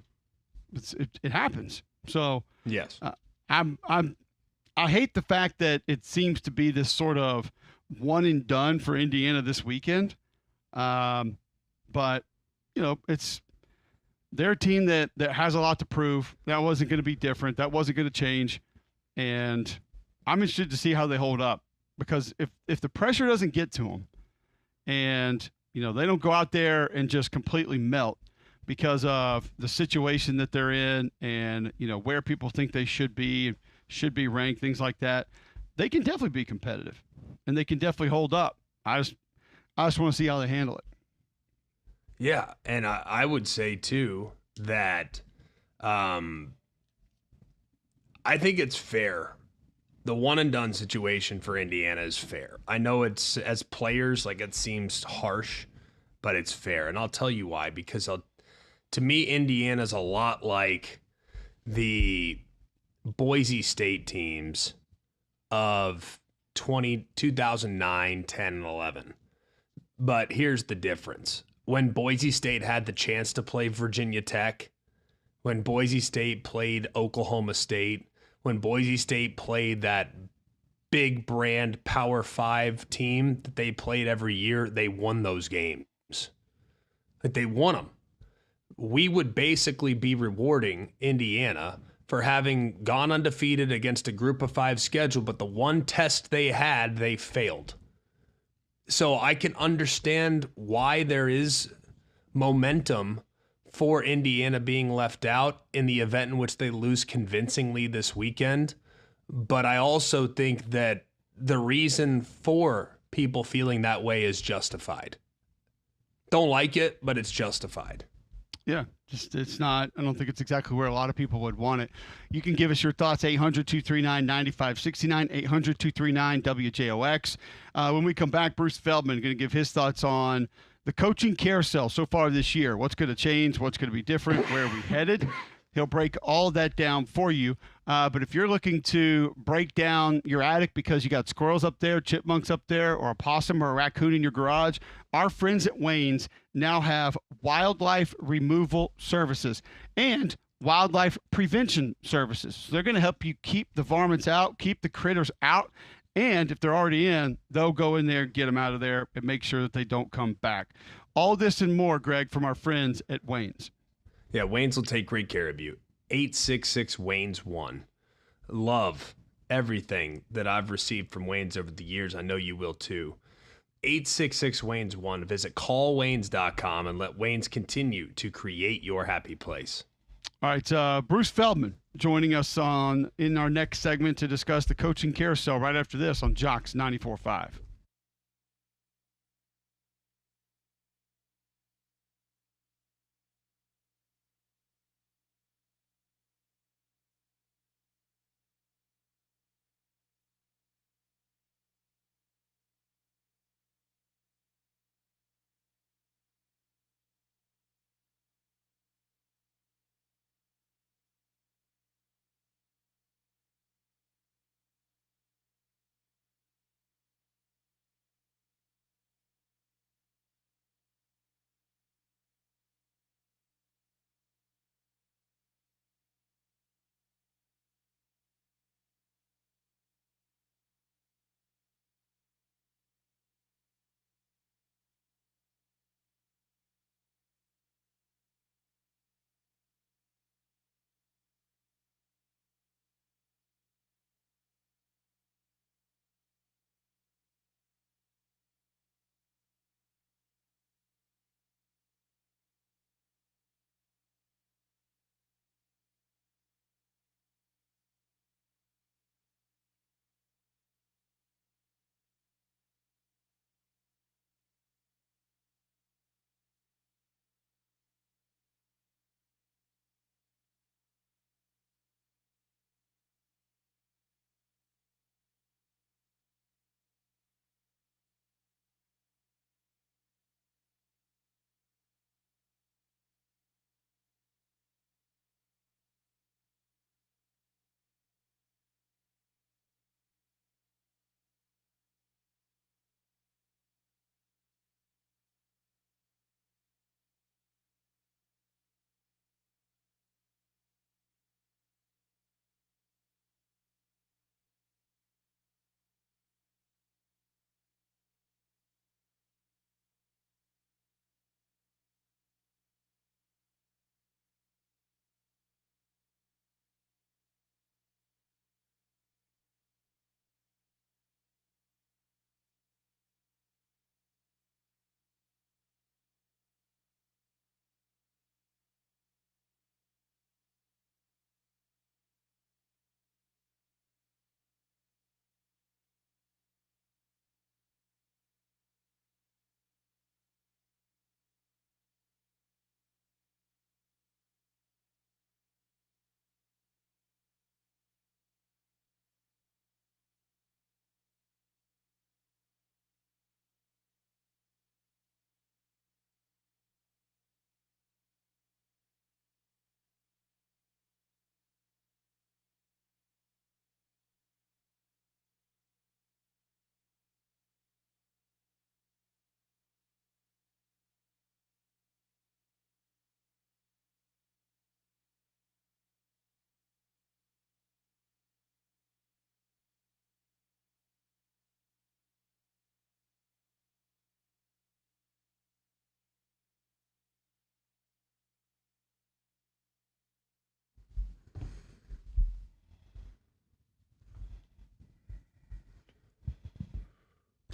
it happens. So yes, I hate the fact that it seems to be this sort of one and done for Indiana this weekend. But it's their team that has a lot to prove. That wasn't going to be different. That wasn't going to change, and I'm interested to see how they hold up, because if the pressure doesn't get to them and, they don't go out there and just completely melt, because of the situation that they're in and, where people think they should be ranked, things like that, they can definitely be competitive and they can definitely hold up. I just want to see how they handle it. Yeah, and I would say too that I think it's fair. The one and done situation for Indiana is fair. I know it's, as players, like, it seems harsh, but it's fair. And I'll tell you why, because to me, Indiana's a lot like the Boise State teams of 2009, 10, and 11. But here's the difference. When Boise State had the chance to play Virginia Tech, when Boise State played Oklahoma State, when Boise State played that big brand Power 5 team that they played every year, they won those games. Like, they won them. We would basically be rewarding Indiana for having gone undefeated against a group of 5 schedule, but the one test they had, they failed. So I can understand why there is momentum for Indiana being left out in the event in which they lose convincingly this weekend. But I also think that the reason for people feeling that way is justified. Don't like it, but it's justified. Yeah, it's not, I don't think it's exactly where a lot of people would want it. You can give us your thoughts, 800-239-9569, 800-239-WJOX. When we come back, Bruce Feldman going to give his thoughts on the coaching carousel so far this year. What's going to change? What's going to be different? Where are we headed? He'll break all that down for you. But if you're looking to break down your attic because you got squirrels up there, chipmunks up there, or a possum or a raccoon in your garage, our friends at Wayne's now have wildlife removal services and wildlife prevention services. So they're going to help you keep the varmints out, keep the critters out, and if they're already in, they'll go in there and get them out of there and make sure that they don't come back. All this and more, Greg, from our friends at Wayne's. Yeah, Wayne's will take great care of you. 866-WAYNES-1. Love everything that I've received from Wayne's over the years. I know you will too. 866-WAYNES-1. Visit callwaynes.com and let Wayne's continue to create your happy place. All right, Bruce Feldman joining us in our next segment to discuss the coaching carousel right after this on Jocks 94.5.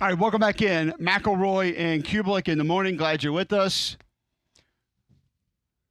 All right, welcome back in. McElroy and Kublik in the morning. Glad you're with us.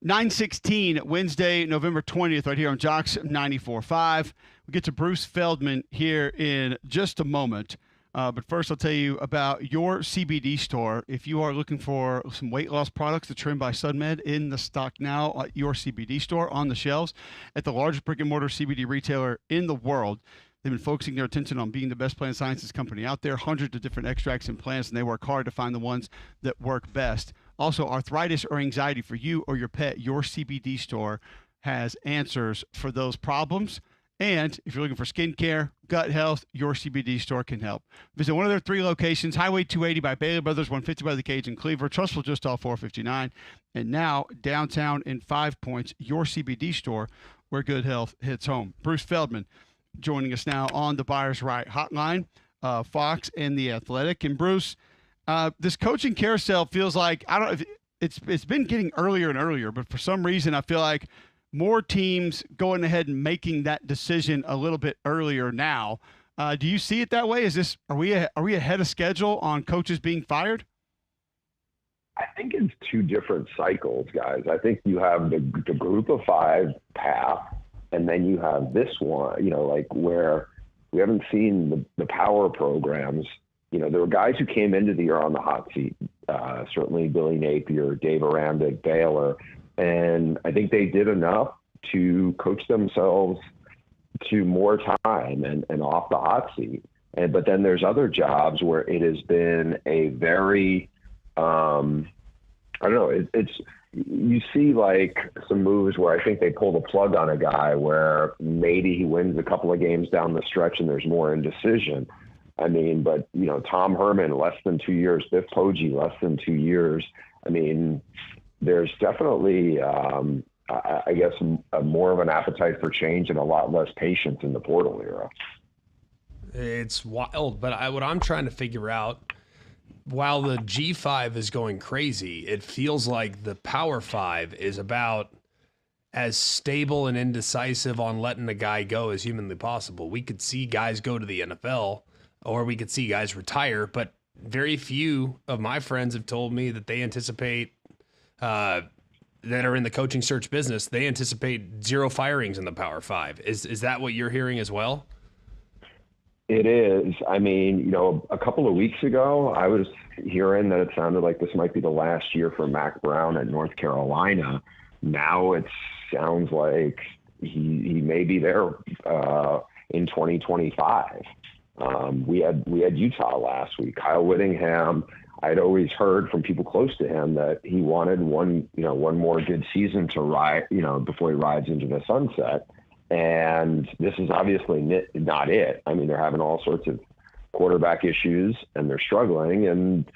9:16 Wednesday, November 20th, right here on Jocks 94.5. We get to Bruce Feldman here in just a moment. But first, I'll tell you about your CBD store. If you are looking for some weight loss products to trim by SunMed, in the stock now at your CBD store on the shelves at the largest brick-and-mortar CBD retailer in the world. They've been focusing their attention on being the best plant sciences company out there, hundreds of different extracts and plants, and they work hard to find the ones that work best. Also, arthritis or anxiety for you or your pet, your CBD store has answers for those problems. And if you're looking for skincare, gut health, your CBD store can help. Visit one of their 3 locations, Highway 280 by Bailey Brothers, 150 by the Cage in Cleaver, Trustful just off 459, and now downtown in 5 Points, your CBD store where good health hits home. Bruce Feldman joining us now on the Buyers Right hotline, Fox and The Athletic. And Bruce, this coaching carousel feels like, I don't know if it's been getting earlier and earlier, but for some reason I feel like more teams going ahead and making that decision a little bit earlier now. Do you see it that way? Are we ahead of schedule on coaches being fired? I think it's 2 different cycles, guys. I think you have the group of 5 path, and then you have this one, like where we haven't seen the power programs. There were guys who came into the year on the hot seat, certainly Billy Napier, Dave Arambic, Baylor. And I think they did enough to coach themselves to more time and off the hot seat. But then there's other jobs where it has been a very, you see like some moves where I think they pull the plug on a guy where maybe he wins a couple of games down the stretch and there's more indecision. But Tom Herman, less than 2 years, Biff Poggi, less than 2 years. There's definitely, I guess, more of an appetite for change and a lot less patience in the portal era. It's wild, but what I'm trying to figure out, while the G5 is going crazy, it feels like the Power 5 is about as stable and indecisive on letting a guy go as humanly possible. We could see guys go to the NFL, or we could see guys retire, but very few of my friends have told me that they anticipate that are in the coaching search business, they anticipate 0 firings in the Power 5. Is that what you're hearing as well? It is. A couple of weeks ago, I was hearing that it sounded like this might be the last year for Mack Brown at North Carolina. Now it sounds like he may be there in 2025. We had Utah last week. Kyle Whittingham, I'd always heard from people close to him that he wanted one more good season to ride, before he rides into the sunset. And this is obviously not it. They're having all sorts of quarterback issues and they're struggling. And,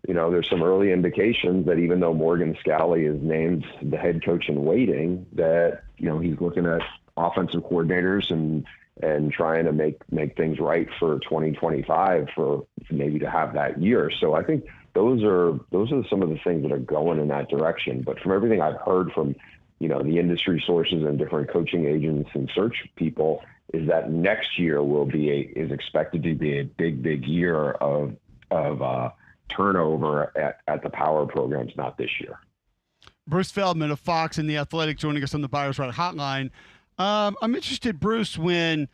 there's some early indications that even though Morgan Scalley is named the head coach in waiting, that, he's looking at offensive coordinators and trying to make things right for 2025 for maybe to have that year. So I think those are some of the things that are going in that direction. But from everything I've heard from, the industry sources and different coaching agents and search people, is that next year is expected to be a big year of turnover at the power programs, not this year. Bruce Feldman of Fox and The Athletic joining us on the Buyers Right hotline. I'm interested, Bruce, when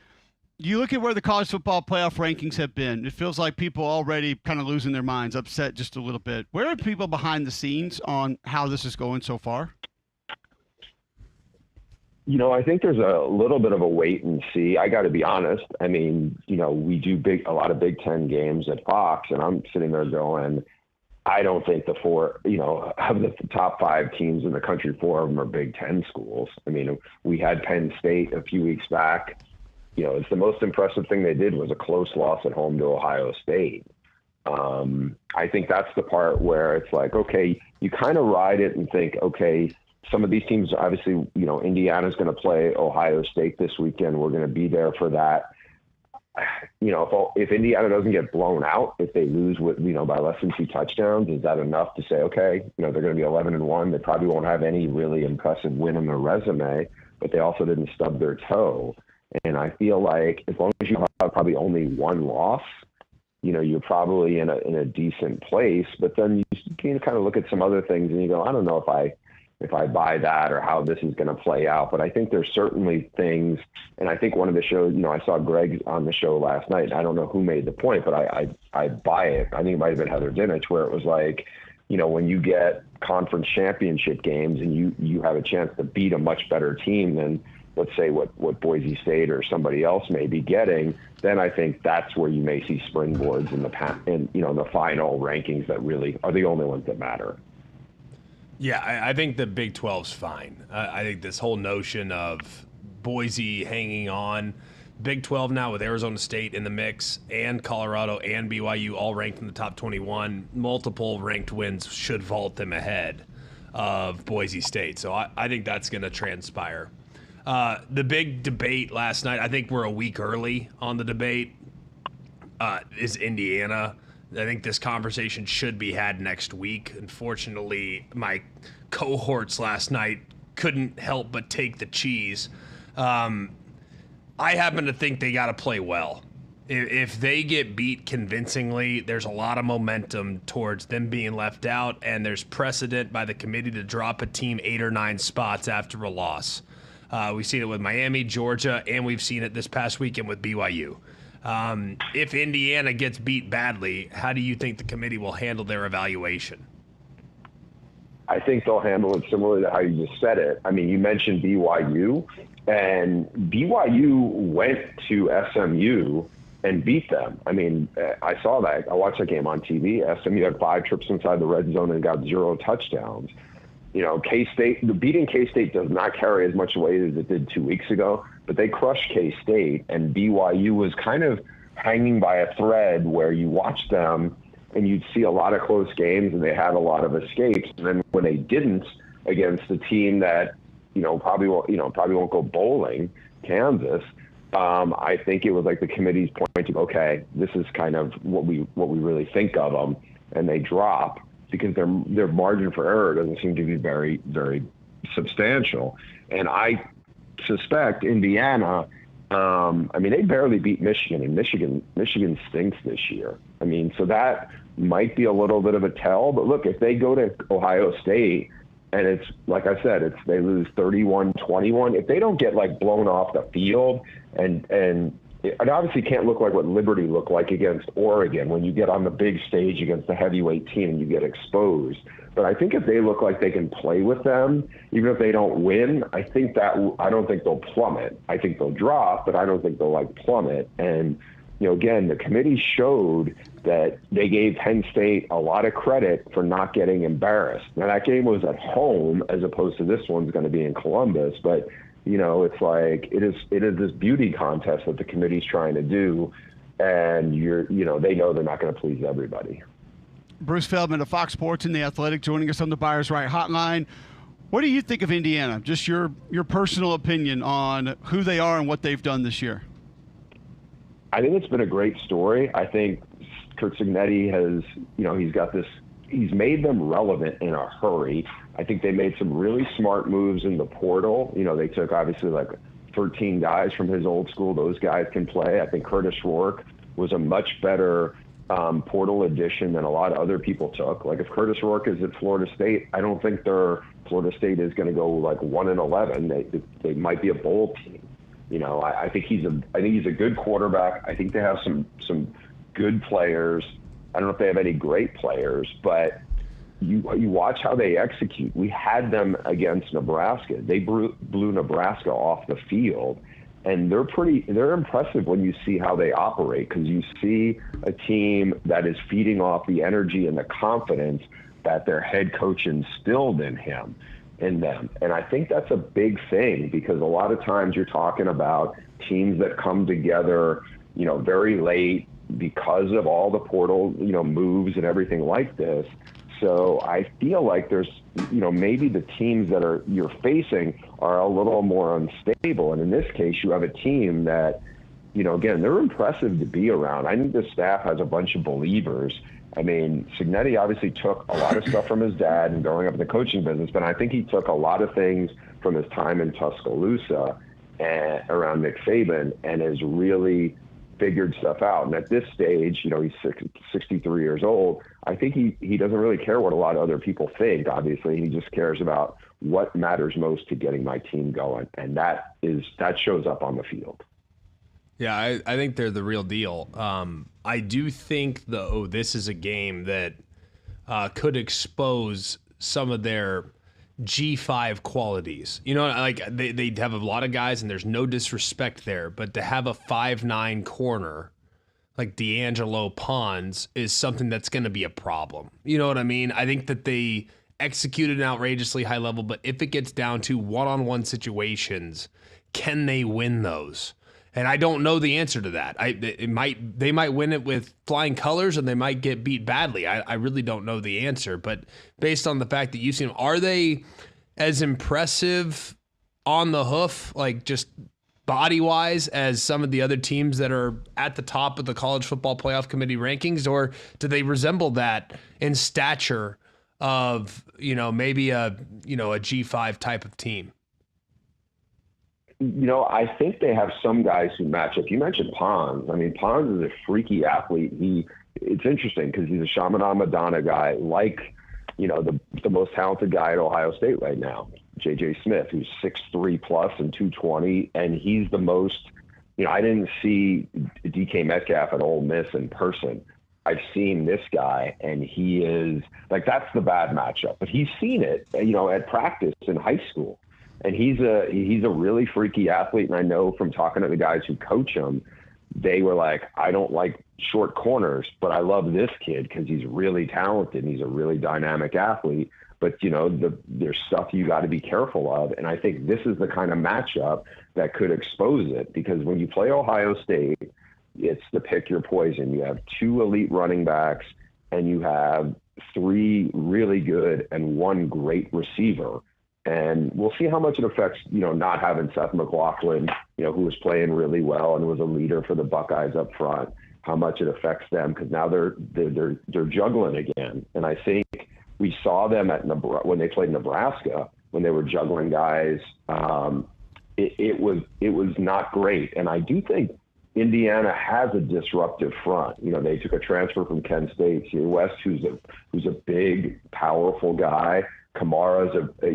you look at where the college football playoff rankings have been, it feels like people already kind of losing their minds, upset just a little bit. Where are people behind the scenes on how this is going so far? I think there's a little bit of a wait and see. I got to be honest. We do a lot of Big Ten games at Fox, and I'm sitting there going, I don't think of the top 5 teams in the country, 4 of them are Big Ten schools. We had Penn State a few weeks back. It's the most impressive thing they did was a close loss at home to Ohio State. I think that's the part where it's like, okay, you kind of ride it and think, okay, some of these teams, obviously, Indiana's going to play Ohio State this weekend. We're going to be there for that. If Indiana doesn't get blown out, if they lose by less than 2 touchdowns, is that enough to say, okay, they're going to be 11-1. They probably won't have any really impressive win on their resume, but they also didn't stub their toe. And I feel like as long as you have probably only 1 loss, you're probably in a decent place. But then you can kind of look at some other things and you go, I don't know if I buy that or how this is going to play out. But I think there's certainly things, and I think one of the shows, I saw Greg on the show last night, and I don't know who made the point, but I buy it. I think it might have been Heather Dinich, where it was like, when you get conference championship games and you have a chance to beat a much better team than, let's say, what Boise State or somebody else may be getting, then I think that's where you may see springboards in the final rankings that really are the only ones that matter. Yeah, I think the Big 12's fine. I think this whole notion of Boise hanging on, Big 12 now with Arizona State in the mix and Colorado and BYU all ranked in the top 21, multiple ranked wins should vault them ahead of Boise State. So I think that's going to transpire. The big debate last night, I think we're a week early on the debate, is Indiana. I think this conversation should be had next week. Unfortunately, my cohorts last night couldn't help but take the cheese. I happen to think they got to play well. If they get beat convincingly, there's a lot of momentum towards them being left out, and there's precedent by the committee to drop a team 8 or 9 spots after a loss. We've seen it with Miami, Georgia, and we've seen it this past weekend with BYU. If Indiana gets beat badly, how do you think the committee will handle their evaluation? I think they'll handle it similarly to how you just said it. I mean, you mentioned BYU, and BYU went to SMU and beat them. I mean, I saw that. I watched that game on TV. SMU had 5 trips inside the red zone and got 0 touchdowns. K-State, beating K-State does not carry as much weight as it did 2 weeks ago, but they crushed K-State, and BYU was kind of hanging by a thread where you watch them and you'd see a lot of close games and they had a lot of escapes. And then when they didn't against a team that, probably won't go bowling, Kansas, I think it was like the committee's pointing, okay, this is kind of what we really think of them, and they drop because their margin for error doesn't seem to be very, very substantial. And I suspect Indiana, they barely beat Michigan, and Michigan stinks this year. So that might be a little bit of a tell. But look, if they go to Ohio State and it's, like I said, they lose 31-21, if they don't get blown off the field, and it obviously can't look like what Liberty looked like against Oregon when you get on the big stage against a heavyweight team and you get exposed. But I think if they look like they can play with them, even if they don't win, I don't think they'll plummet. I think they'll drop, but I don't think they'll plummet. And, again, the committee showed that they gave Penn State a lot of credit for not getting embarrassed. Now, that game was at home as opposed to this one's going to be in Columbus, but it's like it is this beauty contest that the committee's trying to do, and they know they're not going to please everybody. Bruce Feldman of Fox Sports and The Athletic joining us on the Buyers Right Hotline. What do you think of Indiana? Just your personal opinion on who they are and what they've done this year. I think it's been a great story. I think Curt Cignetti has, he's made them relevant in a hurry. I think they made some really smart moves in the portal. They took obviously 13 guys from his old school. Those guys can play. I think Curtis Rourke was a much better portal addition than a lot of other people took. If Curtis Rourke is at Florida State, I don't think Florida State is going to go 1-11. They might be a bowl team. I think he's a good quarterback. I think they have some good players. I don't know if they have any great players, but you watch how they execute. We had them against Nebraska. They blew Nebraska off the field, and they're impressive when you see how they operate, because you see a team that is feeding off the energy and the confidence that their head coach instilled in them. And I think that's a big thing, because a lot of times you're talking about teams that come together, very late because of all the portal, moves and everything like this. So I feel like there's, maybe the teams that you're facing are a little more unstable. And in this case, you have a team that, again, they're impressive to be around. I think the staff has a bunch of believers. Cignetti obviously took a lot of stuff from his dad and growing up in the coaching business, but I think he took a lot of things from his time in Tuscaloosa and around Nick Saban and has really figured stuff out. And at this stage, he's 63 years old. I think he doesn't really care what a lot of other people think. Obviously, he just cares about what matters most to getting my team going. And that shows up on the field. Yeah, I think they're the real deal. I do think, though, this is a game that could expose some of their G5 qualities. Like they have a lot of guys, and there's no disrespect there, but to have a 5'9" corner like D'Angelo Pons is something that's going to be a problem. You know what I mean? I think that they executed an outrageously high level, but if it gets down to one-on-one situations, can they win those? And I don't know the answer to that. They might win it with flying colors, and they might get beat badly. I really don't know the answer. But based on the fact that you've seen them, are they as impressive on the hoof, like just body-wise, as some of the other teams that are at the top of the College Football Playoff Committee rankings, or do they resemble that in stature of maybe a G5 type of team? I think they have some guys who match up. You mentioned Pons. I mean, Pons is a freaky athlete. It's interesting because he's a Chaminade Madonna guy, like, the most talented guy at Ohio State right now, J.J. Smith, who's 6'3 plus and 220. And he's the most, I didn't see DK Metcalf at Ole Miss in person. I've seen this guy, and he is like, that's the bad matchup. But he's seen it, at practice in high school. And he's a really freaky athlete. And I know from talking to the guys who coach him, they were like, I don't like short corners, but I love this kid because he's really talented and he's a really dynamic athlete. But, there's stuff you got to be careful of. And I think this is the kind of matchup that could expose it, because when you play Ohio State, it's the pick your poison. You have 2 elite running backs, and you have 3 really good and 1 great receiver. And we'll see how much it affects, not having Seth McLaughlin, who was playing really well and was a leader for the Buckeyes up front, how much it affects them, because now they're juggling again. And I think we saw them when they played Nebraska, when they were juggling guys. It was not great. And I do think Indiana has a disruptive front. They took a transfer from Kent State, Sear West, who's a big, powerful guy. Kamara's I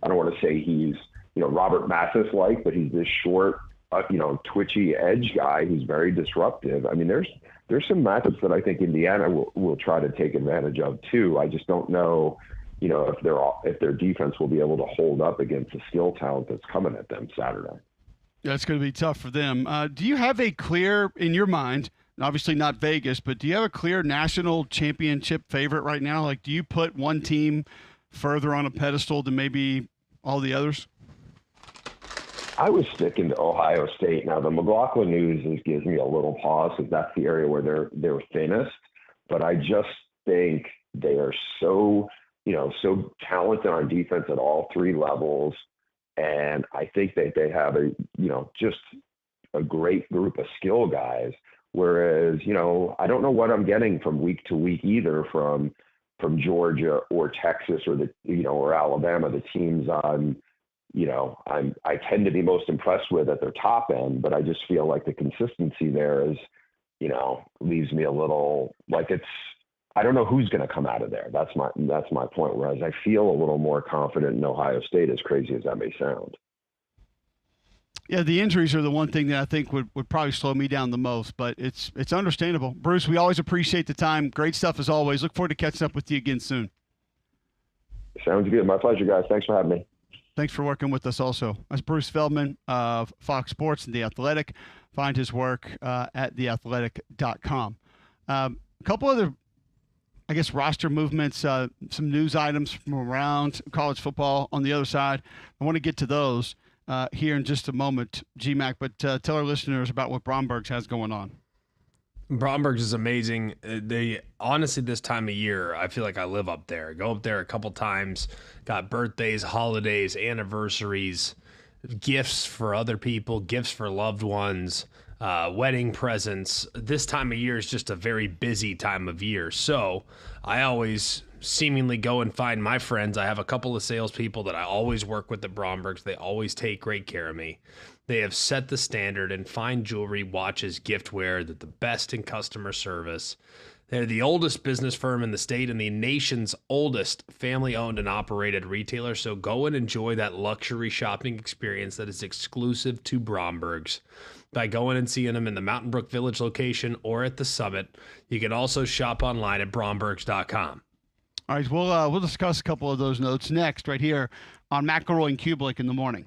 don't want to say he's, Robert Mathis-like, but he's this short, twitchy edge guy who's very disruptive. I mean, there's some matchups that I think Indiana will try to take advantage of too. I just don't know, if their defense will be able to hold up against the skill talent that's coming at them Saturday. Yeah, it's going to be tough for them. Do you have a clear, in your mind, obviously not Vegas, but do you have a clear national championship favorite right now? Like, do you put one team further on a pedestal than maybe all the others? I was sticking to Ohio State. Now, the McLaughlin news gives me a little pause because that's the area where they're thinnest. But I just think they are so talented on defense at all 3 levels. And I think that they have just a great group of skill guys. Whereas, I don't know what I'm getting from week to week either from Georgia or Texas or Alabama, the teams I tend to be most impressed with at their top end, but I just feel like the consistency there is, leaves me a little like I don't know who's going to come out of there. That's my point. Whereas I feel a little more confident in Ohio State, as crazy as that may sound. Yeah, the injuries are the one thing that I think would probably slow me down the most, but it's understandable. Bruce, we always appreciate the time. Great stuff as always. Look forward to catching up with you again soon. Sounds good. My pleasure, guys. Thanks for having me. Thanks for working with us also. That's Bruce Feldman of Fox Sports and The Athletic. Find his work at theathletic.com. A couple other, roster movements, some news items from around college football on the other side. I want to get to those here in just a moment, GMAC, but tell our listeners about what Bromberg's has going on. Bromberg's is amazing. They honestly, this time of year, I feel like I live up there. Go up there a couple times, got birthdays, holidays, anniversaries, gifts for other people, gifts for loved ones, wedding presents. This time of year is just a very busy time of year. So I always seemingly go and find my friends. I have a couple of salespeople that I always work with at Bromberg's. They always take great care of me. They have set the standard in fine jewelry, watches, giftware. They're the best in customer service. They're the oldest business firm in the state and the nation's oldest family-owned and operated retailer. So go and enjoy that luxury shopping experience that is exclusive to Bromberg's by going and seeing them in the Mountain Brook Village location or at the Summit. You can also shop online at brombergs.com. All right, we'll discuss a couple of those notes next right here on McElroy and Kublik in the morning.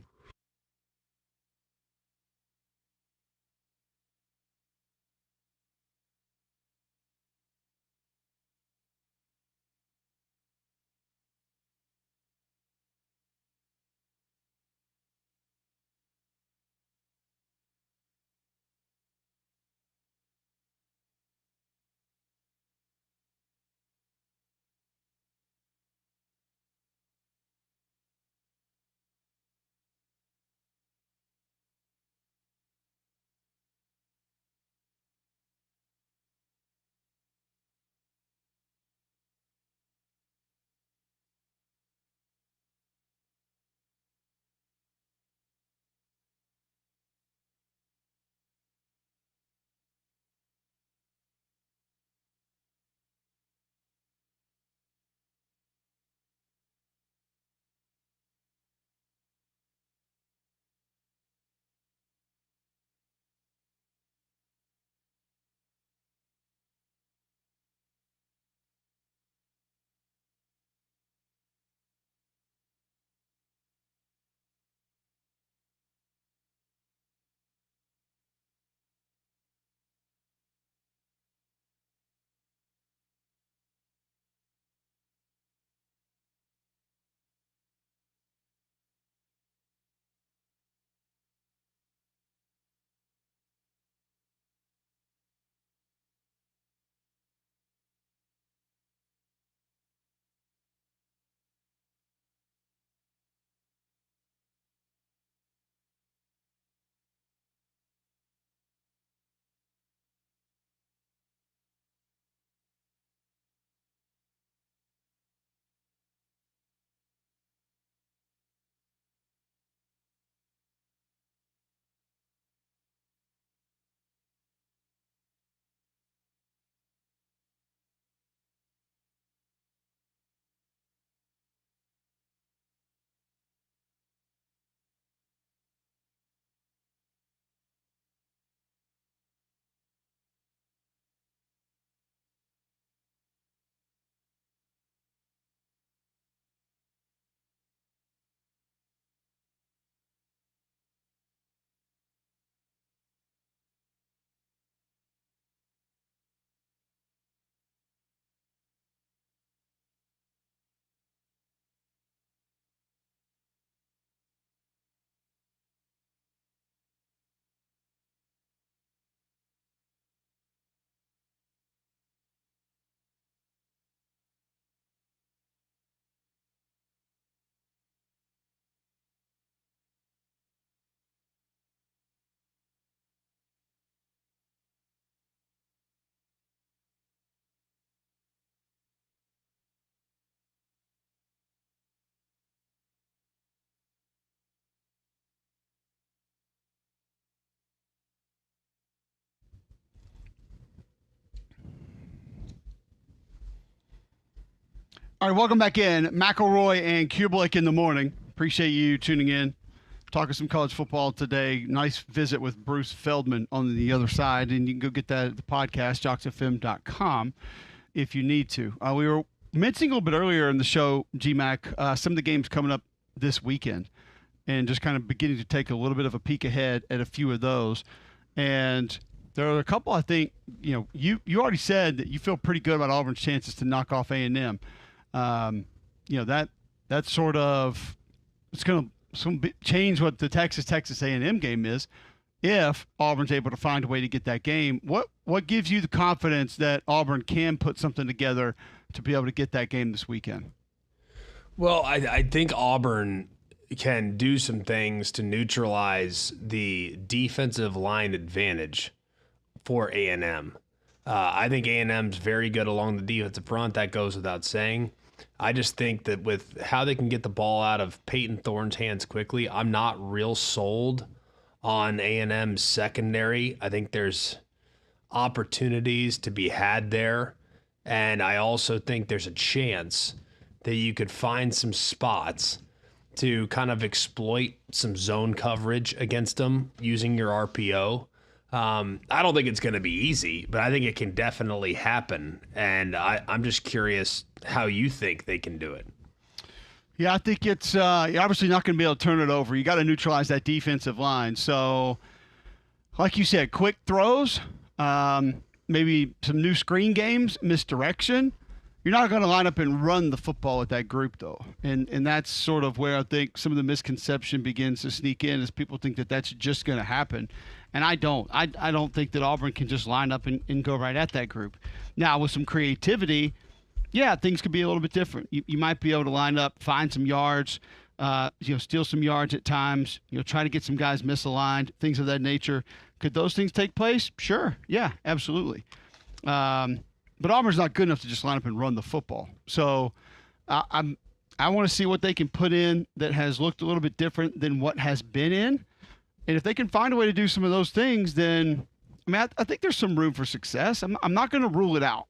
All right, welcome back in. McElroy and Kublik in the morning. Appreciate you tuning in. Talking some college football today. Nice visit with Bruce Feldman on the other side, and you can go get that at the podcast, jocksfm.com, if you need to. We were mentioning a little bit earlier in the show, GMAC, some of the games coming up this weekend, and just kind of beginning to take a little bit of a peek ahead at a few of those. And there are a couple, I think, you already said that you feel pretty good about Auburn's chances to knock off A&M. That sort of it's going to change what the Texas A&M game is if Auburn's able to find a way to get that game. What gives you the confidence that Auburn can put something together to be able to get that game this weekend? Well, I think Auburn can do some things to neutralize the defensive line advantage for A&M. I think A&M's very good along the defensive front. That goes without saying. I just think that with how they can get the ball out of Peyton Thorne's hands quickly, I'm not real sold on A&M's secondary. I think there's opportunities to be had there. And I also think there's a chance that you could find some spots to kind of exploit some zone coverage against them using your RPO. I don't think it's going to be easy, but I think it can definitely happen. And I'm just curious how you think they can do it. Yeah, I think it's you're obviously not going to be able to turn it over. You got to neutralize that defensive line. So, like you said, quick throws, maybe some new screen games, misdirection. You're not going to line up and run the football with that group, though. And that's sort of where I think some of the misconception begins to sneak in, is people think that that's just going to happen. And I don't. I don't think that Auburn can just line up and go right at that group. Now, with some creativity, yeah, things could be a little bit different. You might be able to line up, find some yards, steal some yards at times, try to get some guys misaligned, things of that nature. Could those things take place? Sure. Yeah, absolutely. But Auburn's not good enough to just line up and run the football. So I want to see what they can put in that has looked a little bit different than what has been in. And if they can find a way to do some of those things, then I think there's some room for success. I'm not going to rule it out.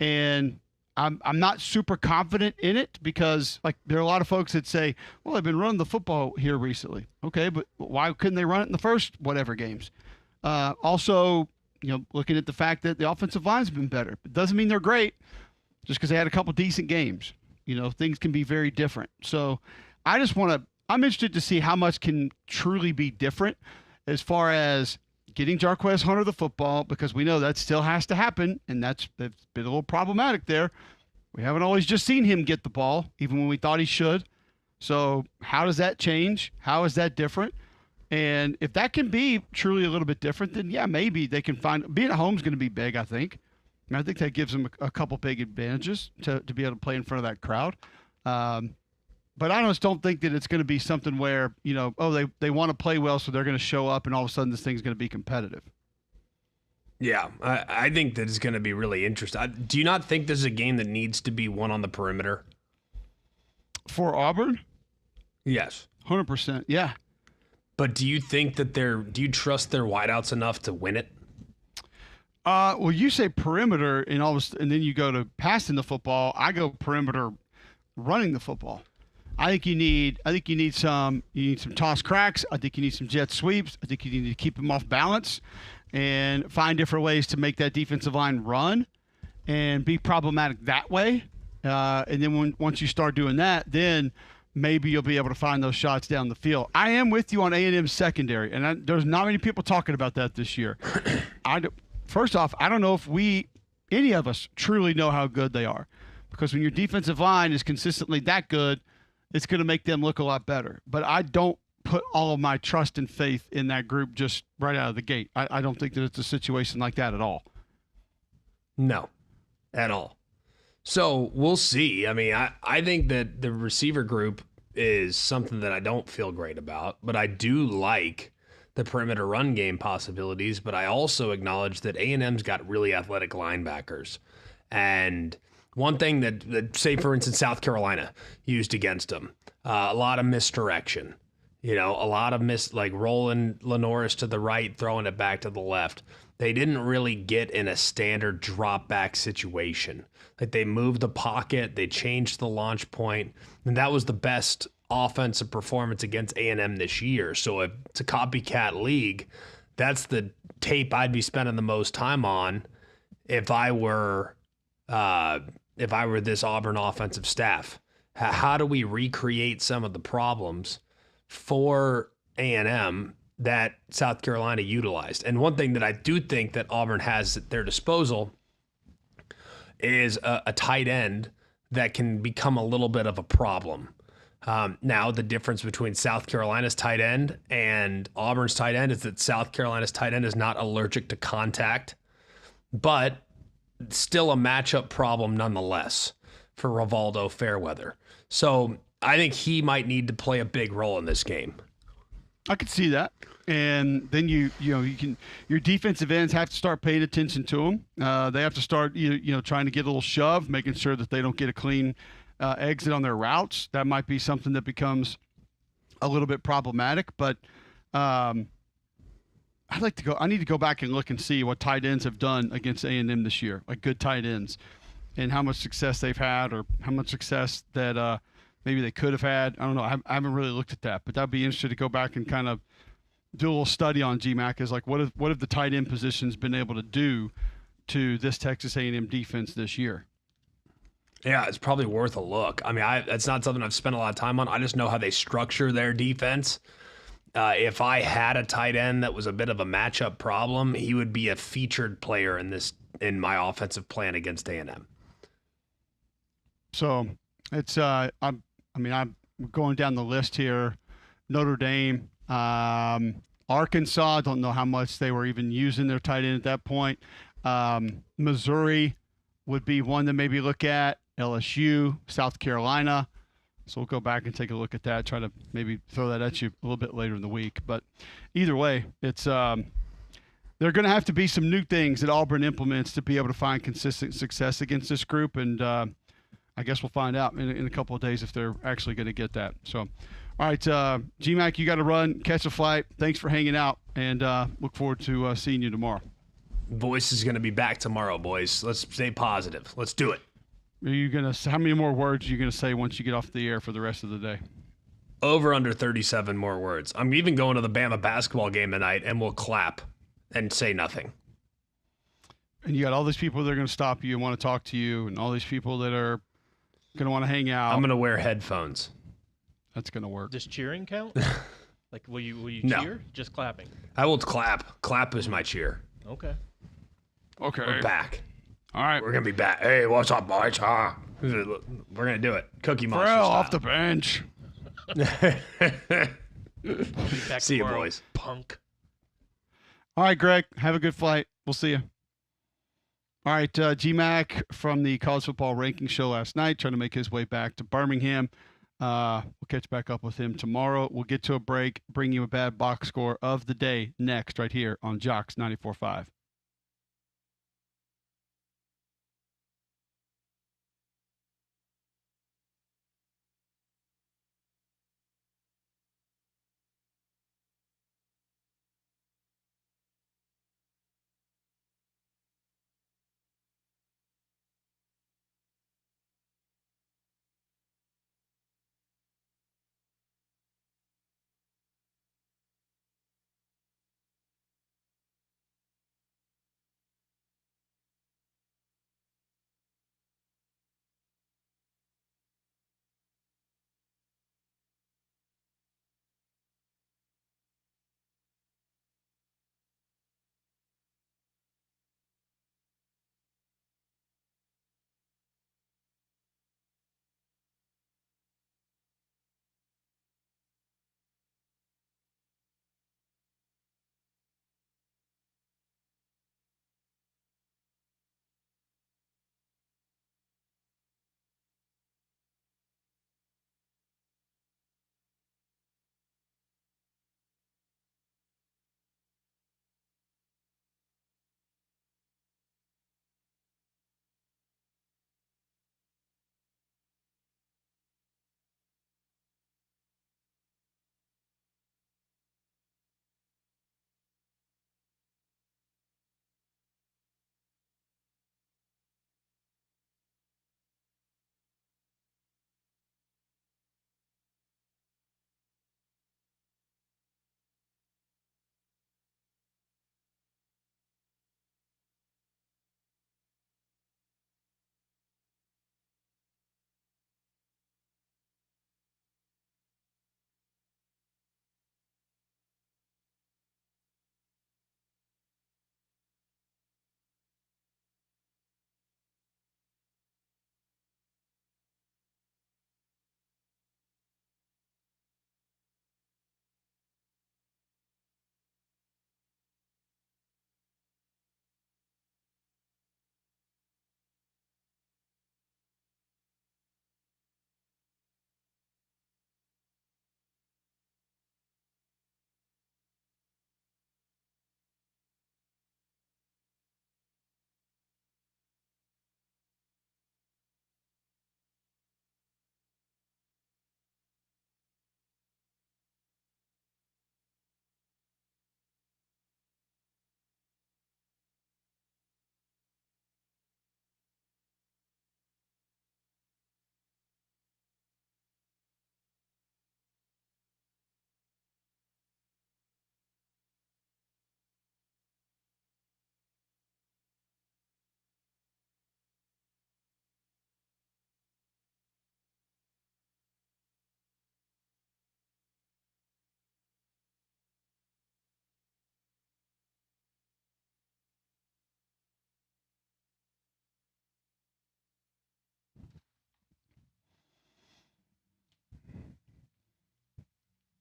And I'm not super confident in it because, there are a lot of folks that say, well, they've been running the football here recently. Okay, but why couldn't they run it in the first whatever games? Also, looking at the fact that the offensive line's been better. It doesn't mean they're great just because they had a couple decent games. Things can be very different. So I'm interested to see how much can truly be different as far as getting Jarquez Hunter the football, because we know that still has to happen, and that's been a little problematic there. We haven't always just seen him get the ball, even when we thought he should. So how does that change? How is that different? And if that can be truly a little bit different, then yeah, maybe they can find – being at home is going to be big, I think. I think that gives them a couple big advantages to be able to play in front of that crowd. But I just don't think that it's going to be something where, they want to play well, so they're going to show up and all of a sudden this thing's going to be competitive. Yeah, I think that it's going to be really interesting. Do you not think this is a game that needs to be won on the perimeter? For Auburn? Yes. 100%, yeah. But do you think that do you trust their wideouts enough to win it? Well, you say perimeter and then you go to passing the football. I go perimeter running the football. I think you need some toss cracks. I think you need some jet sweeps. I think you need to keep them off balance and find different ways to make that defensive line run and be problematic that way. And then once you start doing that, then maybe you'll be able to find those shots down the field. I am with you on A&M secondary, and there's not many people talking about that this year. First off, I don't know if any of us truly know how good they are, because when your defensive line is consistently that good, it's going to make them look a lot better. But I don't put all of my trust and faith in that group just right out of the gate. I don't think that it's a situation like that at all. No, at all. So we'll see. I mean, I think that the receiver group is something that I don't feel great about, but I do like the perimeter run game possibilities. But I also acknowledge that A&M's got really athletic linebackers. And one thing that, say, for instance, South Carolina used against them, a lot of misdirection. A lot of rolling Lenoris to the right, throwing it back to the left. They didn't really get in a standard drop back situation. They moved the pocket, they changed the launch point, and that was the best offensive performance against A&M this year. So if it's a copycat league, that's the tape I'd be spending the most time on if I were this Auburn offensive staff. How do we recreate some of the problems for A&M that South Carolina utilized? And one thing that I do think that Auburn has at their disposal is a tight end that can become a little bit of a problem. Now, the difference between South Carolina's tight end and Auburn's tight end is that South Carolina's tight end is not allergic to contact, but still a matchup problem nonetheless for Rivaldo Fairweather. So I think he might need to play a big role in this game. I could see that. And then your defensive ends have to start paying attention to them. They have to start trying to get a little shove, making sure that they don't get a clean exit on their routes. That might be something that becomes a little bit problematic. But I'd like to go. I need to go back and look and see what tight ends have done against A&M this year, like good tight ends, and how much success they've had, or how much success that maybe they could have had. I don't know. I haven't really looked at that, but that'd be interesting to go back and kind of do a little study on GMAC. Is like what have the tight end positions been able to do to this Texas A&M defense this year? Yeah, it's probably worth a look. I mean, that's not something I've spent a lot of time on. I just know how they structure their defense. If I had a tight end that was a bit of a matchup problem, he would be a featured player in my offensive plan against A&M. So it's I'm going down the list here. Notre Dame, Arkansas. Don't know how much they were even using their tight end at that point. Missouri would be one to maybe look at. LSU, South Carolina. So we'll go back and take a look at that. Try to maybe throw that at you a little bit later in the week. But either way, it's there are going to have to be some new things that Auburn implements to be able to find consistent success against this group. And I guess we'll find out in a couple of days if they're actually going to get that. So, all right, GMAC, you got to run, catch a flight. Thanks for hanging out, and look forward to seeing you tomorrow. Voice is going to be back tomorrow, boys. Let's stay positive. Let's do it. Are you gonna? How many more words are you gonna say once you get off the air for the rest of the day? Over under 37 more words. I'm even going to the Bama basketball game tonight, and we'll clap and say nothing. And you got all these people that are gonna stop you and want to talk to you, and all these people that are gonna want to hang out. I'm gonna wear headphones. That's gonna work. Does cheering count? Like, will you No. cheer? Just clapping. I will clap. Clap is my cheer. Okay. Okay. We're back. All right. We're gonna be back. Hey, what's up, boys? Huh? We're gonna do it. Cookie Monster Pharrell style. off the bench. Be back See you, tomorrow, boys. punk. All right, Greg. Have a good flight. We'll see you. All right, GMAC from the College Football Ranking Show last night, trying to make his way back to Birmingham. We'll catch back up with him tomorrow. We'll get to a break, bring you a bad box score of the day next, right here on Jocks 94.5.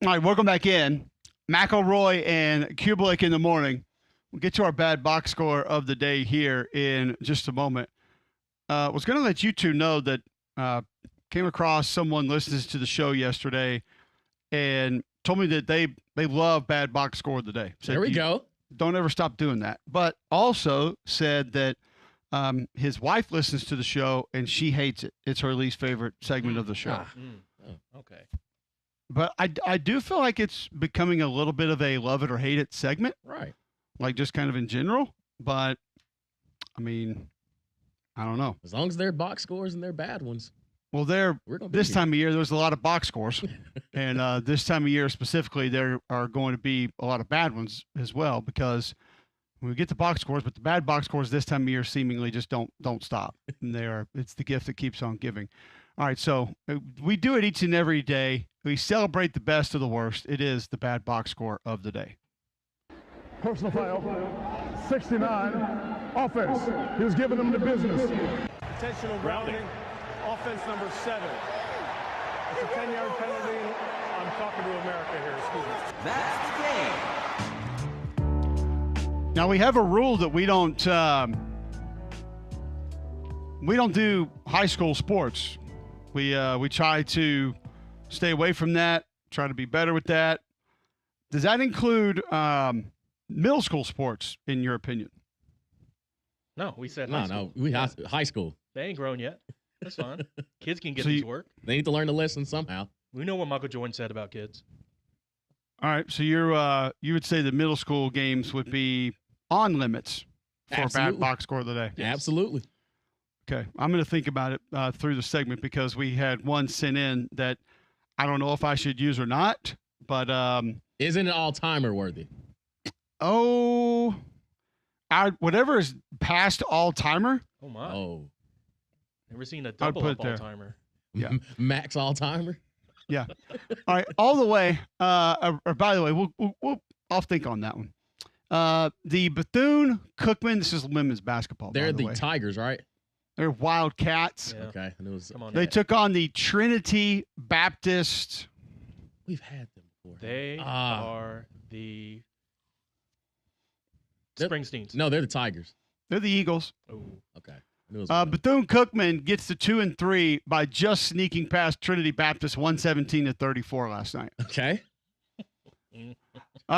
All right, welcome back in. McElroy and Kubalik in the morning. We'll get to our bad box score of the day here in just a moment. Was going to let you two know that came across someone listens to the show yesterday and told me that they love bad box score of the day. Said, There we go. Don't ever stop doing that. But also said that his wife listens to the show and she hates it. It's her least favorite segment of the show. Okay. But I do feel like it's becoming a little bit of a love it or hate it segment, Right. like just kind of in general. But, I mean, I don't know. As long as they're box scores and they're bad ones, Well, we're going to be this here. time of year, there's a lot of box scores. And this time of year specifically, there are going to be a lot of bad ones as well because we get the box scores, but the bad box scores this time of year seemingly just don't stop. And it's the gift that keeps on giving. All right, so we do it each and every day. We celebrate the best of the worst. It is the bad box score of the day. Personal foul, 69, offense. He was giving them the business. Intentional grounding, offense number 7. It's a 10-yard penalty. I'm talking to America here, excuse me. That's the game. Now we have a rule that we don't do high school sports. We try to stay away from that. Try to be better with that. Does that include middle school sports, in your opinion? No, we said No, high school. no. We high school. They ain't grown yet. That's fine. Kids can get So these you- work. They need to learn the lesson somehow. We know what Michael Jordan said about kids. All right, so you would say the middle school games would be on limits for a bad Absolutely. box score of the day. Absolutely. Okay, I'm going to think about it through the segment because we had one sent in that I don't know if I should use or not, but Isn't it all-timer worthy? whatever is past all timer. Oh, my. Oh. Never seen a I'd double put up it there. all-timer. Yeah. Max all-timer? Yeah. All right, all the way. Or by the way, I'll think on that one. The Bethune-Cookman. This is women's basketball. They're by the way. Tigers, right? They're Wildcats. Yeah. Okay. And it was, Come on. They took on the Trinity Baptist. we've had them before. They Ah. are the They're- Springsteens. No, they're the Tigers. They're the Eagles. Oh, Okay. I knew it was Bethune-Cookman gets to 2-3 by just sneaking past Trinity Baptist 117-34 last night. okay.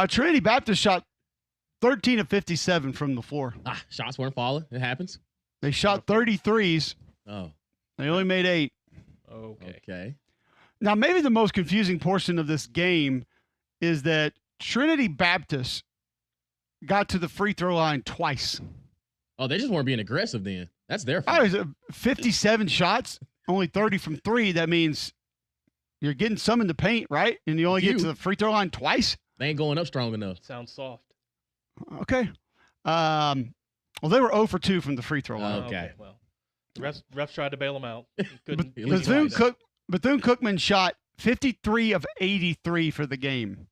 Trinity Baptist shot 13 of 57 from the floor. Shots weren't falling. It happens. They shot 33s. Oh, They only made 8. okay. okay. Now, maybe the most confusing portion of this game is that Trinity Baptist got to the free throw line twice. Oh, they just weren't being aggressive then. That's their fault. I was 57 shots, only 30 from 3. That means you're getting some in the paint, right? And you only get Few. to the free throw line twice? They ain't going up strong enough. Sounds soft. Okay. Well, they were 0 for 2 from the free throw line. Okay. Well, refs tried to bail them out. Couldn't. At least twice. Bethune-Cookman shot 53 of 83 for the game,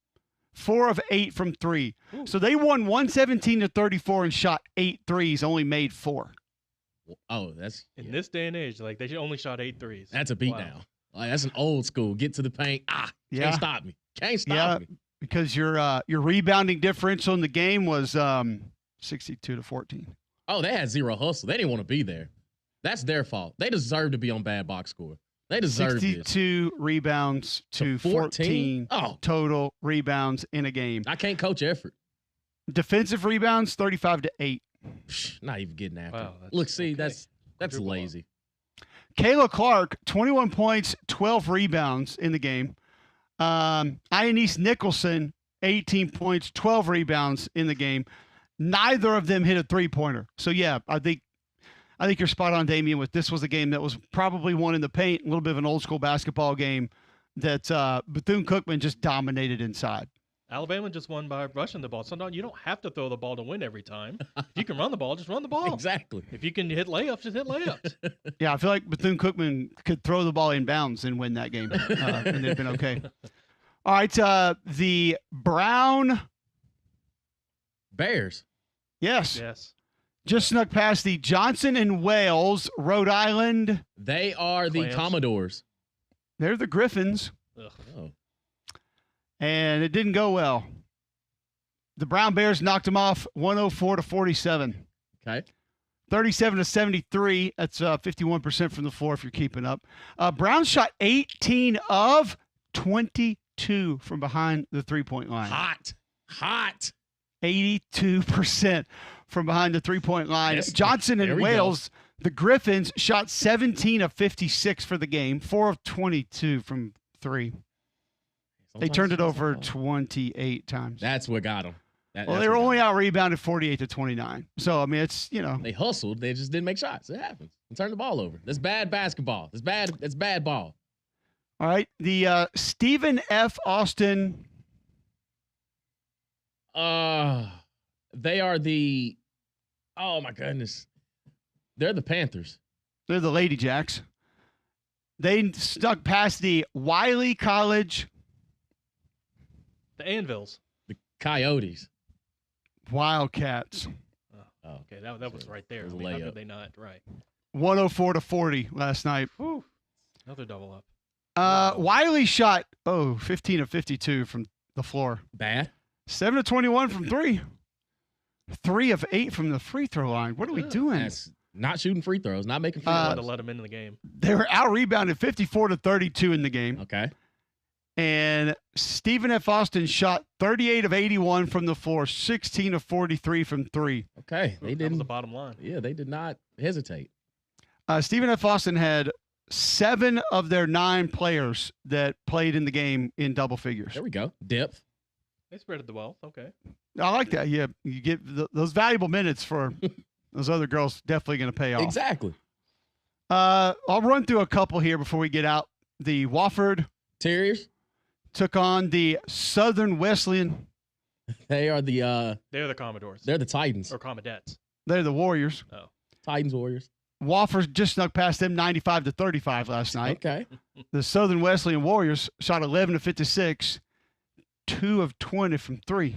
4 of 8 from 3. Ooh. So they won 117-34 and shot 8 threes, only made 4. Oh, that's In this day and age, like they only shot 8 threes. that's a beat Wow. down. Like, that's an old school. Get to the paint. Yeah. Can't stop me. Can't stop Yeah. me. Because your rebounding differential in the game was 62-14. Oh, they had zero hustle. They didn't want to be there. That's their fault. They deserve to be on bad box score. They deserve this. 62 rebounds to 14 Oh, total rebounds in a game. I can't coach effort. Defensive rebounds 35-8. Not even getting after. Wow, it. that's Look, see, okay. that's Quadruple up. lazy. Kayla Clark, 21 points, 12 rebounds in the game. Ioannise Nicholson, 18 points, 12 rebounds in the game. Neither of them hit a three-pointer. So, yeah, I think you're spot on, Damian, with this was a game that was probably won in the paint, a little bit of an old-school basketball game that Bethune-Cookman just dominated inside. Alabama just won by rushing the ball. Sometimes you don't have to throw the ball to win every time. If you can run the ball, just run the ball. Exactly. If you can hit layups, just hit layups. Yeah, I feel like Bethune-Cookman could throw the ball in bounds and win that game, and they've been okay. All right, the Brown, Bears. yes, Yes. just snuck past the Johnson and Wales, Rhode Island. They are the Clams. Commodores. They're the Griffins. Ugh. Oh. and it didn't go well. The Brown Bears knocked them off 104-47. Okay. 37-73. That's 51% from the floor if you're keeping up. Brown shot 18 of 22 from behind the three-point line. Hot. 82% from behind the three-point line. Yes. Johnson There and we Wales, the Griffins, shot 17 of 56 for the game, 4 of 22 from three. They turned it over 28 times. That's what got them. Well, they were only out-rebounded 48-29. So, I mean, it's, They hustled. They just didn't make shots. It happens. And turned the ball over. That's bad basketball. It's bad ball. All right. The Stephen F. Austin. They are the, oh my goodness. They're the Panthers. They're the Lady Jacks. They stuck past the Wiley College. The Anvils. The Coyotes. Wildcats. Oh, okay. That was right there. It was a I mean, how layup. could they not? Right. 104-40 last night. Whew. Another double up. Wiley shot 15 of 52 from the floor. Bad. 7 of 21 from three. 3 of 8 from the free throw line. What are we doing? That's not shooting free throws, not making free I throws. to let them into the game. They were out rebounded 54-32 in the game. Okay. And Stephen F. Austin shot 38 of 81 from the floor, 16 of 43 from three. Okay. That was the bottom line. Yeah, they did not hesitate. Stephen F. Austin had 7 of their 9 players that played in the game in double figures. There we go. Depth. They spread the wealth. Okay. I like that. Yeah, you get those valuable minutes for those other girls. Definitely going to pay off. Exactly. I'll run through a couple here before we get out. The Wofford Terriers. took on the Southern Wesleyan. They are the They're the Commodores. they're the Titans. Or Commodettes. They're the Warriors. Oh. Titans Warriors. Wofford just snuck past them 95-35 last night. Okay. The Southern Wesleyan Warriors shot 11 of 56, 2 of 20 from three.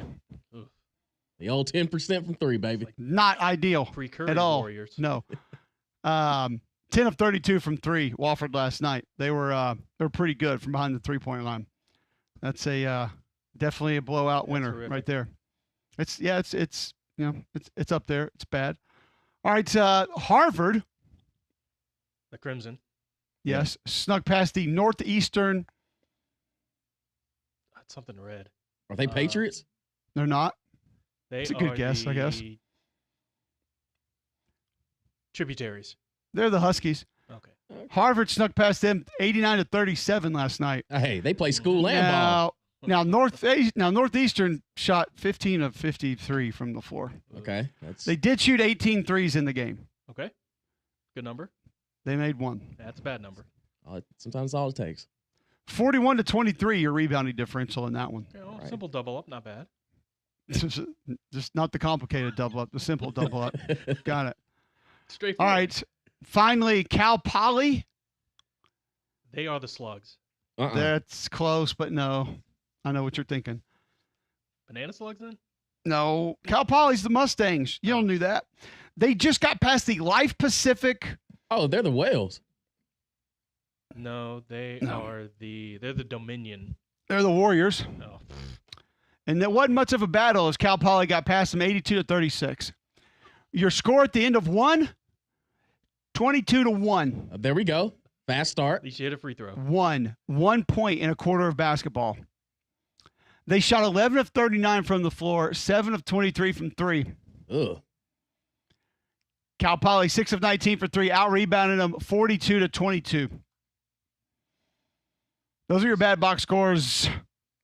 The old 10% from three, baby. Not ideal Pre-Curry at all. Warriors. No. 10 of 32 from three. Wofford last night. They were pretty good from behind the 3-point line. That's a definitely a blowout winner terrific. right there. It's up there. It's bad. All right, Harvard. The Crimson. Yes, snuck past the Northeastern. That's something red. Are they Patriots? They're not. They It's a good are guess, I guess. the Tributaries. They're the Huskies. Okay. Harvard snuck past them 89-37 last night. Hey, they play school and ball. Now Northeastern shot 15 of 53 from the floor. Okay. They did shoot 18 threes in the game. Okay. Good number. They made one. That's a bad number. Sometimes all it takes. 41-23, your rebounding differential in that one. Okay, well, simple double up, not bad. Just not the complicated double up, the simple double up. Got it. All Straightforward. right. Finally, Cal Poly. They are the Slugs. That's close, but no. I know what you're thinking. Banana Slugs then? No. Cal Poly's the Mustangs. You don't knew that. They just got past the Life Pacific. Oh, they're the Whales. No, they're the Dominion. They're the Warriors. No. And there wasn't much of a battle as Cal Poly got past them 82-36. Your score at the end of one, 22-1. There we go. Fast start. At least you hit a free throw. 1 point in a quarter of basketball. They shot 11 of 39 from the floor, 7 of 23 from three. Ugh. Cal Poly 6 of 19 for three, out rebounded them 42-22. Those are your bad box scores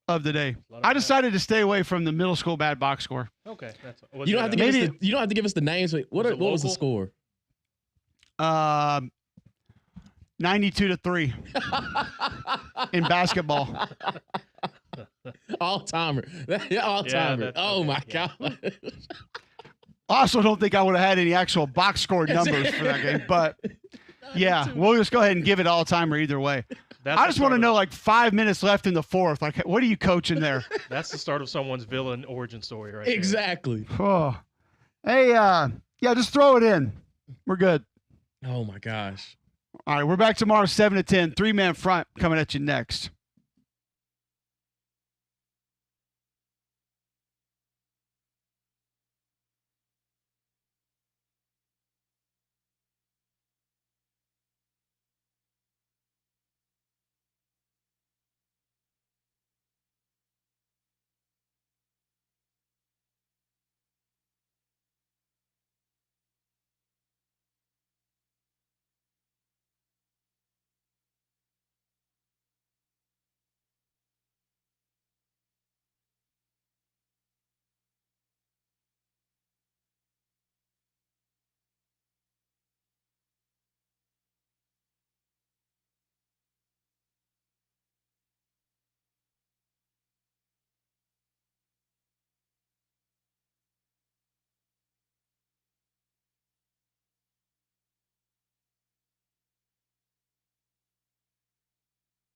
of the day. I decided to stay away from the middle school bad box score. Okay. You don't have to give us the, you don't have to give us the names. Wait, what was the score? 92-3 in basketball. All timer. All timer. Oh my God. I also don't think I would have had any actual box score numbers for that game, but yeah, we'll just go ahead and give it all timer either way. I just want to know, like, 5 minutes left in the fourth. Like, what are you coaching there? That's the start of someone's villain origin story, right? Exactly. Oh, hey, yeah, just throw it in. We're good. Oh my gosh. All right, we're back tomorrow, 7 to 10. 3-man front coming at you next.